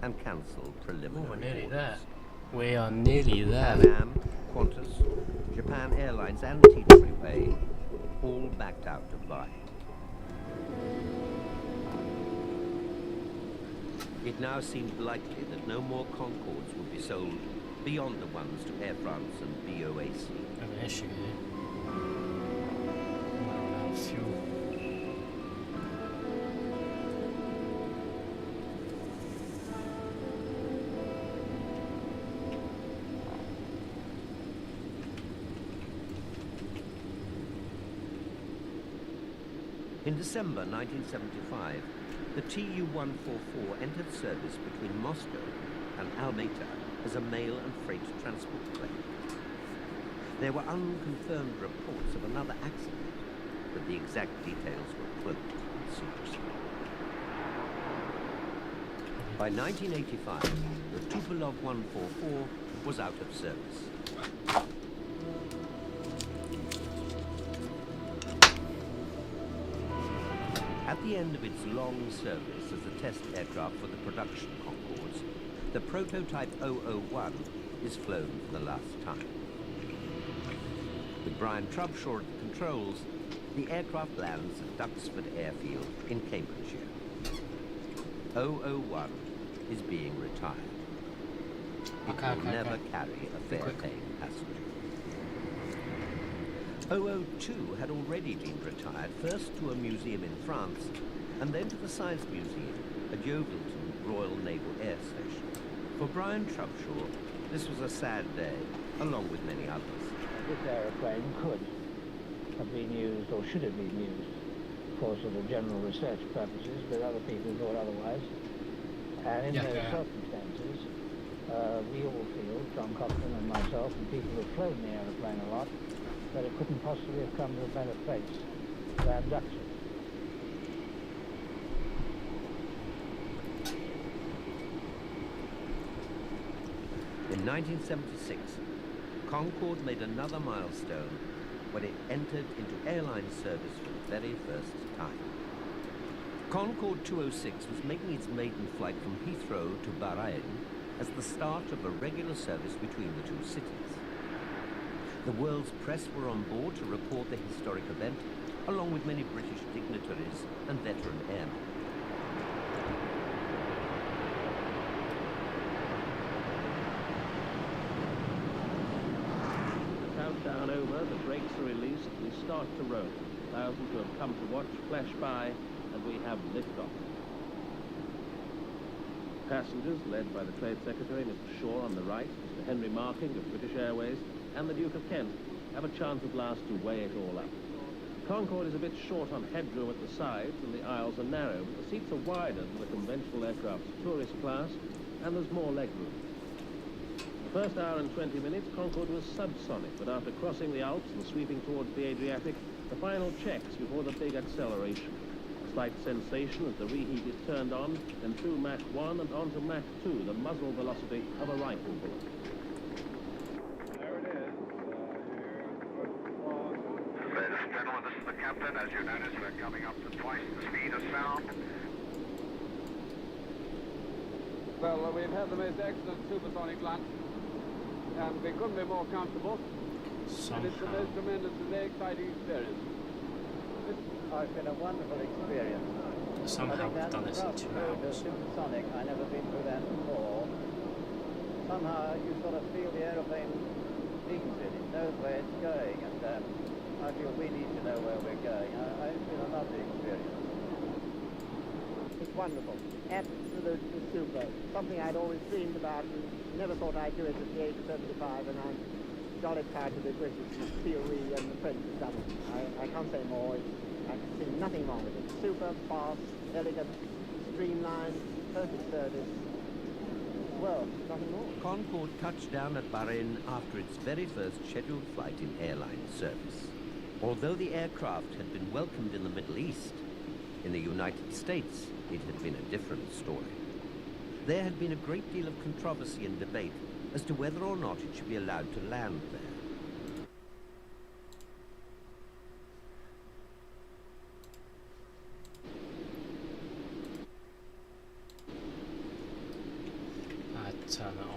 and cancelled preliminary We're nearly orders. there. We are nearly there. Pan Am, Qantas, Japan Airlines and TWA all backed out of buying. It now seemed likely that no more Concordes would be sold beyond the ones to Air France and BOAC. I have an issue here. I don't have fuel. In December 1975, the Tu-144 entered service between Moscow and Almaty as a mail and freight transport plane. There were unconfirmed reports of another accident, but the exact details were cloaked in secrecy. By 1985, the Tupolev 144 was out of service. At the end of its long service as a test aircraft for the production Concordes, the prototype 001 is flown for the last time. With Brian Trubshaw at the controls, the aircraft lands at Duxford Airfield in Cambridgeshire. 001 is being retired. It will never carry a fare-paying passenger. 002 had already been retired, first to a museum in France, and then to the Science Museum at Yeovilton Royal Naval Air Station. For Brian Trubshaw, this was a sad day, along with many others. This aeroplane could have been used, or should have been used, for sort of general research purposes, but other people thought otherwise. And in those circumstances, we all feel, John Cochran and myself and people who have flown the aeroplane a lot, that it couldn't possibly have come to a better place than Duxford. In 1976, Concorde made another milestone when it entered into airline service for the very first time. Concorde 206 was making its maiden flight from Heathrow to Bahrain as the start of a regular service between the two cities. The world's press were on board to report the historic event, along with many British dignitaries and veteran airmen. Countdown over, the brakes are released, we start to roll. Thousands who have come to watch flash by, and we have liftoff. Passengers, led by the Trade Secretary, Mr. Shaw on the right, Mr. Henry Marking of British Airways, and the Duke of Kent, have a chance at last to weigh it all up. Concorde is a bit short on headroom at the sides, and the aisles are narrow, but the seats are wider than the conventional aircraft's tourist class, and there's more legroom. The first hour and 20 minutes, Concorde was subsonic, but after crossing the Alps and sweeping towards the Adriatic, the final checks before the big acceleration. A slight sensation as the reheat is turned on, then through Mach 1 and onto Mach 2, the muzzle velocity of a rifle bullet. There it is. Ladies and gentlemen, this is the captain. As you notice, we're coming up to twice the speed of sound. Well, we've had the most excellent supersonic lunch, and we couldn't be more comfortable. And it's the most tremendously exciting experience. It's been a wonderful experience. Somehow we've done this in 2 hours. Supersonic, I never been through that before. Somehow you sort of feel the aeroplane needs it. It knows where it's going, and I feel we need to know where we're going. It's been a lovely experience. It's wonderful. Absolutely super. Something I'd always dreamed about and never thought I'd do it at the age of 75, and I'm jolly proud of the British theory and the French have done it. I can't say more. I can see nothing wrong with it. Super, fast, elegant, streamlined, perfect service. Well, nothing more. Concorde touched down at Bahrain after its very first scheduled flight in airline service. Although the aircraft had been welcomed in the Middle East, in the United States, it had been a different story. There had been a great deal of controversy and debate as to whether or not it should be allowed to land there. I had to turn that off.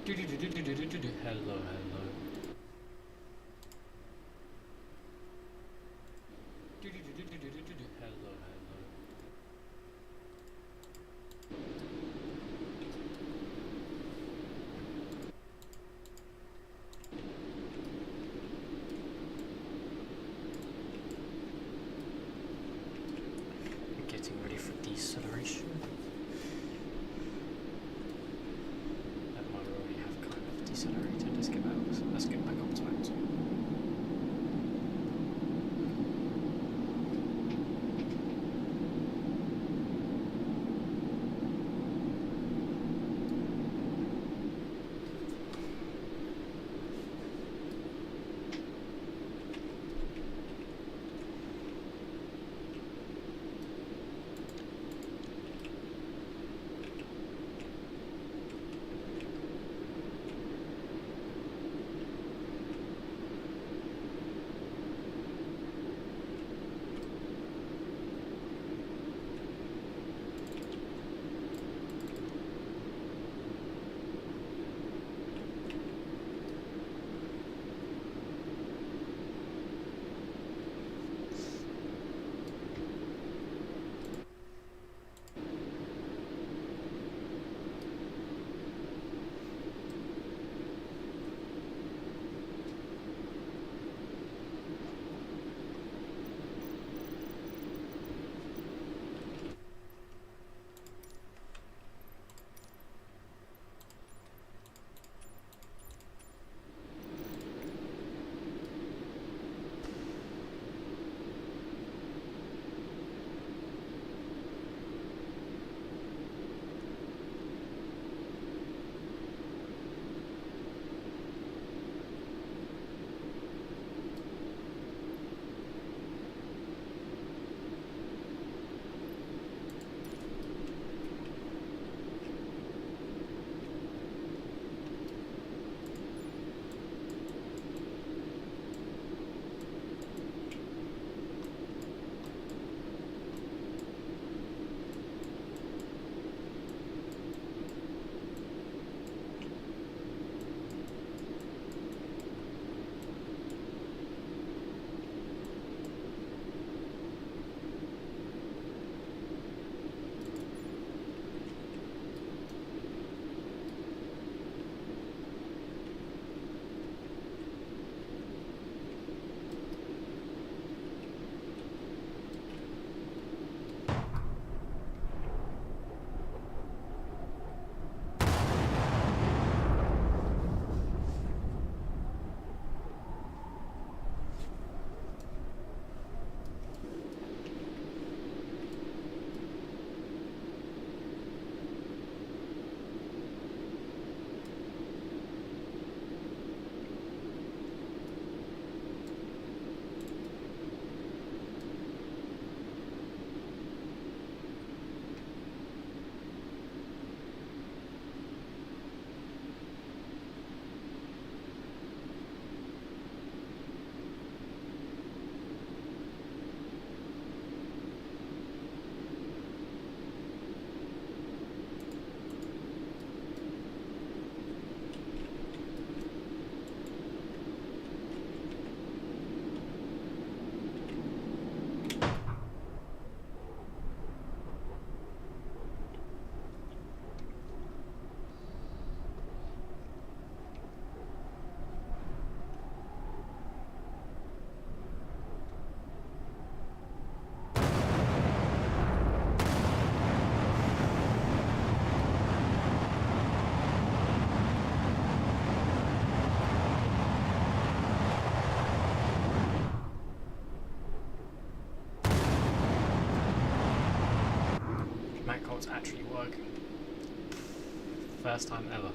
Hello, hello. Hello, hello. Getting ready for deceleration. That might already have kind of decelerated. Let's get back up to it. It's actually working. First time ever.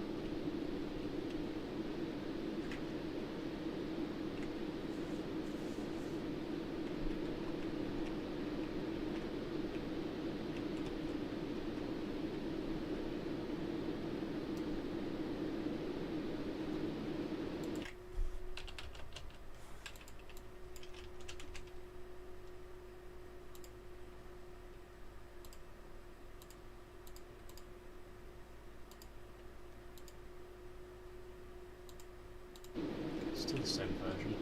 Still the same version.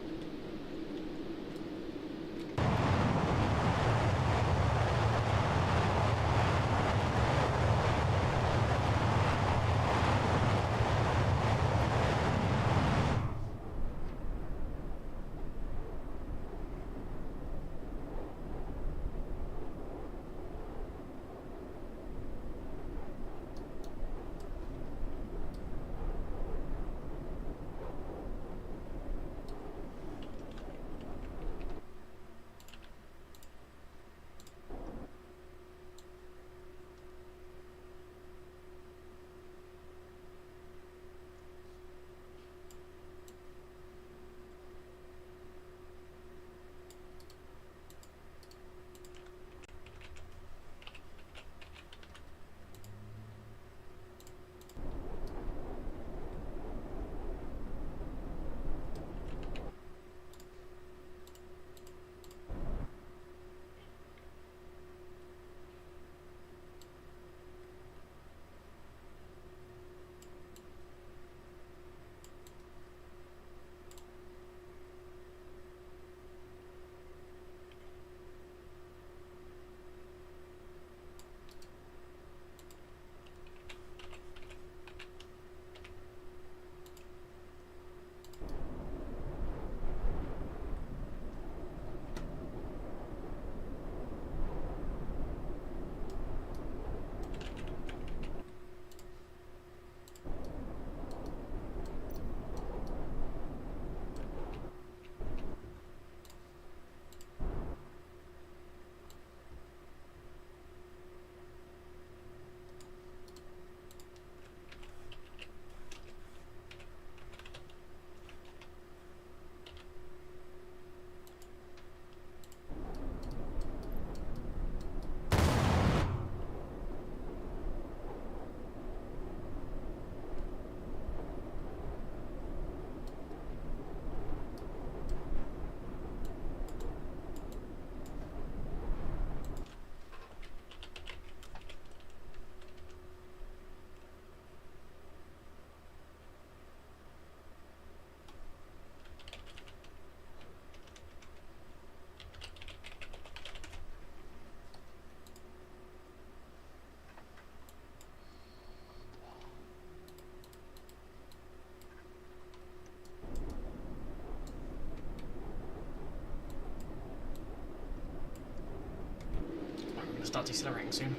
Start decelerating soon,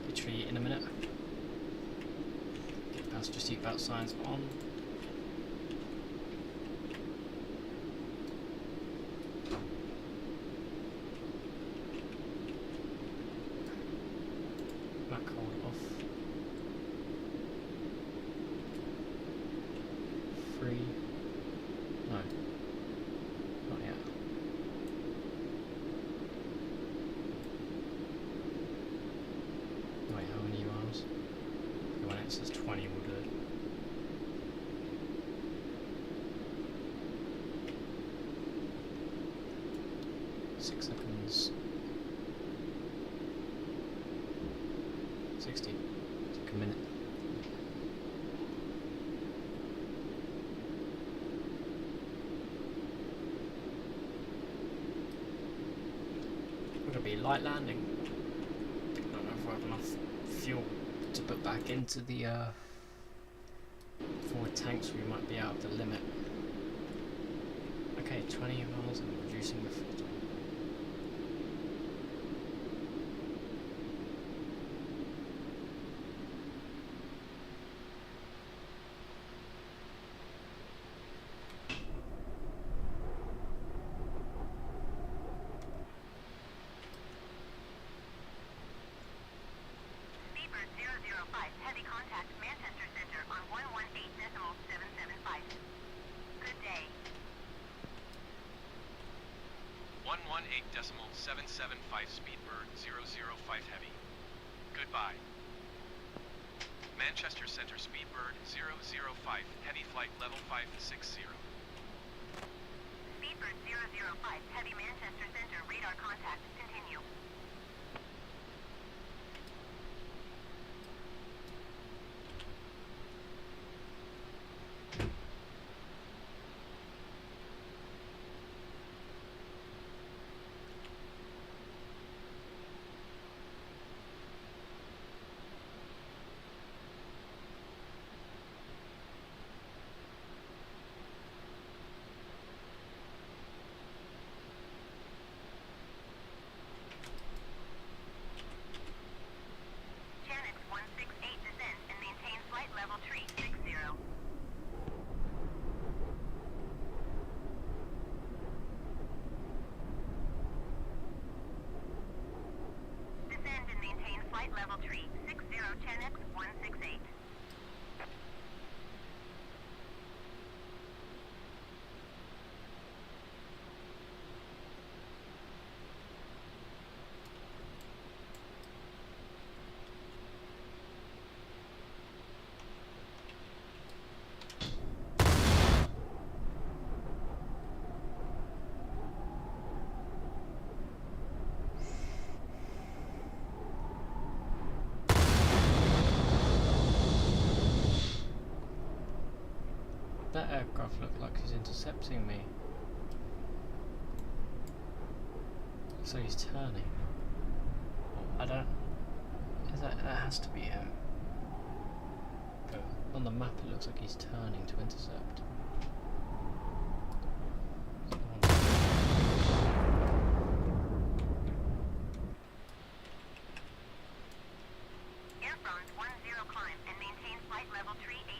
literally in a minute. Get passenger seatbelt signs on. Back hold off. 3. No. Not yet. Wait, how many miles? When it says 20 we'll do it. Six seconds. 60. It's like a minute. We're gonna be light landing. I don't know if we have enough fuel to put back into the forward tanks. We might be out of the limit. Okay, 20 miles and reducing the fuel time. Heavy contact Manchester Center on 118.775. Good day. 118.775 Speedbird 005 Heavy. Goodbye. Manchester Center Speedbird 005 Heavy Flight Level 560. Speedbird 005 Heavy Manchester Center radar contact. Continue. level tree 60 10x 168. That aircraft looks like he's intercepting me. Looks like he's turning. I don't... that has to be him. But on the map it looks like he's turning to intercept. Air France 10 climb and maintain flight level tree 80.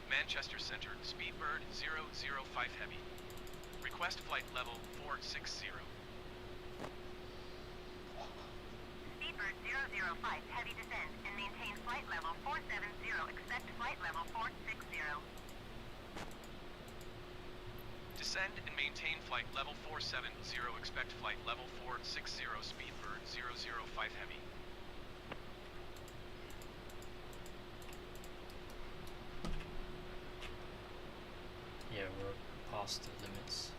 Manchester Center, Speedbird 005 Heavy. Request flight level 460. Speedbird 005 Heavy descend and maintain flight level 470. Expect flight level 460. Descend and maintain flight level 470. Expect flight level 460. Speedbird 005 Heavy. Yeah, we're past the limits.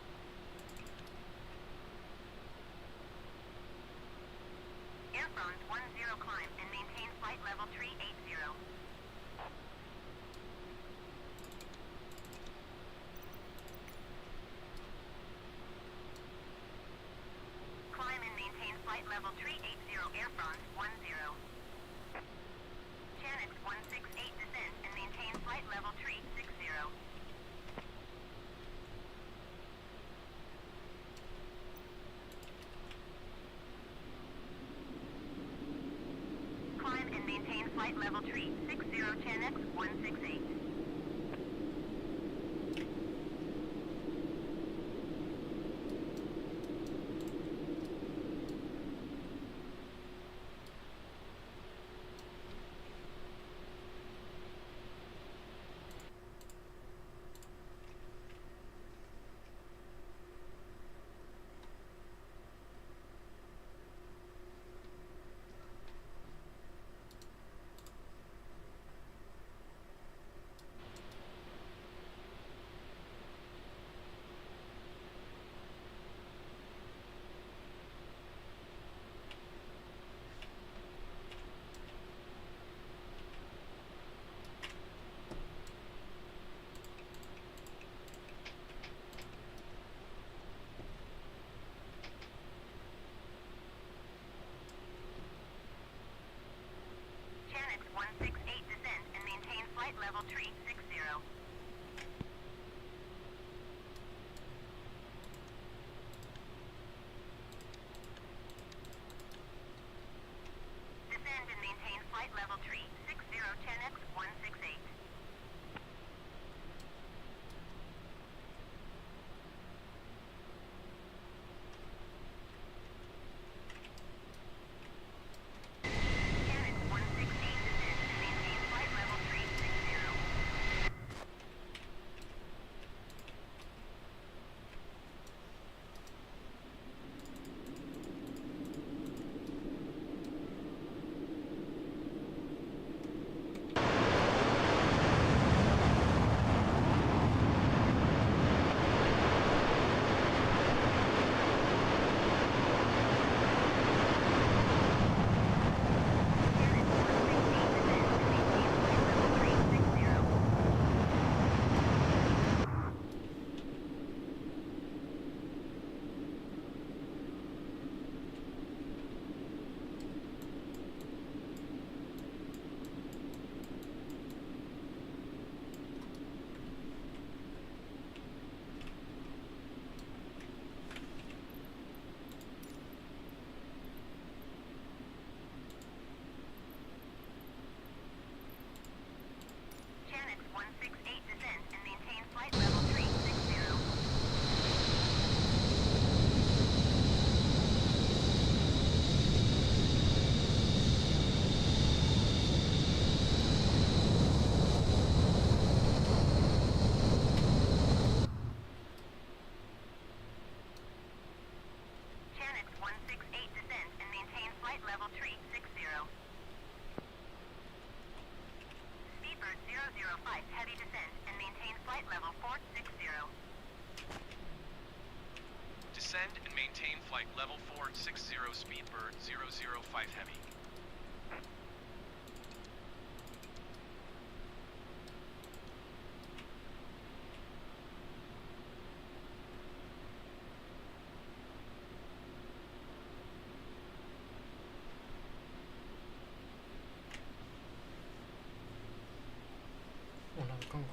Air France 10 climb and maintain flight level tree 80. Climb and maintain flight level tree 80. Air France 10. Chanix 168 descend and maintain flight level tree 60. Climb and maintain flight level tree 60 10x 168. flight level 460. Descend and maintain flight level 460, Speedbird 005 Heavy. Oh, another Concorde.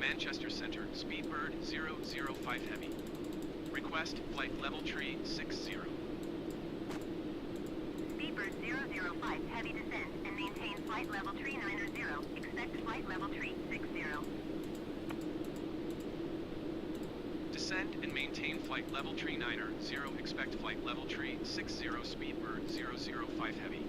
Manchester Center, Speedbird 005 Heavy. Request flight level tree 60. Speedbird 005 Heavy descend and maintain flight level tree 90. Expect flight level tree 60. Descend and maintain flight level tree 90. Expect flight level tree 60, Speedbird 005 Heavy.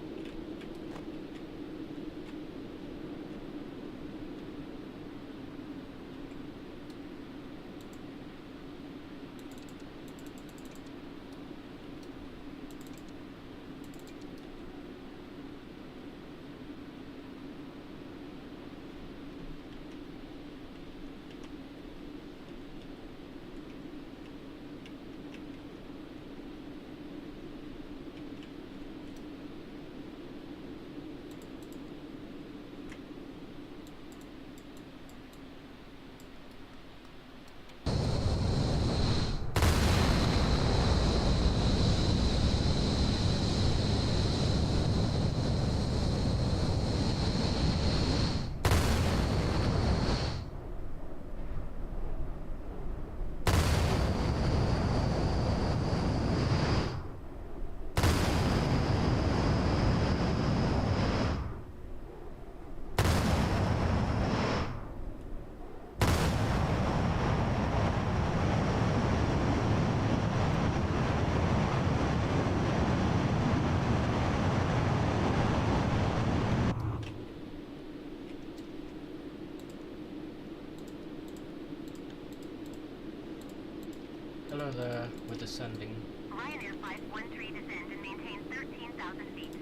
Hello there, we're descending. Ryanair 513 descend and maintain 13,000 feet.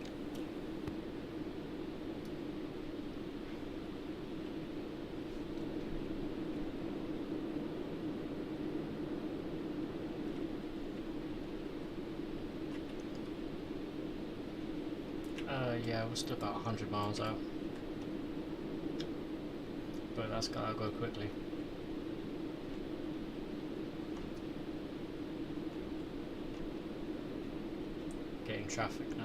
Yeah, we're still about 100 miles out. But that's gotta go quickly. Getting traffic now.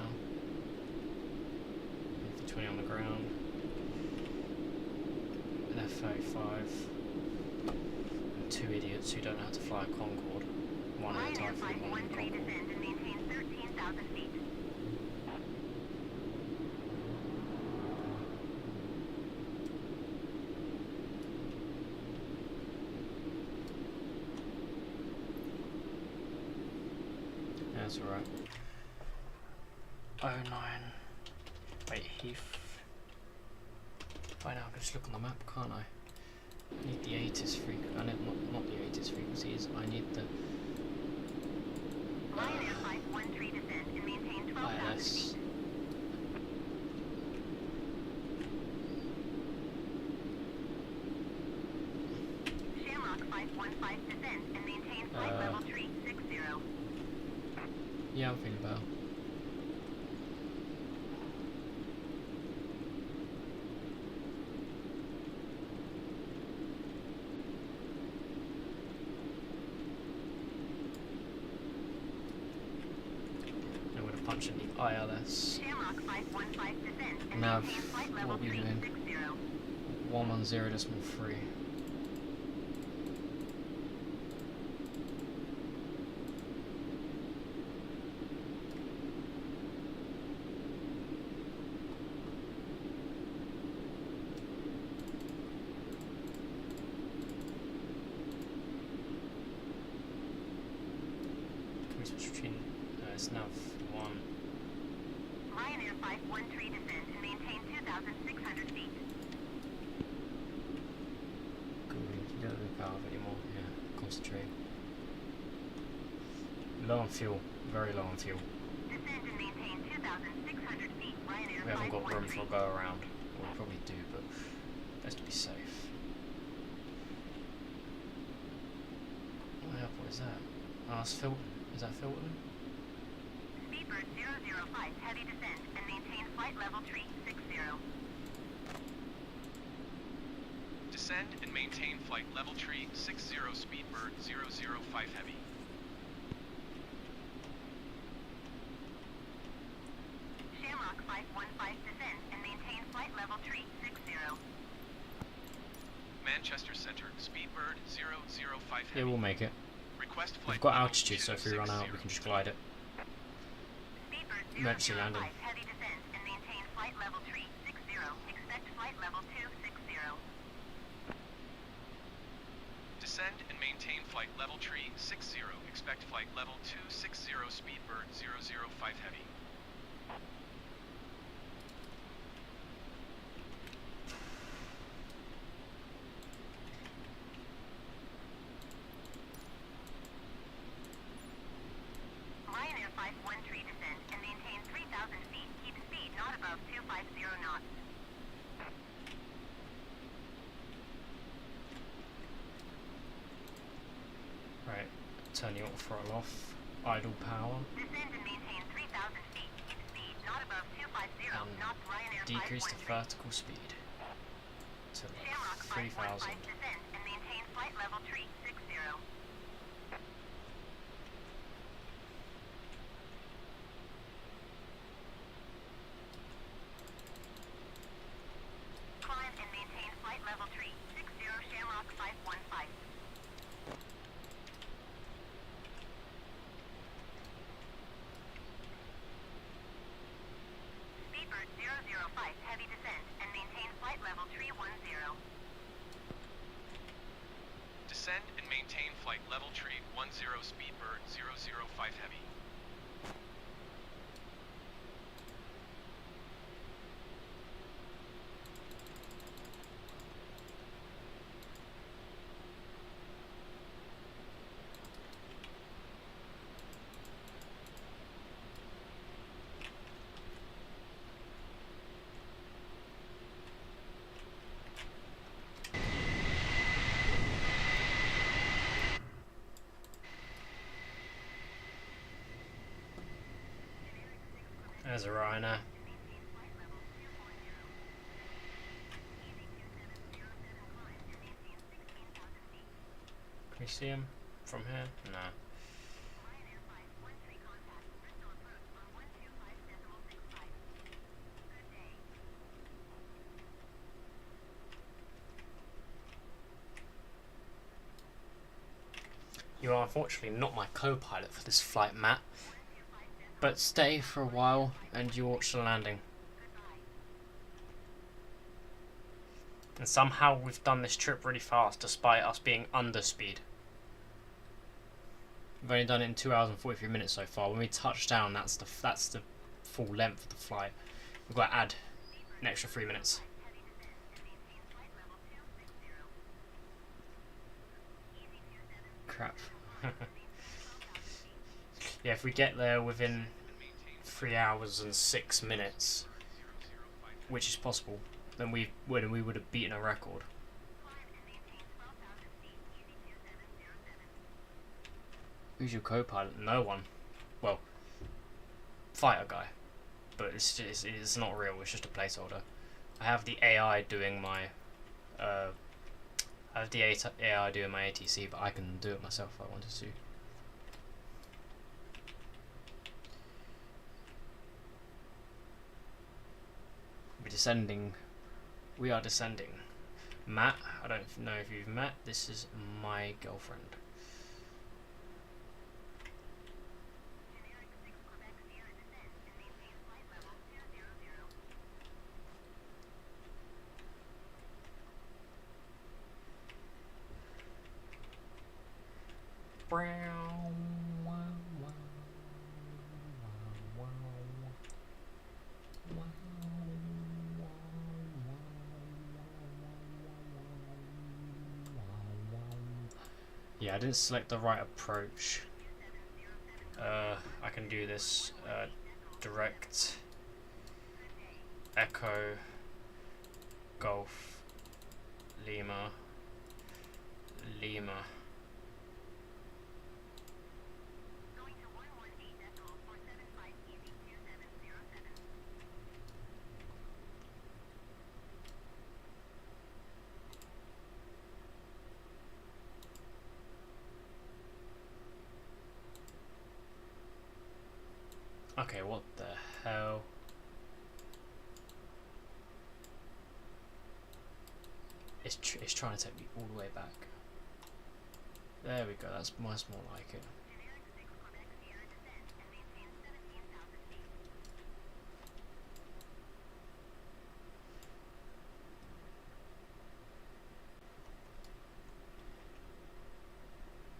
20 on the ground. F-35 and two idiots who don't know how to fly a Concorde. One in a Typhoon, one in a Concorde. Descend and maintain 13,000 feet. That's alright. 09. Wait, Heath. Right now, I can just look on the map, can't I? I need the 80s frequency. I need not the 80s frequencies. I need the Ryanair 513 descend and maintain 12,000 feet. Shamrock 515 descend and maintain flight level 360. Yeah, I'm feeling better. I'm going to punch in the ILS. Shamrock 515 descend and Nav, maintain flight what level are we doing? 360. 110.3. It's nav 1. Ryanair 513 descend and maintain 2,600 feet. Good, you don't look out anymore. Yeah, concentrate. Low on fuel, very low on fuel. Descend and maintain 2,600 feet. Ryanair We haven't got room for a 513. go around. Well, we probably do, but best to be safe. What airport is that? Oh, it's Filton. Is that Filton? Speedbird 005 heavy descend and maintain flight level 360. Descend and maintain flight level tree 60 Speedbird 005 heavy. Shamrock 515 descend and maintain flight level 360. Manchester Center Speedbird 005 heavy. Yeah, we'll make it. Request flight We've got level altitude, so if we run out, we can just glide it. Speedbird Emergency 005 landing. heavy descend and maintain flight level 360. Expect flight level 260. Descend and maintain flight level tree 60. Expect flight level 260 Speedbird 005 heavy. Ryanair 513 descend and maintain 3,000 feet. Keep speed not above 250 knots. Right, turn your throttle off. Idle power. Descend and maintain 3,000 feet. Keep speed not above 250 knots. Ryanair Decrease the 513. vertical speed to Shamrock 3,000. 515 descend and maintain flight level 360. Climb and maintain flight level 360 Shamrock 515. Speedbird 005 heavy descend and maintain flight level 310. Descend and maintain flight level tree 10 Speedbird 005 heavy. There's a Ryanair. Can you see him from here? No. You are unfortunately not my co-pilot for this flight, Matt. But stay for a while and you watch the landing. And somehow we've done this trip really fast despite us being under speed. We've only done it in 2 hours and 43 minutes so far. When we touch down, that's the full length of the flight. We've got to add an extra 3 minutes. Crap. Yeah, if we get there within 3 hours and 6 minutes, which is possible, then we would have beaten a record. Who's your co-pilot? No one. Well, fighter guy, but it's not real. It's just a placeholder. I have the AI doing my AI doing my ATC, but I can do it myself if I wanted to. We're descending. We are descending. Matt, I don't know if you've met. This is my girlfriend. Yeah, I didn't select the right approach. I can do this direct Echo Golf Lima Lima. Okay, what the hell? It's trying to take me all the way back. There we go, that's much more like it.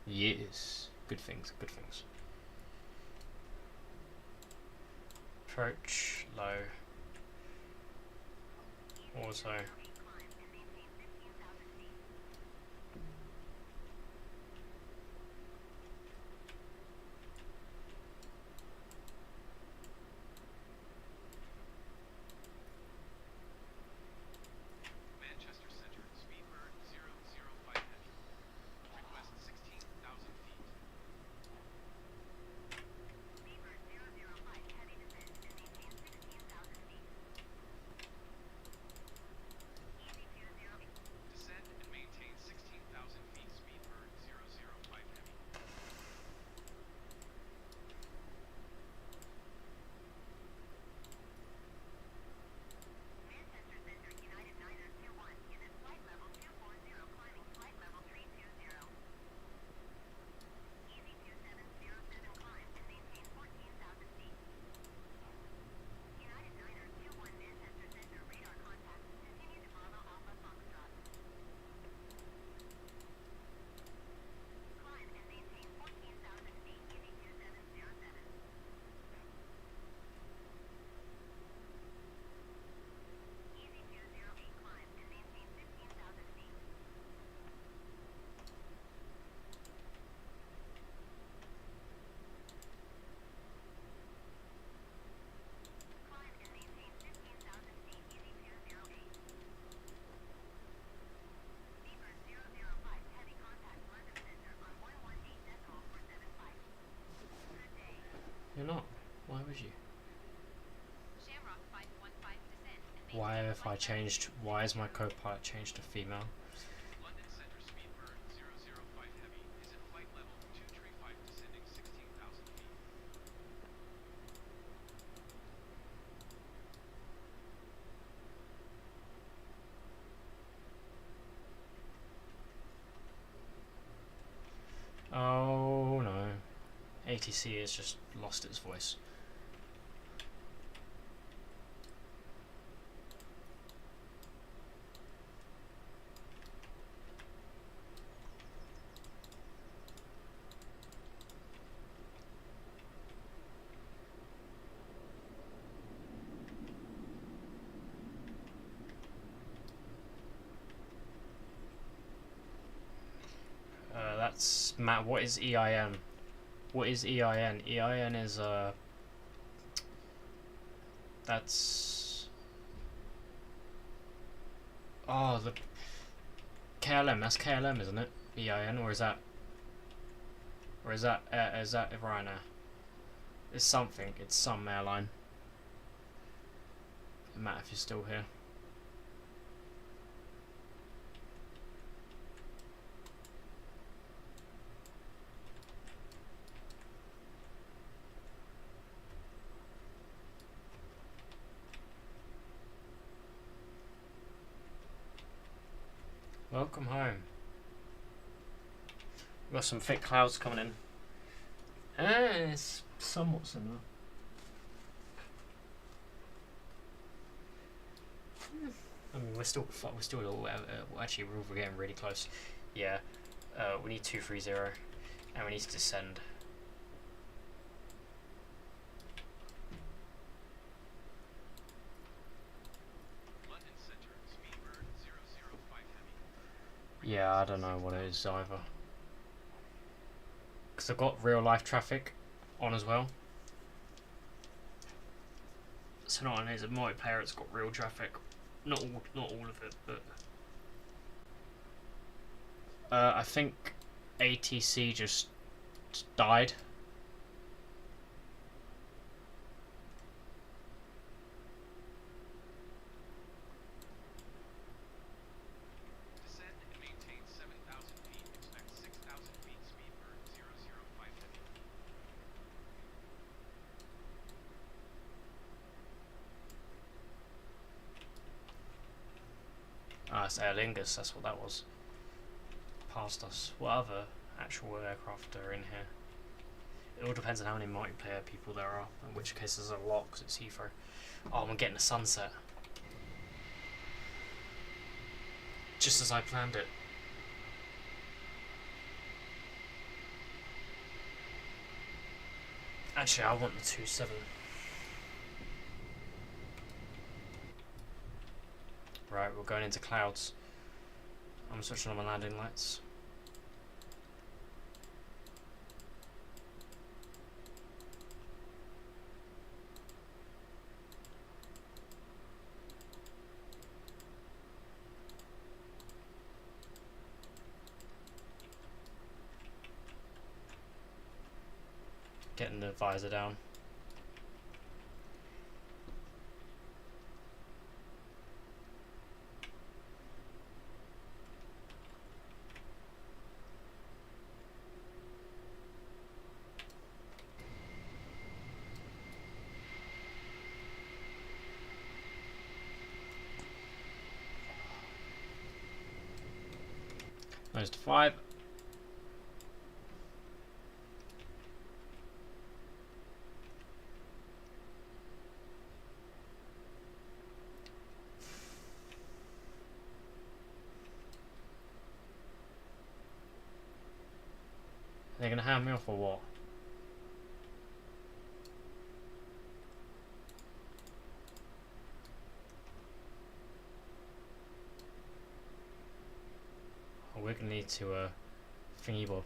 Yes, good things, good things. Approach, low, auto. Manchester Center, Speedbird 005 heavy. Request 16,000 feet. Speedbird 005 heavy descent and maintain 16,000 feet. Easy 208. Descend and maintain 16,000 feet. Speedbird 005 heavy. Manchester Center, United 921, is at flight level 240, climbing flight level 320. Easy 2707, climb and maintain 14,000 feet. United 921, Manchester Center, radar contact. Continue to Bravo Alpha Foxtrot. Climb and maintain 14,000 feet. Easy 2707. Easy 208, climb and maintain 15,000 feet. Climb and maintain 15,000 feet. Easy 208. Speedbird 005, heavy contact London Center on 118.475. Good day. You're not. Why would you? Shamrock 515 descent and Why if I changed? Why is my co-pilot changed to female? London Center, Speedbird 005 heavy is at flight level 235, descending 16,000 feet. Oh ATC has just lost its voice. That's Matt. What is EIN? What is EIN? EIN is that's the KLM. That's KLM, isn't it? EIN, or is that Ryanair? It's something. It's some airline. Matt, if you're still here. Welcome home. We've got some thick clouds coming in. It's somewhat similar. I mean, we're still actually we're getting really close. Yeah, we need 230, and we need to descend. Yeah, I don't know what it is either. Because I've got real life traffic on as well. So not only is it multiplayer, it's got real traffic. Not all of it, but I think ATC just died. It's Aer Lingus, that's what that was. Past us. What other actual aircraft are in here? It all depends on how many multiplayer people there are, in which case there's a lot because it's Heathrow. Oh, I'm getting a sunset. Just as I planned it. Actually, I want the 2.7. Right, we're going into clouds. I'm switching on my landing lights. Getting the visor down. Nose to 5. They're gonna hand me off or what? We're gonna need to thingy bob.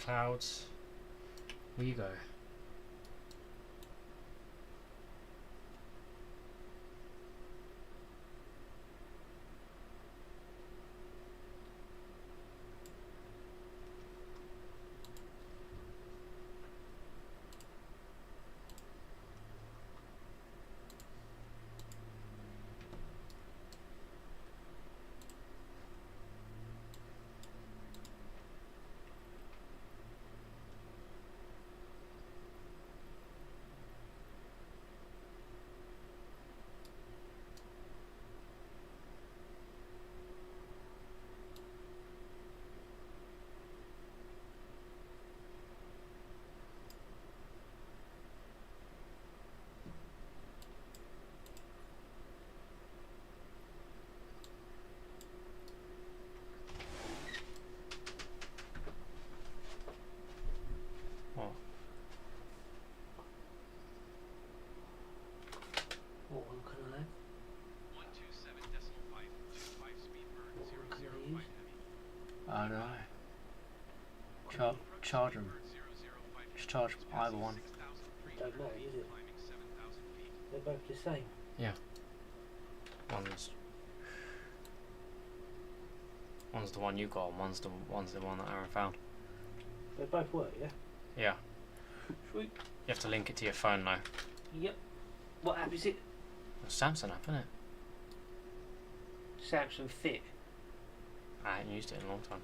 clouds we go. What one can I have? 127.5 speed bird 005 heavy. I don't know. Charge them. Just charge either one. Don't matter, is it? They're both the same. Yeah. One's the one you got, and one's the one that Aaron found. They both work, yeah? Yeah. Sweet. You have to link it to your phone now. Yep. What app is it? Samsung app, isn't it? Samsung Fit. I haven't used it in a long time.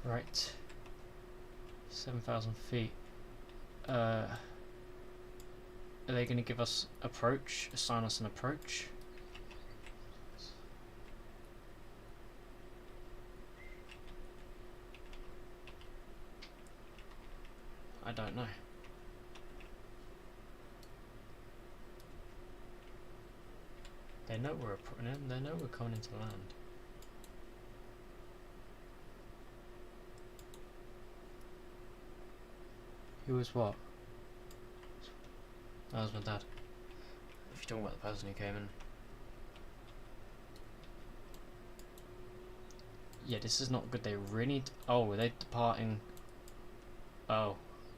Right. 7,000 feet. Are they going to give us approach? Assign us an approach? I don't know. They know we're coming into land. Who was what? That was my dad. If you're talking about the person who came in. Yeah, this is not good. They really need... Oh, are they departing? Oh.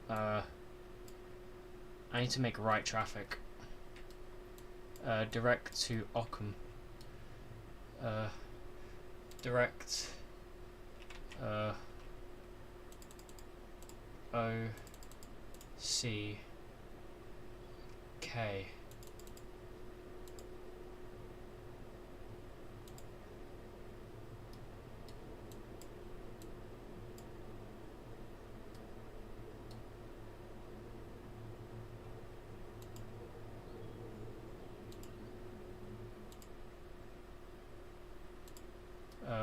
I need to make right traffic. Direct to Ockham. Direct... O-C-K. .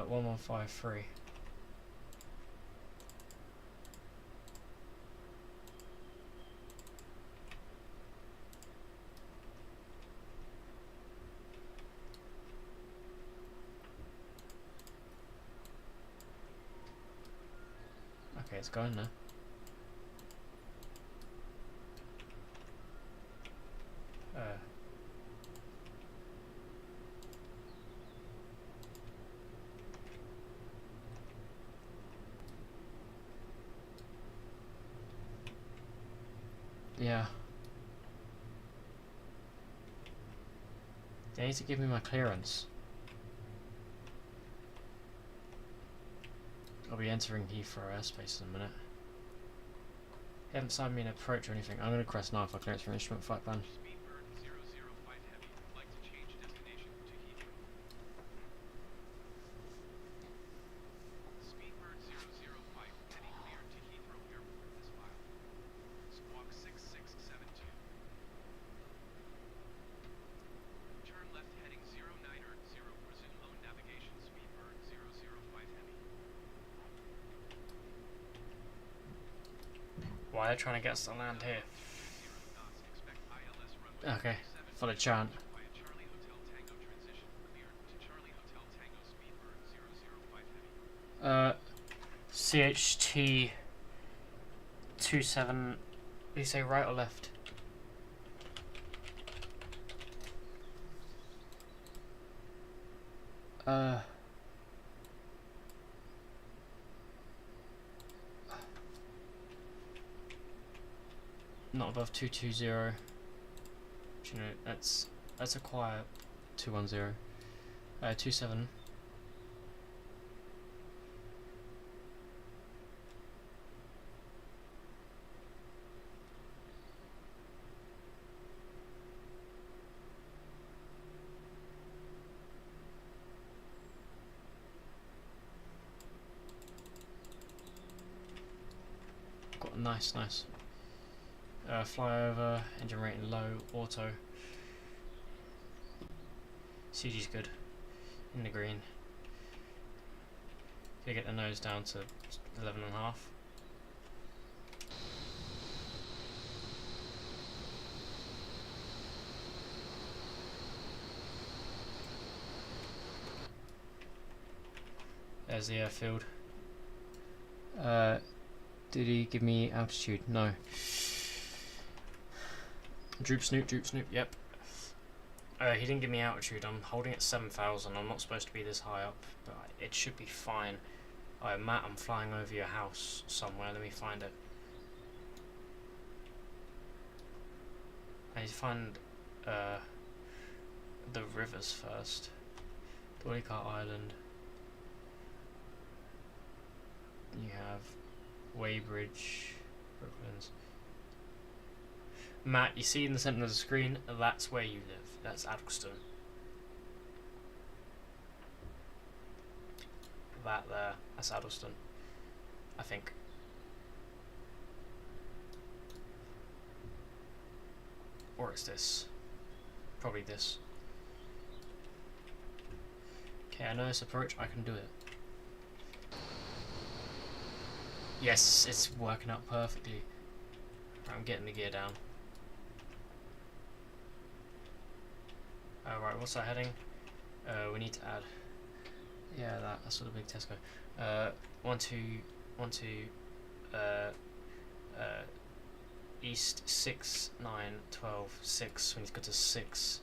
1153. Okay, it's going now. They need to give me my clearance. I'll be entering Heathrow airspace in a minute. They haven't signed me an approach or anything. I'm going to request now for clearance for instrument flight plan. Why are they trying to get us to land here? Okay, for the chant. CHT 27. Did you say right or left? Not above 220. You know, that's a quiet 210. 27. Got a nice. Flyover, engine rating low, auto. CG's good, in the green. Gonna get the nose down to 11.5. There's the airfield. Did he give me altitude? No. Droop snoop, yep. He didn't give me altitude. I'm holding at 7,000. I'm not supposed to be this high up, but it should be fine. Alright, Matt, I'm flying over your house somewhere. Let me find it. I need to find the rivers first. Dwellycart Island. You have Weybridge, Brooklands. Matt, you see in the centre of the screen, that's where you live. That's Addleston. That there, that's Addleston. I think. Or it's this. Probably this. Okay, I know this approach, I can do it. Yes, it's working out perfectly. I'm getting the gear down. Right, what's that heading? We need to add. Yeah, that's sort of big Tesco. 1, 2, 1, 2. East 6, 9, 12, 6. We need to go to 6.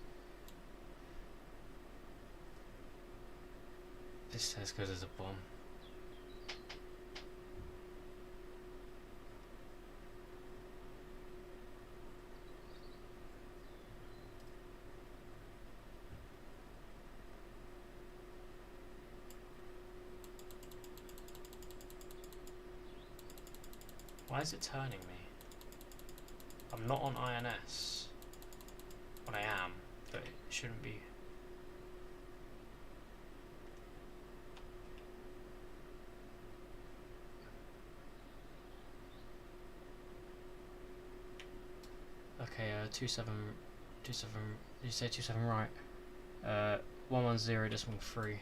This Tesco is a bomb. Why is it turning me? I'm not on INS. Well, I am, but it shouldn't be. Okay, 27. Did you say 27 right? 110.3.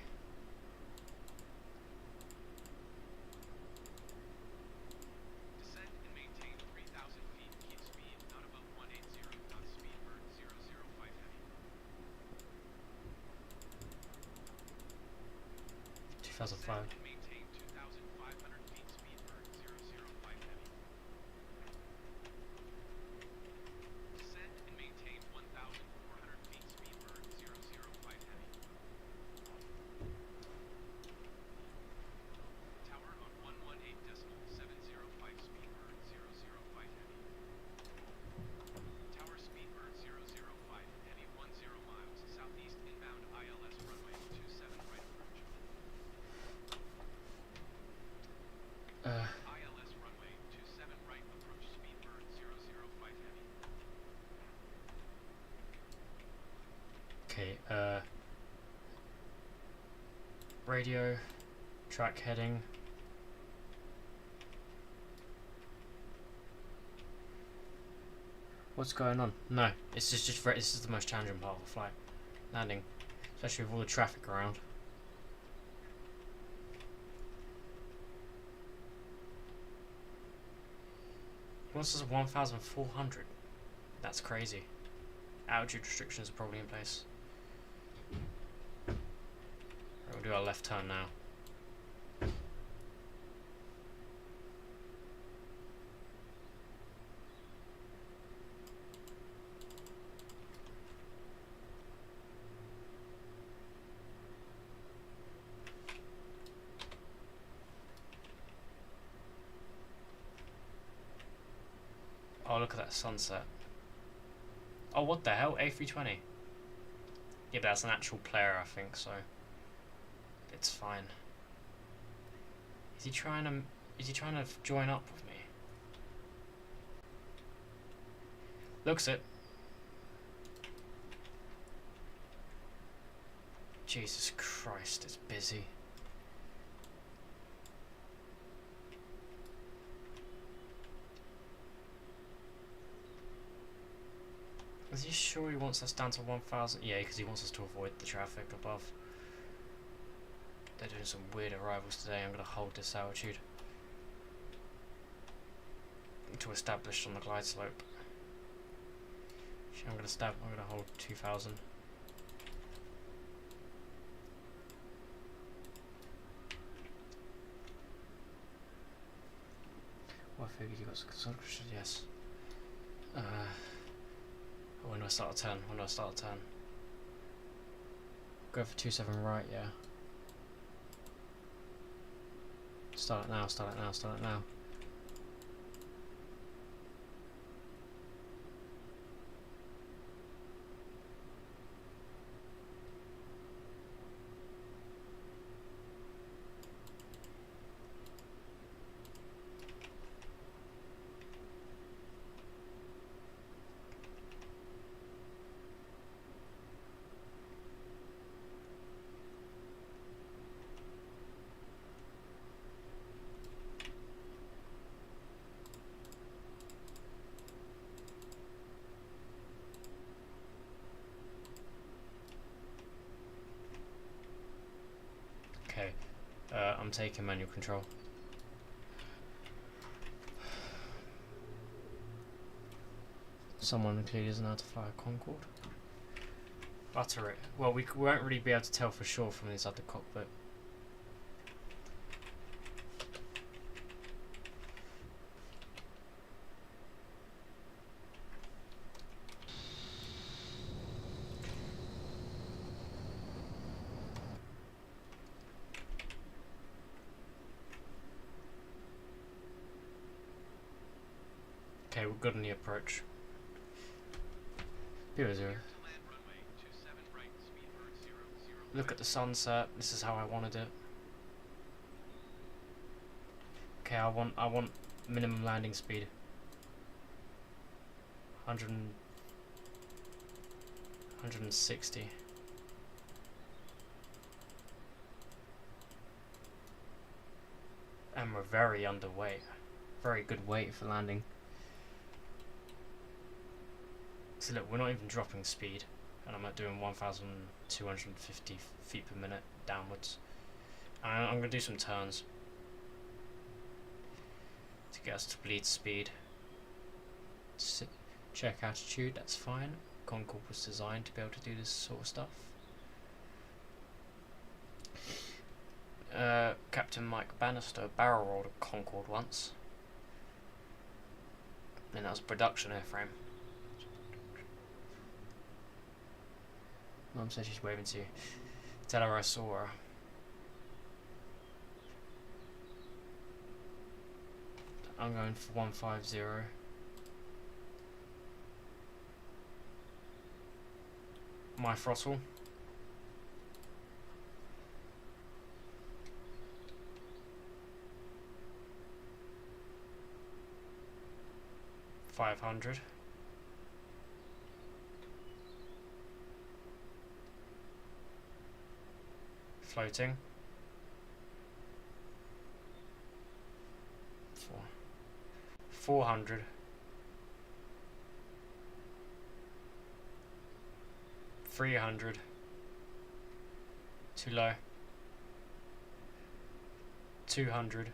Okay, radio, track heading. What's going on? No, it's just very, this is the most challenging part of the flight. Landing, especially with all the traffic around. What's this 1,400? That's crazy. Altitude restrictions are probably in place. We'll do our left turn now. Oh, look at that sunset. Oh, what the hell? A320. Yeah, but that's an actual player, I think, so it's fine. Is he trying to join up with me? Looks it. Jesus Christ, it's busy. Is he sure he wants us down to 1,000? Yeah, because he wants us to avoid the traffic above. They're doing some weird arrivals today. I'm going to hold this altitude to establish on the glide slope. I'm going to hold 2,000. What figure you got? Yes. When do I start a turn? When do I start a turn? Go for 27 right, yeah. Start it now, start it now, start it now. Okay, I'm taking manual control. Someone clearly doesn't know how to fly a Concorde. Butter it. Well, we won't really be able to tell for sure from inside the cockpit. Okay, we're good on the approach. 0-0. Look at the sunset. This is how I wanted it. Okay, I want minimum landing speed. 160. And we're very underweight. Very good weight for landing. So look, we're not even dropping speed, and I'm at doing 1,250 feet per minute downwards. And I'm going to do some turns to get us to bleed speed. Check attitude, that's fine. Concorde was designed to be able to do this sort of stuff. Captain Mike Bannister barrel rolled a Concorde once, and that was a production airframe. Mum says she's waving to you. Tell her I saw her. I'm going for 150. My throttle. $500. Floating. 400. 300. Too low. 200.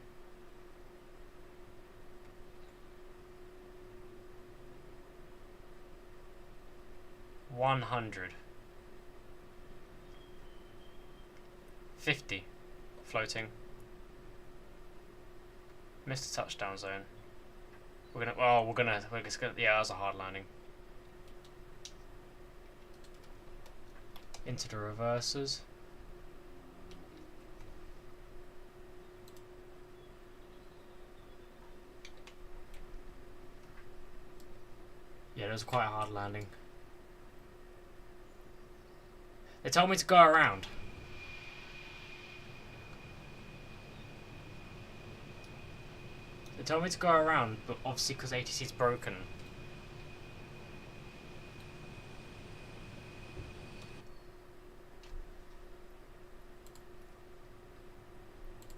100. 50. Floating. Missed the touchdown zone. We're just gonna, yeah, that was a hard landing. Into the reversers. Yeah, it was quite a hard landing. They told me to go around. They told me to go around, but obviously because ATC's broken.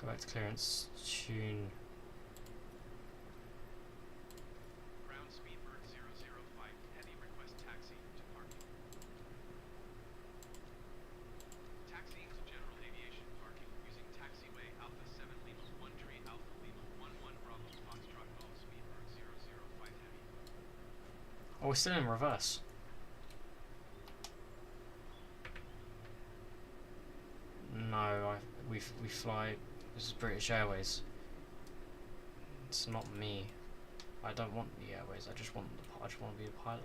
Go back to clearance, tune. Ground Speedbird 005, heavy request taxi to parking. Taxiing to general aviation parking using taxiway Alpha 7 Lima 1 Tree Alpha Lima 11 Bravo Foxtrot Golf Speedbird 005 heavy. Oh, we're still in reverse. No, we fly. This is British Airways. It's not me. I don't want the Airways. I just want to be a pilot.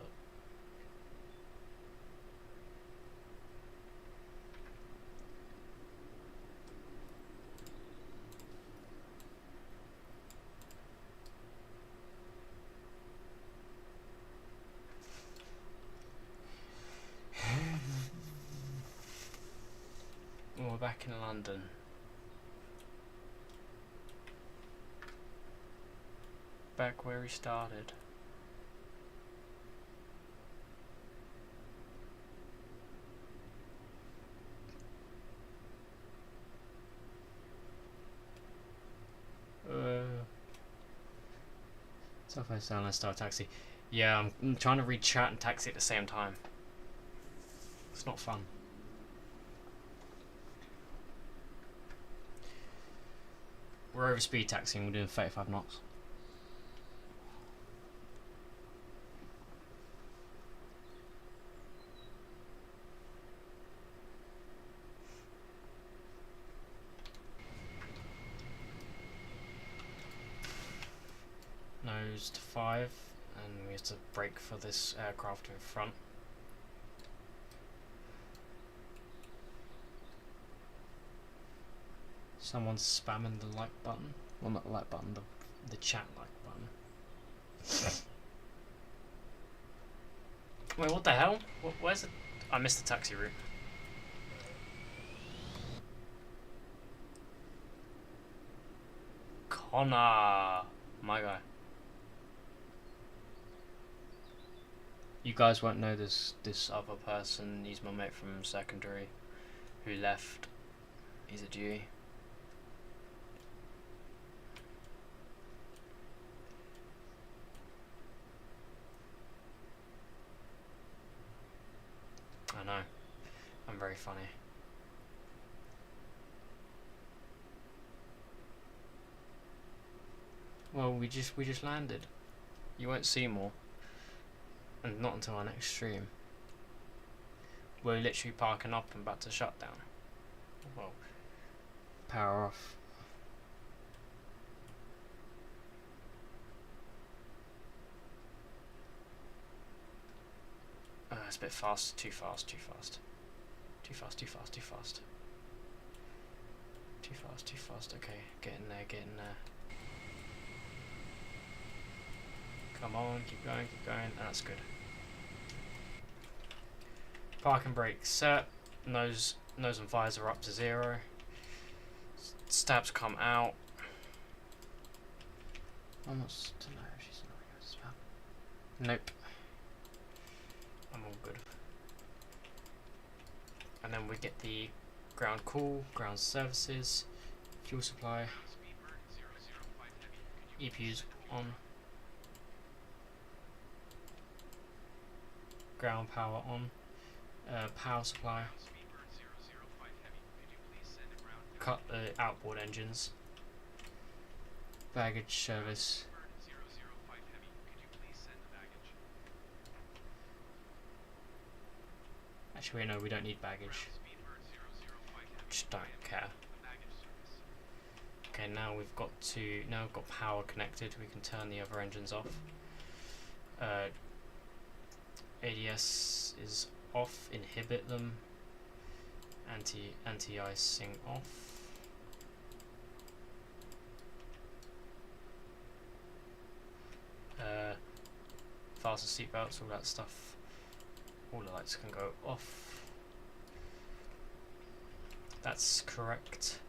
We're back in London. Back where we started. Southwest Airlines Star Taxi. Yeah, I'm trying to read chat and taxi at the same time. It's not fun. We're over speed taxiing, we're doing 35 knots. Nose to 5, and we have to brake for this aircraft in front. Someone's spamming the like button. Well, not the like button, the chat like button. Wait, what the hell? Where's it? I missed the taxi route. Connor, my guy. You guys won't know this other person. He's my mate from secondary, who left. He's a G. I know. I'm very funny. Well, we just landed. You won't see more. And not until our next stream. We're literally parking up and about to shut down. Well, power off. It's a bit fast, too fast, too fast. Too fast, too fast, too fast. Too fast, too fast, okay. Get in there, get in there. Come on, keep going, that's good. Park and brake set. Nose and visor up to 0. Stabs come out. Almost to know she's not going to stab. Nope. I'm all good. And then we get the ground call, ground services, fuel supply, EPUs on, ground power on, power supply, cut the outboard engines, baggage service, actually no, we don't need baggage, just don't care. Okay, now we've got power connected, we can turn the other engines off. ADS is off, inhibit them, anti-icing off. Fasten seatbelts, all that stuff, all the lights can go off. That's correct.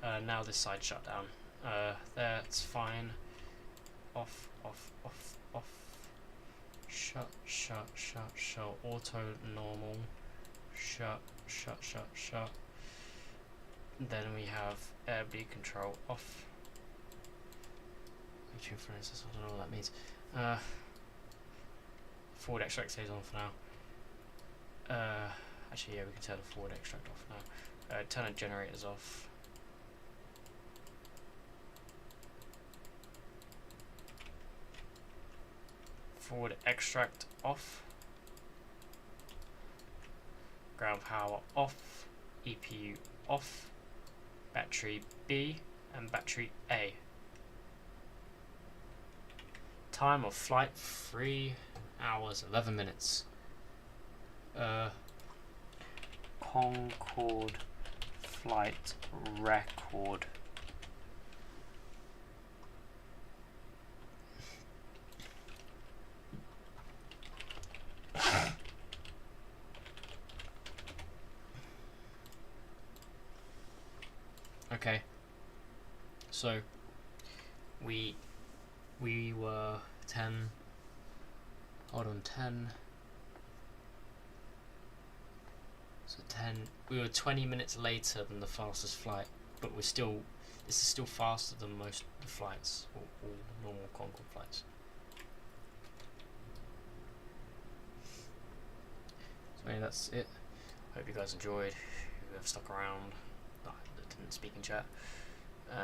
Now this side shut down. That's fine. Off, off, off, off. Shut, shut, shut, shut. Auto, normal. Shut, shut, shut, shut. Then we have air bleed control off. I don't know what that means. Forward extract stays on for now. Actually, yeah, we can turn the forward extract off now. Turn the generators off. Forward extract off. Ground power off. EPU off. Battery B and battery A. Time of flight 3 hours 11 minutes. Concorde flight record. Okay, so we were 10, hold on, 10, so 10, we were 20 minutes later than the fastest flight, but this is still faster than most of the flights, all normal Concorde flights. So anyway, that's it. Hope you guys enjoyed, whoever stuck around, that didn't speak in chat,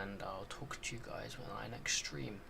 and I'll talk to you guys when I next stream.